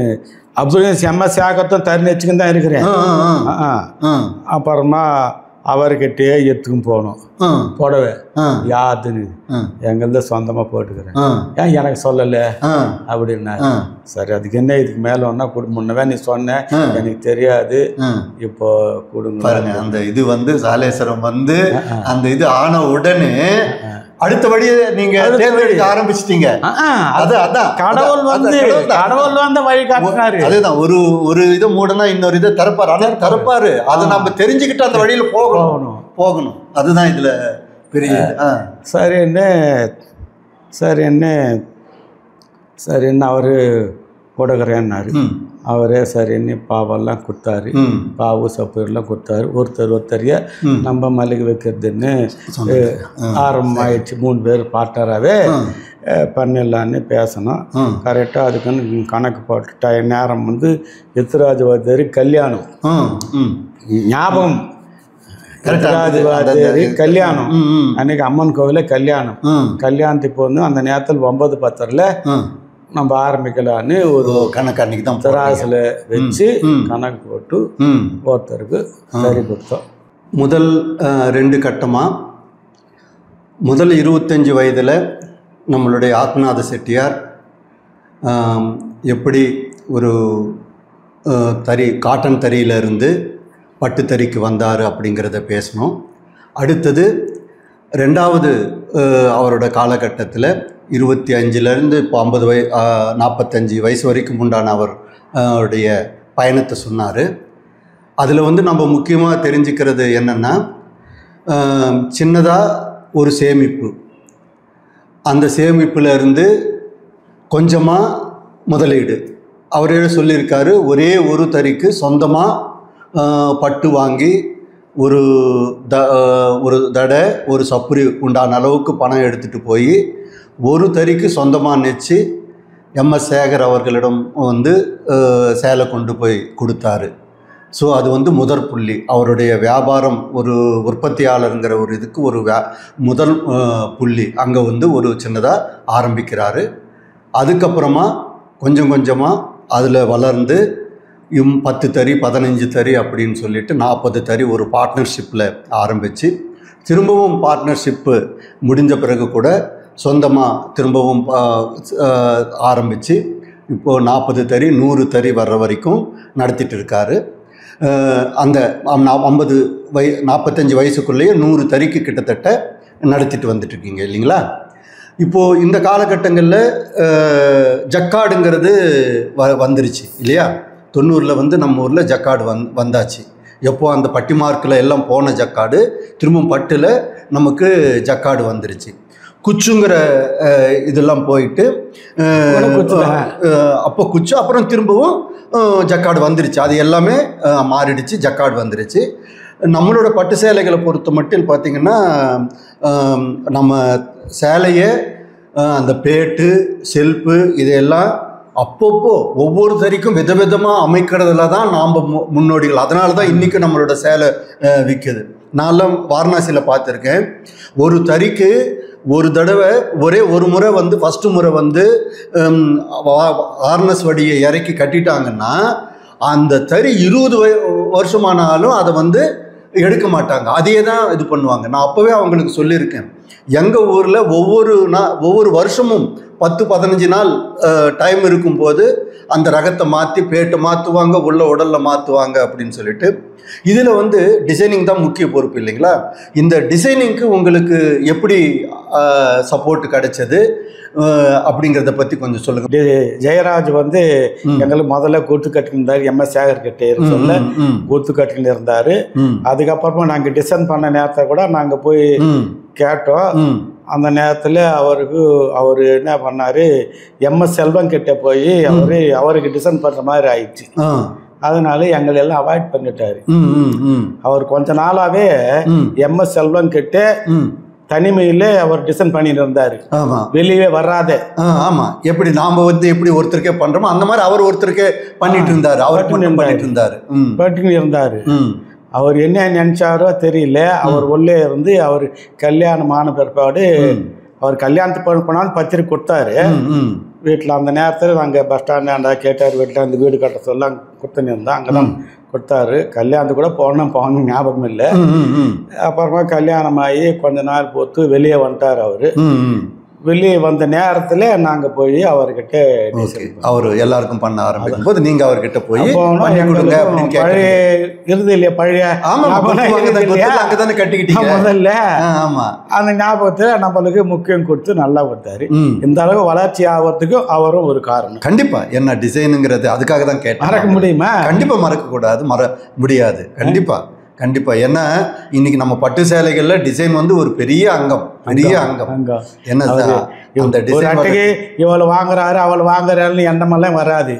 அப்படியே செம்ம சேகத்தும் தறி வச்சுக்கின்னு தான் இருக்கிறேன். அப்புறமா அவர்கிட்டயே எடுத்துக்கும் போகணும். புடவை யாத்துன்னு எங்கள்த சொந்தமாக போட்டுக்கிறேன், ஏன் எனக்கு சொல்லலை அப்படின்னா. சரி அதுக்கு என்ன இதுக்கு மேலே ஒன்றா முன்னவே நீ சொன்ன எனக்கு தெரியாது, இப்போ கொடுங்க. அந்த இது வந்து சாலேஸ்வரம் வந்து அந்த இது ஆன உடனே அடுத்த வழியை நீங்க தேர்ந்தெடுக்க ஆரம்பிச்சிட்டீங்க. கடவுள் வந்து வழி காட்டினாரு. அதுதான் ஒரு இதை மூடனா இன்னொரு இதை திறப்பாரு. ஆனால் திறப்பாரு, அதை நம்ம தெரிஞ்சுக்கிட்டு அந்த வழியில போகணும். அதுதான் இதுல பெரிய. சரின்னு அவரு கொடுக்குறேன்னாரு. அவரே சரின்னு பாவெல்லாம் கொடுத்தாரு. பாவு சப்பூர்லாம் கொடுத்தாரு. ஒருத்தரையே நம்ம மல்லிகை வைக்கிறதுன்னு ஆரம்பமாயிடுச்சு. 3 பேர் பார்ட்னராகவே பண்ணிடலான்னு பேசணும். கரெக்டாக அதுக்குன்னு கணக்கு போட்டு நேரம் வந்து எத்திராஜ் வாத்தியாரி கல்யாணம் ஞாபகம். எத்திராஜ் வாத்தியாரி கல்யாணம் அன்னைக்கு அம்மன் கோவில கல்யாணத்துக்கு வந்து அந்த நேரத்தில் 9:10 நம்ம ஆரம்பிக்கலான்னு ஒரு கணக்கு அன்னைக்கு தான் தராசில் வச்சு கணக்கு போட்டு ஒருத்தருக்கு சரி கொடுத்தோம். முதல் 2 கட்டமாக முதல் 25 வயதில் நம்மளுடைய ஆத்மநாத செட்டியார் எப்படி ஒரு காட்டன் தறியிலிருந்து பட்டு தறிக்கு வந்தார் அப்படிங்கிறத பேசணும். அடுத்தது 2வது அவரோட காலகட்டத்தில் 25லேருந்து இப்போ 45 வயசு வரைக்கும் உண்டான அவருடைய பயணத்தை சொன்னார். அதில் வந்து நம்ம முக்கியமாக தெரிஞ்சுக்கிறது என்னென்னா, சின்னதாக ஒரு சேமிப்பு, அந்த சேமிப்பில் இருந்து கொஞ்சமாக முதலீடு. அவரே சொல்லியிருக்காரு, ஒரே ஒரு தறிக்கு சொந்தமாக பட்டு வாங்கி ஒரு தடை ஒரு சப்புரி உண்டான அளவுக்கு பணம் எடுத்துகிட்டு போய் ஒரு தறிக்கு சொந்தமாக நெச்சு எம்எஸ் சேகர் அவர்களிடம் வந்து சேலை கொண்டு போய் கொடுத்தாரு. ஸோ அது வந்து முதற் புள்ளி. அவருடைய வியாபாரம் ஒரு உற்பத்தியாளருங்கிற ஒரு இதுக்கு ஒரு முதல் புள்ளி. அங்கே வந்து ஒரு சின்னதாக ஆரம்பிக்கிறாரு. அதுக்கப்புறமா கொஞ்சம் கொஞ்சமாக அதில் வளர்ந்து 10 தறி 15 தறி அப்படின்னு சொல்லிட்டு 40 தறி ஒரு பார்ட்னர்ஷிப்பில் ஆரம்பித்து, திரும்பவும் பார்ட்னர்ஷிப்பு முடிஞ்ச பிறகு கூட சொந்தமாக திரும்பவும் ஆரம்பித்து இப்போது 40 தறி 100 தறி வர்ற வரைக்கும் நடத்திட்டு இருக்காரு. அந்த 45 வயசுக்குள்ளேயே 100 தறிக்கு கிட்டத்தட்ட நடத்திட்டு வந்துட்டுருக்கீங்க இல்லைங்களா? இப்போது இந்த காலகட்டங்களில் ஜக்காடுங்கிறது வந்துருச்சு இல்லையா? 90ல் வந்து நம்ம ஊரில் ஜக்காடு வந்தாச்சு. எப்போ அந்த பட்டி மார்க்கில் எல்லாம் போன ஜக்காடு திரும்பவும் பட்டில் நமக்கு ஜக்காடு வந்துருச்சு. குச்சுங்கிற இதெல்லாம் போயிட்டு அப்போ குச்சு அப்புறம் திரும்பவும் ஜக்காடு வந்துருச்சு. அது எல்லாமே மாறிடுச்சு, ஜக்காடு வந்துருச்சு. நம்மளோட பட்டு சேலைகளை பொறுத்த மட்டும் பார்த்திங்கன்னா, நம்ம சேலையை அந்த பேட்டு செல்ப்பு இதையெல்லாம் அப்பப்போ ஒவ்வொரு தறிக்கும் விதவிதமாக அமைக்கிறதுல தான் நாம் முன்னோடிகள். அதனால தான் இன்றைக்கி நம்மளோட சேலை விற்குது. நான்லாம் வாரணாசியில் பார்த்துருக்கேன். ஒரு தறிக்கு ஒரு தடவை ஒரே ஒரு முறை வந்து ஃபஸ்ட்டு முறை வந்து ஹார்னஸ் வடியை இறக்கி கட்டிட்டாங்கன்னா அந்த தறி 20 வருஷமானாலும் அதை வந்து எடுக்க மாட்டாங்க, அதே தான் இது பண்ணுவாங்க. நான் அப்போவே அவங்களுக்கு சொல்லியிருக்கேன், எங்கள் ஊரில் ஒவ்வொரு வருஷமும் 10-15 நாள் டைம் இருக்கும்போது அந்த ரகத்தை மாற்றி பேட்டை மாற்றுவாங்க, உள்ள உடலில் மாற்றுவாங்க அப்படின்னு சொல்லிட்டு. இதில் வந்து டிசைனிங் தான் முக்கிய பொறுப்பு இல்லைங்களா? இந்த டிசைனிங்க்கு உங்களுக்கு எப்படி சப்போர்ட் கிடைச்சது அப்படிங்கிறத பற்றி கொஞ்சம் சொல்லுங்க. ஜெயராஜ் வந்து எங்களுக்கு முதல்ல கூத்து கட்டிருந்தார், எம்எஸ் சேகர் கிட்டே சொல்ல கூத்து கட்டின்னு இருந்தார். அதுக்கப்புறமா நாங்கள் டிசைன் பண்ண நேரத்தை கூட நாங்கள் போய் கேட்டோம். அந்த நேரத்தில் அவர் என்ன பண்ணார், எம்எஸ் செல்வம் கிட்ட போய் அவருக்கு டிசைன் பண்ணுற மாதிரி ஆயிடுச்சு. அதனால எங்களை எல்லாம் அவாய்ட் பண்ணிட்டாரு. அவர் கொஞ்ச நாளாவே எம்எஸ் செல்வம் கிட்ட தனிமையிலே அவர் டிசைன் பண்ணிட்டு இருந்தாரு, வெளியே வராத. ஆமா, எப்படி நாம வந்து எப்படி ஒருத்தருக்கே பண்றோமோ அந்த மாதிரி அவர் ஒருத்தருக்கே பண்ணிட்டு இருந்தாரு, அவர் பண்ணிட்டு இருந்தாரு. அவர் என்ன நினைச்சாரோ தெரியல. அவர் உள்ளே இருந்து அவர் கல்யாணம் ஆன பிற்பாடு அவர் கல்யாணத்துக்கு போனாலும் பத்திரிக்கை கொடுத்தாரு வீட்டில். அந்த நேரத்தில் நாங்கள் பஸ் ஸ்டாண்டாண்டா கேட்டார், வீட்டில் அந்த வீடு கட்ட சொல்ல கொடுத்துன்னு இருந்தோம். அங்கே தான் கொடுத்தாரு. கல்யாணத்துக்கு கூட போகணும் ஞாபகம் இல்லை. அப்புறமா கல்யாணம் ஆகி கொஞ்ச நாள் போட்டு வெளியே வந்துட்டார். அவர் வெளியே வந்த நேரத்தில் நாங்கள் போய் அவர்கிட்ட அவர் எல்லாருக்கும் பண்ண ஆரம்பிக்கும் போது நீங்கள் அவர்கிட்ட போய் பழைய இறுதியிலே பழைய முதல்ல அந்த ஞாபகத்தில் நம்மளுக்கு முக்கியம் கொடுத்து நல்லா கொடுத்தாரு. இந்த அளவு வளர்ச்சி ஆகிறதுக்கும் அவரும் ஒரு காரணம். கண்டிப்பா என்ன டிசைனுங்கிறது அதுக்காக தான் கேட்டேன். மறக்க முடியுமா? கண்டிப்பா மறக்க கூடாது, முடியாது. கண்டிப்பா கண்டிப்பா. ஏன்னா இன்னைக்கு நம்ம பட்டு சேலைகள்ல டிசைன் வந்து ஒரு பெரிய அங்கம். என்ன அந்த டிசைன் இவ்வளவு வாங்குறாரு அவள் வாங்குறாருன்னு எண்ணமெல்லாம் வராது.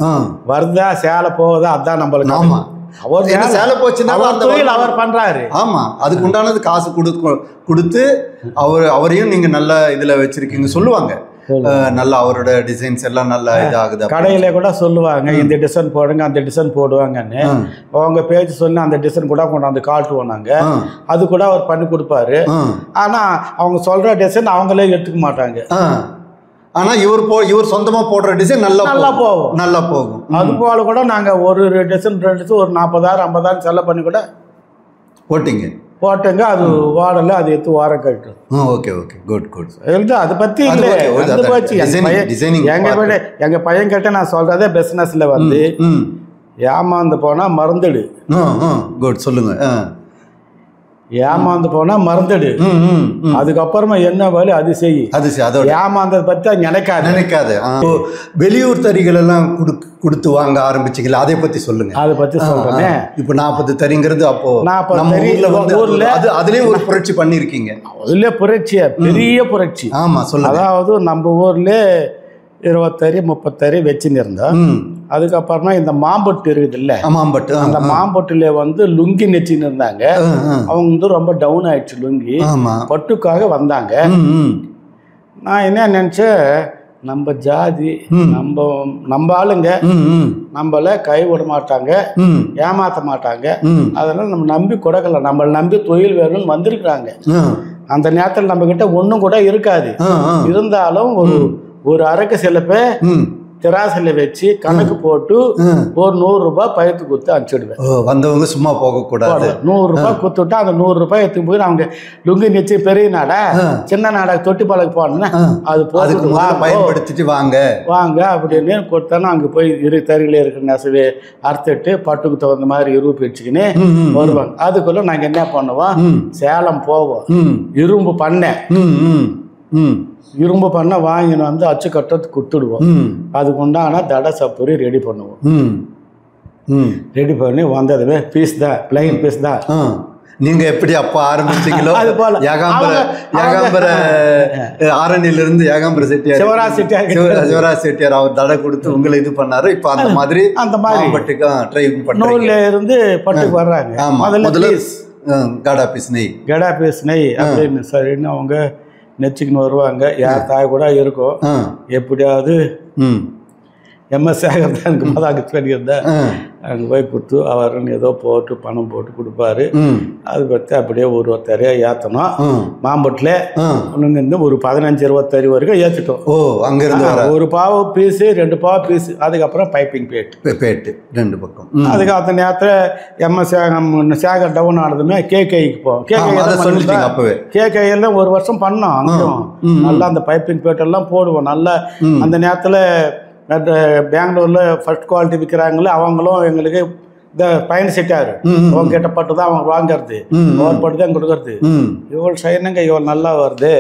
வருதா சேலை போகுதா அதான் நம்மளுக்கு. ஆமா, அவர் சேலை போச்சுன்னா அவர் பண்றாரு. ஆமா, அதுக்கு உண்டானது காசு கொடுத்து அவரையும் நீங்க நல்ல இதுல வச்சிருக்கீங்க சொல்லுவாங்க. நல்லா அவரோட டிசைன்ஸ் எல்லாம் நல்லா இதாகுது. கடையில கூட சொல்லுவாங்க, இந்த டிசைன் போடுங்க அந்த டிசைன் போடுவாங்கன்னு. அவங்க பேஜ் சொல்லி அந்த டிசைன் கூட கொண்டாந்து காட்டுவோம் நாங்க. அது கூட அவர் பண்ணி கொடுப்பாரு. ஆனா அவங்க சொல்ற டிசைன் அவங்களே எடுத்துக்க மாட்டாங்க. ஆனா இவர் சொந்தமா போடுற டிசைன் நல்லா போகும். அது போல கூட நாங்க ஒரு டிசைன் ஒரு 40,000-50,000 செலவு பண்ணி கூட போட்டேங்க. அது வாடல, அது எடுத்து வாரம் கட்டும். Okay okay, good good. அதை பத்தி எங்க பையன் கிட்ட நான் சொல்றதே பிசினஸ்ல வந்து ஏமாந்து போனா மறந்துடு. குட், சொல்லுங்க. ஏமாந்து போனா மறந்துடு, அதுக்கப்புறமா என்ன வழி அது செய். அதோட ஏமாந்ததை பத்தி நினைக்காது. வெளியூர் தறிகள் எல்லாம் கொடுத்து வாங்க ஆரம்பிச்சிங்களா, அதை பத்தி சொல்லுங்க. அதை பத்தி சொல்றேன். இப்போ 40 தறிங்கிறது அப்போ ஊர்ல அதுலயே ஒரு புரட்சி பண்ணிருக்கீங்க. அதுல புரட்சி, பெரிய புரட்சி. ஆமா, சொல்லுங்க. அதாவது நம்ம ஊர்ல 20 தறி 30 தறி வச்சுன்னு இருந்தோம். அதுக்கப்புறமா இந்த மாம்பட்டு இருக்குது இல்ல, அந்த மாம்பட்டுல வந்து லுங்கி நெச்சின்னு இருந்தாங்க. அவங்க வந்து ரொம்ப டவுன் ஆயிடுச்சு லுங்கி, பட்டுக்காக வந்தாங்க. நான் என்ன நினைச்சேன், நம்ம ஜாதி நம்ம ஆளுங்க நம்மள கை விட மாட்டாங்க, ஏமாத்த மாட்டாங்க. அதனால நம்ம நம்பி கொடுக்கல, நம்மளை நம்பி தொழில் வேணும்னு வந்திருக்கிறாங்க. அந்த நேரத்தில் நம்ம கிட்ட ஒன்றும் கூட இருக்காது. இருந்தாலும் ஒரு அரைக்க சிலப்ப திராசில வச்சு கணக்கு போட்டு ஒரு 100 ரூபாய் பயத்து கொடுத்து அனுப்பிச்சிடுவேன். வந்தவங்க சும்மா போக கூடாது. 100 ரூபாய் கொடுத்துட்டா அந்த 100 ரூபாய் எடுத்து போய் அவங்க லுங்கி நிச்சு பெரிய நாடா சின்ன நாடா தொட்டி பாலக்கு போனோன்னா அது பயன்படுத்திட்டு வாங்க அப்படின்னு கொடுத்தாலும் அங்கே போய் தறியில இருக்கிற நெசவே அறுத்துட்டு பட்டுக்கு தகுந்த மாதிரி இருப்பு வச்சுக்கின்னு வருவாங்க. அதுக்குள்ள நாங்கள் என்ன பண்ணுவோம், சேலம் போவோம், இரும்பு பண்ண வாங்கின்னு வந்து அச்சு கட்டுறதுக்கு கொடுத்துடுவோம். அதுக்கு உண்டான தடை சப்புரி ரெடி பண்ணுவோம். ரெடி பண்ணி வந்ததுமே பீஸ் தான், பிளைன் பீஸ் தான். நீங்க எப்படி அப்ப ஆரம்பிச்சீங்களோ அது போல ஏகாம்பர ஆரணியிலிருந்து ஏகாம்பர செட்டியார் சிவராஜ் செட்டியார் அவர் தடை கொடுத்து உங்களை இது பண்ணாரு. இப்ப அந்த மாதிரி பட்டுக்கு ட்ரை பண்ண இருந்து பட்டுக்கு வர்றாங்க. முதல்ல கடா பீஸ் நெய் அப்படின்னு சரின்னு அவங்க நெச்சுக்குன்னு வருவாங்க. யார் தாய் கூட இருக்கும். எப்படியாவது எம்எஸ் சேகர் தான் எனக்கு மொதல் சொல்லியிருந்தேன். அங்கே போய் கொடுத்து அவருன்னு ஏதோ போட்டு பணம் போட்டு கொடுப்பாரு. அது பற்றி அப்படியே ஒருத்தரையாக ஏற்றணும். மாம்பட்டில் ஒன்றுங்க ஒரு 15-20 அடி வரைக்கும் ஏற்றிட்டோம். ஓ, அங்கேருந்து ஒரு பாவ பீஸு 2 பாவ பீஸு, அதுக்கப்புறம் பைப்பிங் பேட்டு 2 பக்கம். அதுக்கு அந்த நேரத்தில் எம்எஸ் சேகர் டவுன் ஆனதுமே கேகேக்கு போவோம். கேகேயில் ஒரு வருஷம் பண்ணோம். அங்கேயும் நல்லா அந்த பைப்பிங் பேட்டெல்லாம் போடுவோம். நல்லா அந்த நேரத்தில் பெங்களூரில் ஃபர்ஸ்ட் குவாலிட்டி விற்கிறாங்களே அவங்களும் எங்களுக்கு இந்த பயணி செட்டாரு அவங்க கிட்ட பட்டு தான் அவங்க வாங்கிறது, அவர் பட்டு தான் கொடுக்கறது. இவ்வளோ செய்யணுங்க, இவ்வளோ நல்லா வருது,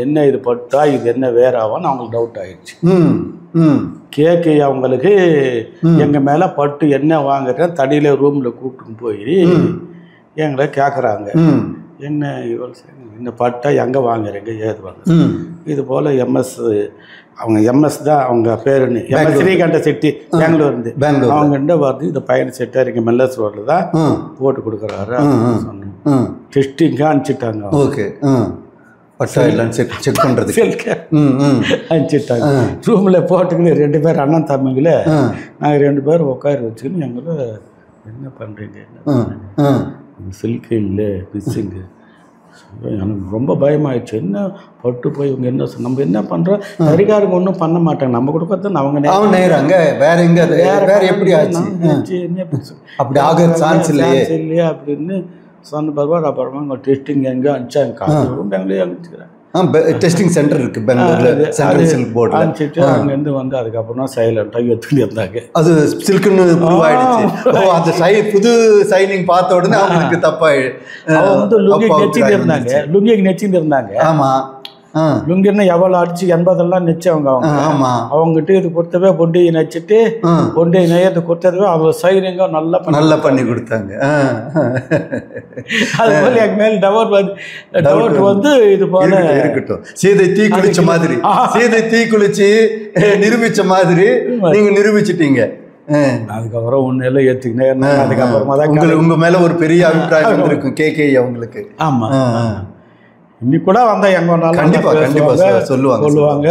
என்ன இது பட்டா இது என்ன வேற ஆகும்னு அவங்களுக்கு டவுட் ஆயிடுச்சு. கேக்கு அவங்களுக்கு எங்கள் மேலே பட்டு என்ன வாங்குறேன் தடியில் ரூமில் கூப்பிட்டு போய் எங்களை கேட்குறாங்க, என்ன இவ்வளோ செய்யணும், இந்த பட்டா எங்கே வாங்குறீங்க, ஏது வாங்க. இது போல் எம்எஸ் அவங்க எம்எஸ் தான் அவங்க பேருன்னு எம்எஸ் ஸ்ரீகண்ட செட்டி பெங்களூர்ந்து அவங்ககிட்ட வருது. இந்த பையன் செட்டார் இங்கே மெல்லஸ் ரோட்டில் தான் போட்டு கொடுக்குறாரு சொன்னோம். டெஸ்டிங்காக அனுப்பிச்சிட்டாங்க. ஓகே, செக் பண்ணுறது அனுப்பிச்சிட்டாங்க. ரூமில் போட்டுக்கின்னு 2 பேர் அண்ணன் தம்பிங்கள நாங்கள் 2 பேர் உட்கார வச்சுக்கின்னு எங்களை என்ன பண்ணுறீங்க, சில்க்கு இல்லை மிஸ்ஸிங்கு. எனக்கு ரொம்ப பயமாயிடுச்சு. என்ன பட்டு போய் இவங்க என்ன நம்ம என்ன பண்ணுறோம், பரிகாரங்க ஒன்றும் பண்ண மாட்டாங்க, நம்ம கொடுக்கறது அவங்க நேராங்க வேற எங்க வேற எப்படி ஆச்சு, என்ன அப்படி ஆக சான்ஸ் இல்லையா அப்படின்னு சொன்ன பரவாயில்ல. அப்புறமா அவங்க டெஸ்டிங் எங்கே அனுப்பிச்சாங்க, பெங்களூர் அனுப்பிச்சுக்கிறேன். டெஸ்டிங் சென்டர் இருக்கு பெங்களூர்ல, சென்ட்ரல் சில்க் போர்டு அனுப்பிச்சிட்டு அங்கேருந்து வந்து அதுக்கப்புறம் தான் சைலண்டாக எடுத்துட்டு இருந்தாங்க. அது சில்க்குன்னு ப்ரூவாயிடுச்சு. அந்த புது சைனிங் பார்த்த உடனே அவங்களுக்கு தப்பாயிடுச்சு. அவங்க வந்து லுங்கிக்கு நெச்சிட்டு இருந்தாங்க. ஆமா, லுங்கின்னு எவ்வளோ அடிச்சு 80 நெச்சவங்க அவங்க. அவங்ககிட்ட இது கொடுத்தவே பொண்டியை நெச்சிட்டு பொண்டியை நெய்யது கொடுத்ததுவே அவங்க சைனிங்க நல்லா பண்ணி கொடுத்தாங்க. அது போல எங்க மேல் டவுட் வந்து இது போல இருக்கட்டும். சீதை தீ குளிச்ச மாதிரி, சீதை தீ குளிச்சு நிரூபிச்ச மாதிரி நீங்க நிரூபிச்சிட்டீங்க. அதுக்கப்புறம் ஒன்னும் ஏத்துக்கினேன். அதுக்கப்புறமா தான் உங்க மேல ஒரு பெரிய அபிப்பிராயம் வந்திருக்கும் கேகே அவங்களுக்கு. ஆமா, இன்னைக்கு கூட வந்தா எங்க கண்டிப்பா சொல்லுவாங்க.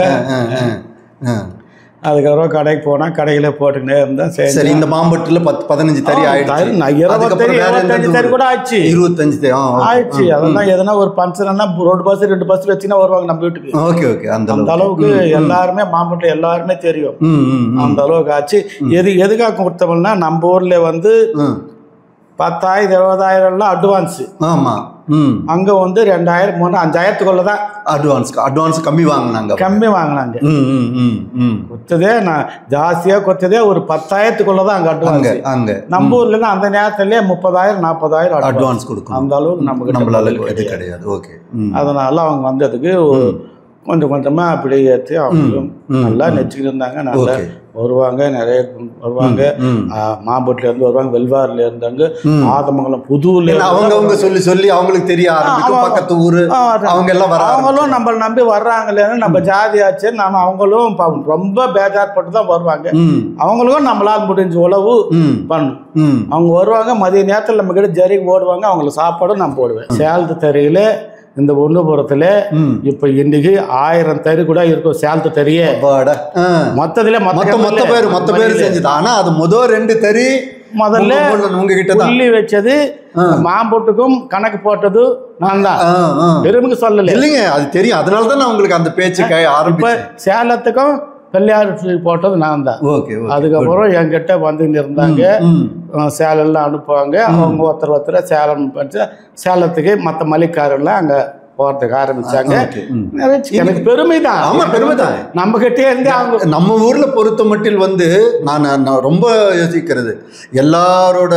அதுக்கப்புறம் கடைக்கு போனா கடையில போட்டுக்கிட்டே இருந்தேன். சரி, இந்த மாம்பட்டில் 10-15 தறி ஆயிடுச்சு. 25 தறி கூட ஆயிடுச்சு. 25 ஆயிடுச்சு. அதெல்லாம் எதனா ஒரு ஃபங்க்ஷன்னா ரோடு பஸ் 2 பஸ் வச்சுன்னா வருவாங்க நம்ம வீட்டுக்கு. ஓகே, அந்த அளவுக்கு எல்லாருமே மாம்பட்டில் எல்லாருமே தெரியும். அந்த அளவுக்கு ஆச்சு. எதுக்காக கொடுத்தோம்னா நம்ம ஊர்ல வந்து 10,000 20,000 அட்வான்ஸ். ஆமா, அங்க வந்து 2,000 3,000 5,000க்குள்ள தான் அட்வான்ஸ் கம்மி வாங்கினாங்க. கொத்ததே நான் ஜாஸ்தியா கொத்ததே ஒரு 10,000க்குள்ள தான் அங்க அட்வான்ஸ். நம்ம ஊர்ல அந்த நேரத்திலே 30,000 40,000 அட்வான்ஸ் கொடுக்கும். அந்த அளவுக்கு நம்மளால கிடையாது. ஓகே, அதனால அவங்க வந்ததுக்கு கொஞ்சம் கொஞ்சமா அப்படியே ஏற்றி அவங்களும் நல்லா நெச்சுக்கிட்டு இருந்தாங்க. நல்லா வருவாங்க, நிறைய வருவாங்க. மாம்பட்டில இருந்து வருவாங்க, வெல்வாரில இருந்தாங்க, ஆதமங்கலம் புதுல அவங்க சொல்லி அவங்களுக்கு தெரிய ஆரம்பிக்கும். பக்கத்து ஊரு அவங்க எல்லாம் அவங்களும் நம்மளை நம்பி வர்றாங்களேன்னு நம்ம ஜாதி ஆச்சு. நாம அவங்களும் ரொம்ப பேஜார்பட்டு தான் வருவாங்க. அவங்களுக்கும் நம்மளால் முடிஞ்ச உழவு பண்ணும். அவங்க வருவாங்க, மதிய நேரத்தில் நம்ம கிட்ட ஜரிக்கு ஓடுவாங்க. அவங்களுக்கு சாப்பாடும் நான் போடுவேன். சேலத்து தறியில இந்த ஒண்ணுபுரத்துல இப்ப இன்னைக்கு 1000 தறி கூட இருக்கும். சேலத்து தறிய மொத்தத்துல மொத்த பேர் செஞ்சது. ஆனா அது முதல் 2 தறி முதல்ல உங்ககிட்ட புள்ளி வச்சது, மாம்பொட்டுக்கும் கணக்கு போட்டது நான் தான். பெருமைக்கு சொல்லல இல்லைங்க, அது தெரியும். அதனாலதான் நான் உங்களுக்கு அந்த பேச்சு ஆரம்பிப்பேன். சேலத்துக்கும் கல்யாண போட்டது நான் தான். அதுக்கப்புறம் என்கிட்ட வந்து இருந்தாங்க, சேலம்லாம் அனுப்புவாங்க. அவங்க ஒருத்தர் சேலம் சேலத்துக்கு மற்ற மளிகாரெல்லாம் அங்க போறதுக்கு ஆரம்பிச்சாங்க. எனக்கு பெருமை தான். ஆமா, பெருமை தான். நம்ம கிட்டே இருந்து அவங்க நம்ம ஊர்ல பொறுத்த மட்டில் வந்து நான் ரொம்ப யோசிக்கிறது, எல்லாரோட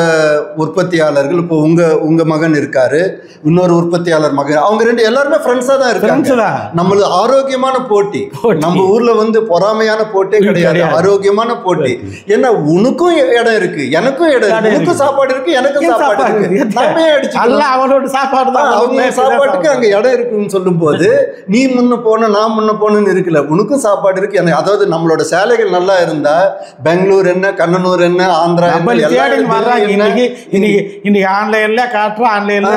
உற்பத்தியாளர்கள் இப்போ உங்க மகன் இருக்காரு, இன்னொரு உற்பத்தியாளர் மகன், அவங்க எல்லாருமே ஃப்ரெண்ட்ஸா தான் இருக்காங்க. நம்மளுக்கு ஆரோக்கியமான போட்டி. நம்ம ஊர்ல வந்து பொறாமையான போட்டே கிடையாது, ஆரோக்கியமான போட்டி. ஏன்னா உனக்கும் இடம் இருக்கு, எனக்கும் இடம் இருக்கு, உனக்கும் சாப்பாடு இருக்கு, எனக்கும் சாப்பாடு இருக்கு. அவனோட சாப்பாடு தான். அவங்க சாப்பாட்டுக்கு அங்க இடம் இடம் இருக்குன்னு சொல்லும் போது நீ முன்ன போன நான் முன்ன போனன்னு இருக்குல்ல, உனக்கும் சாப்பாடு இருக்கு. எனக்கு அதாவது நம்மளோட சேலைகள் நல்லா இருந்தா பெங்களூர் என்ன, கண்ணனூர் என்ன, ஆந்திரா இன்னைக்கு ஆன்லைன்ல காட்டுறோம், ஆன்லைன்ல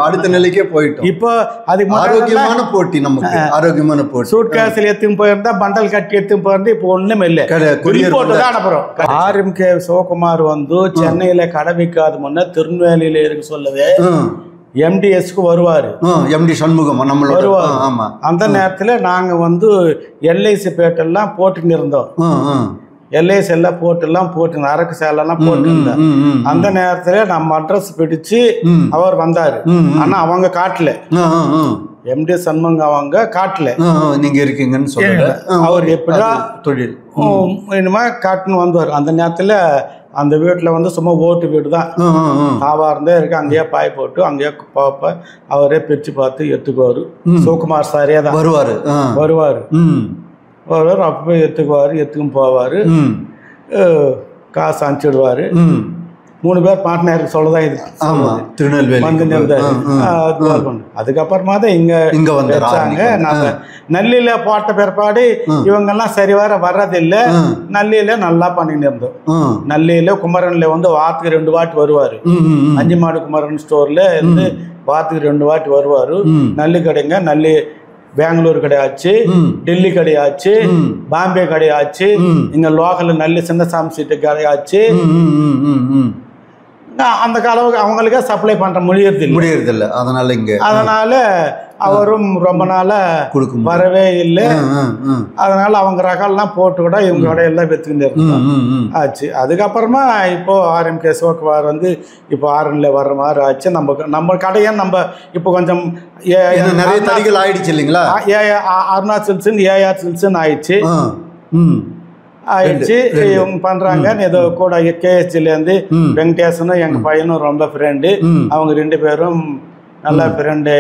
அடுத்த நிலைக்கே போயிட்டோம். இப்போ அது ஆரோக்கியமான போட்டி, நமக்கு ஆரோக்கியமான போட்டி. சூட் கேஸ்ல எடுத்து போயிருந்தா, பண்டல் கட்டி எடுத்து போயிருந்தா, இப்போ ஒண்ணுமே இல்லை. RMK சிவகுமார் வந்து சென்னையில கடை விற்காத முன்ன திருநெல்வேலியில இருக்கு சொல்லவே MDSக்கு வருவாரு. MD சண்முகம் நம்மளோட வருவாரு. அந்த நேரத்துல நாங்க வந்து LIC பேட்டெல்லாம் போட்டுன்னு இருந்தோம். LIC எல்லாம் போட்டு அரக்கு சேலெல்லாம் போட்டுருந்தேன். அந்த நேரத்துல நம்ம அட்ரஸ் பிடிச்சு அவர் வந்தாரு. ஆனா அவங்க காட்டல, MD சண்முகம் அவங்க காட்டல, நீங்க இருக்கீங்கன்னு சொல்லுங்க. அவர் எப்படியா தொழில் என்னமா காட்டுன்னு வந்தார். அந்த நேரத்துல அந்த வீட்டில் வந்து சும்மா ஓட்டு வீடு தான், தாவா இருந்தே இருக்கு. அங்கேயே பாய் போட்டு அங்கேயே பார்ப்ப அவரே பிரிச்சு பார்த்து எடுத்துக்குவாரு. சிவகுமார் சாரே தான் வருவார். அப்போ எடுத்துக்கும் போவார், காசு அனுப்பிச்சிடுவார். 3 பேர் பார்ட்னர் சொல்லதான் இது திருநெல்வேலி. அதுக்கப்புறமா தான் இங்க வந்தாங்க. நம்ம நல்லில போட்ட பிற்பாடு இவங்கெல்லாம் சரி வர்றதில்லை. நல்லில நல்லா பண்ணிட்டு இருந்தோம். நல்லில குமரன்ல வந்து வாரத்துக்கு 2 வாட்டி வருவாரு. அஞ்சுமாடு குமரன் ஸ்டோர்ல இருந்து வாரத்துக்கு 2 வாட்டி வருவாரு. நல்லி கடைங்க, நல்லி பெங்களூர் கடையாச்சு, டெல்லி கடையாச்சு, பாம்பே கடையாச்சு, இங்க லோக்கல் நல்லி சின்னசாமி சீட்டு கடையாச்சு. அந்த அளவுக்கு அவங்களுக்கே சப்ளை பண்ற முடியறதில்லை. அதனால அவரும் ரொம்ப நாளா வரவே இல்லை. அதனால அவங்க ரகம்லாம் போட்டு கூட இவங்க கடையெல்லாம் வித்துக்கிட்டு ஆச்சு. அதுக்கப்புறமா இப்போ RMK சிவகுமார் வந்து இப்போ ஆரன்ல வர்ற மாதிரி ஆச்சு. நம்ம கடையை நம்ம இப்போ கொஞ்சம் நிறைய தடிகள் ஆயிடுச்சு இல்லைங்களா? அருணா சில்க்ஸ், AR சில்க்ஸ்ன்னு ஆயிடுச்சு. இவங்க பண்றாங்க. ஏதோ கூட KSGலேருந்து வெங்கடேசனும் எங்க பையனும் ரொம்ப ஃப்ரெண்டு. அவங்க 2 பேரும் நல்ல ஃப்ரெண்டு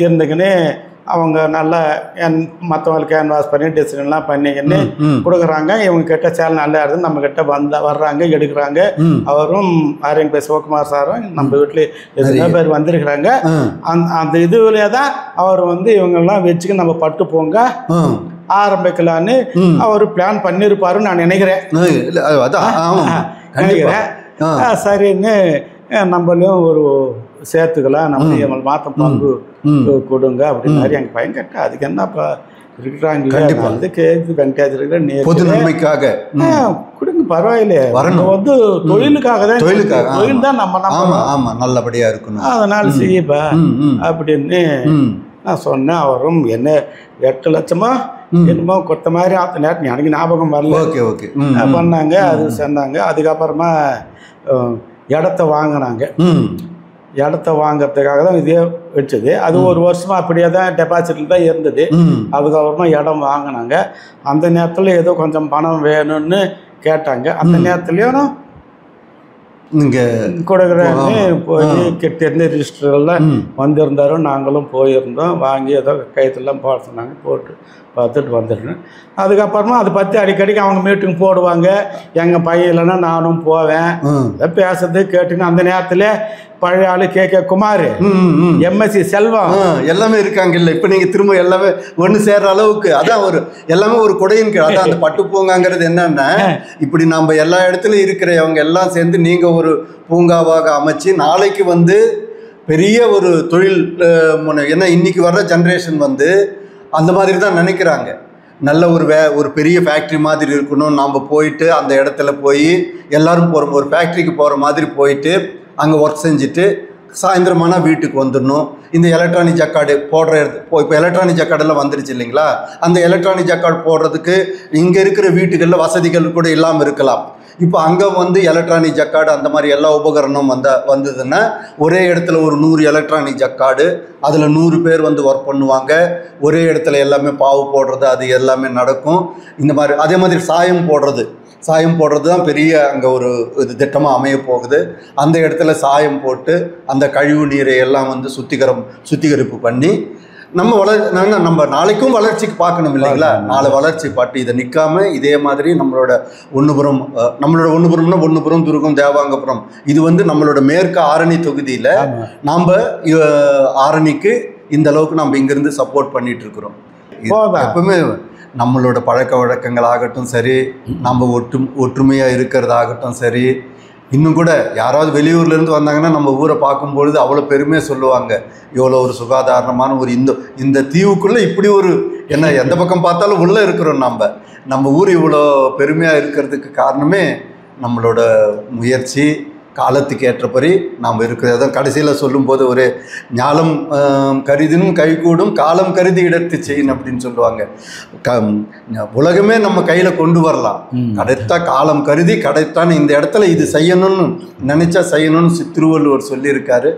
இருந்துக்குன்னு அவங்க நல்லா மற்றவங்களுக்கு கேன்வாஸ் பண்ணி டிசைன்லாம் பண்ணிக்கின்னு கொடுக்குறாங்க. இவங்க கிட்ட சேலை நல்லா இருந்து நம்ம கிட்ட வர்றாங்க, எடுக்கிறாங்க. அவரும் RMK சிவகுமார் சாரும் நம்ம வீட்டில் எத்தனை பேர் வந்திருக்கிறாங்க. அந்த இதுவிலே தான் அவர் வந்து இவங்கெல்லாம் வச்சுக்க நம்ம பட்டு போங்க ஆரம்பிக்கலான்னு அவர் பிளான் பண்ணிருப்பாருன்னு நான் நினைக்கிறேன். சரின்னு நம்மளையும் ஒரு சேர்த்துக்கலாம், நம்ம மாத்தம் பங்கு கொடுங்க அப்படின்னு எங்க பையன் கேட்டா அதுக்கு என்னப்பா இருக்கிறாங்க வந்து கேக்கு வெங்கடேஜ் இருக்கிற கொடுங்க பரவாயில்லையே, வந்து தொழிலுக்காக தான், தொழில் தான் நம்ம நல்லபடியா இருக்கணும், அதனால செய்யப்பா அப்படின்னு நான் சொன்னேன். அவரும் என்ன 8 லட்சமா என்னமோ கொடுத்த மாதிரி அந்த நேரத்தில் எனக்கு ஞாபகம் வரல பண்ணாங்க. அது சொன்னாங்க. அதுக்கப்புறமா இடத்த வாங்கினாங்க. இடத்த வாங்கிறதுக்காக தான் இதே வச்சது. அது 1 வருஷமா அப்படியே தான் டெபாசிட்டில் தான் இருந்தது. அதுக்கப்புறமா இடம் வாங்கினாங்க. அந்த நேரத்தில் ஏதோ கொஞ்சம் பணம் வேணும்னு கேட்டாங்க. அந்த நேரத்துலையும் நீங்கள் கொடுக்குறேன்னு போய் தெரிஞ்ச ரிஜிஸ்டரெல்லாம் வந்திருந்தாரோ நாங்களும் போயிருந்தோம். வாங்கி ஏதோ கையெழுத்துலாம் போட சொன்னாங்க, போட்டு பார்த்துட்டு வந்துடுறேன். அதுக்கப்புறமா அதை பற்றி அடிக்கடிக்கு அவங்க மீட்டிங் போடுவாங்க. எங்கள் பையன் இல்லைன்னா நானும் போவேன். பேசுறது கேட்டுன்னு அந்த நேரத்தில் பழைய ஆளு KK குமார், MSc செல்வம் எல்லாமே இருக்காங்க. இல்லை இப்போ நீங்கள் திரும்ப எல்லாமே ஒன்று சேர்ற அளவுக்கு அதான் ஒரு எல்லாமே ஒரு கொடையின் கீழ். அதான் அந்த பட்டு பூங்காங்கிறது என்னன்னா, இப்படி நம்ம எல்லா இடத்துலையும் இருக்கிறவங்க எல்லாம் சேர்ந்து நீங்கள் ஒரு பூங்காவாக அமைச்சு நாளைக்கு வந்து பெரிய ஒரு தொழில் முனை. ஏன்னா இன்னைக்கு வர்ற ஜென்ரேஷன் வந்து அந்த மாதிரி தான் நினைக்கிறாங்க. நல்ல ஒரு பெரிய ஃபேக்ட்ரி மாதிரி இருக்கணும். நாம் போயிட்டு அந்த இடத்துல போய் எல்லோரும் போகிற ஒரு ஃபேக்ட்ரிக்கு போகிற மாதிரி போயிட்டு அங்கே ஒர்க் செஞ்சுட்டு சாயந்தரமானா வீட்டுக்கு வந்துடணும். இந்த எலக்ட்ரானிக் ஜக்கார்டு போடுற இப்போ எலக்ட்ரானிக் ஜக்கார்டெல்லாம் வந்துருச்சு இல்லைங்களா? அந்த எலக்ட்ரானிக் ஜக்கார்டு போடுறதுக்கு இங்கே இருக்கிற வீட்டுகளில் வசதிகள் கூட இல்லாமல் இருக்கலாம். இப்போ அங்கே வந்து எலக்ட்ரானிக் ஜக்கார்டு அந்த மாதிரி எல்லா உபகரணம் வந்ததுன்னா ஒரே இடத்துல ஒரு 100 எலக்ட்ரானிக் ஜக்கார்டு, அதில் 100 பேர் வந்து ஒர்க் பண்ணுவாங்க. ஒரே இடத்துல எல்லாமே பாவு போடுறது அது எல்லாமே நடக்கும். இந்த மாதிரி அதே மாதிரி சாயம் போடுறது தான் பெரிய அங்கே ஒரு இது திட்டமாக அமைய போகுது. அந்த இடத்துல சாயம் போட்டு அந்த கழிவு நீரை எல்லாம் வந்து சுத்திகரிப்பு பண்ணி நம்ம நாளைக்கும் வளர்ச்சிக்கு பார்க்கணும் இல்லைங்களா? நாளை வளர்ச்சி பாட்டு இதை நிற்காம இதே மாதிரி நம்மளோட ஒன்றுபுறம்னா துருகம், தேவாங்கபுரம், இது நம்மளோட மேற்கு ஆரணி தொகுதியில் நாம் ஆரணிக்கு இந்த அளவுக்கு நம்ம இங்கேருந்து சப்போர்ட் பண்ணிட்டு இருக்கிறோம். எப்பவுமே நம்மளோட பழக்க வழக்கங்களாகட்டும் சரி, நம்ம ஒற்றுமையாக இருக்கிறதாகட்டும் சரி, இன்னும் கூட யாராவது வெளியூர்லேருந்து வந்தாங்கன்னா நம்ம ஊரை பார்க்கும்பொழுது அவ்வளோ பெருமையாக சொல்லுவாங்க, இவ்வளோ ஒரு சுகாதாரமான ஒரு இந்த தீவுக்குள்ளே இப்படி ஒரு எந்த பக்கம் பார்த்தாலும் உள்ளே இருக்கிறோம். நம்ம ஊர் இவ்வளோ பெருமையாக இருக்கிறதுக்கு காரணமே நம்மளோட முயற்சி, காலத்துக்கு ஏற்றபடி நாம் இருக்கிறது. அதான் கடைசியில் சொல்லும்போது ஒரு ஞாலம் கருதினும் கைகூடும், காலம் கருதி இடத்து செய்யணும் அப்படின்னு சொல்லுவாங்க. உலகமே நம்ம கையில் கொண்டு வரலாம், கடைத்தா காலம் கருதி கடைத்தான் இந்த இடத்துல இது செய்யணும்னு நினச்சா செய்யணும்னு திருவள்ளுவர் சொல்லியிருக்காரு.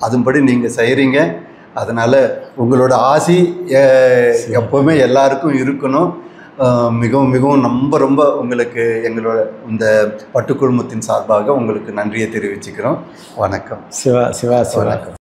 அதுபடி நீங்கள் செய்கிறீங்க. அதனால் உங்களோட ஆசி எப்போவுமே எல்லாருக்கும் இருக்கணும். மிகவும் மிகவும் ரொம்ப உங்களுக்கு எங்களோட இந்த பட்டுக்குழுமத்தின் சார்பாக உங்களுக்கு நன்றியை தெரிவிச்சுக்கிறோம். வணக்கம். சிவா. வணக்கம்.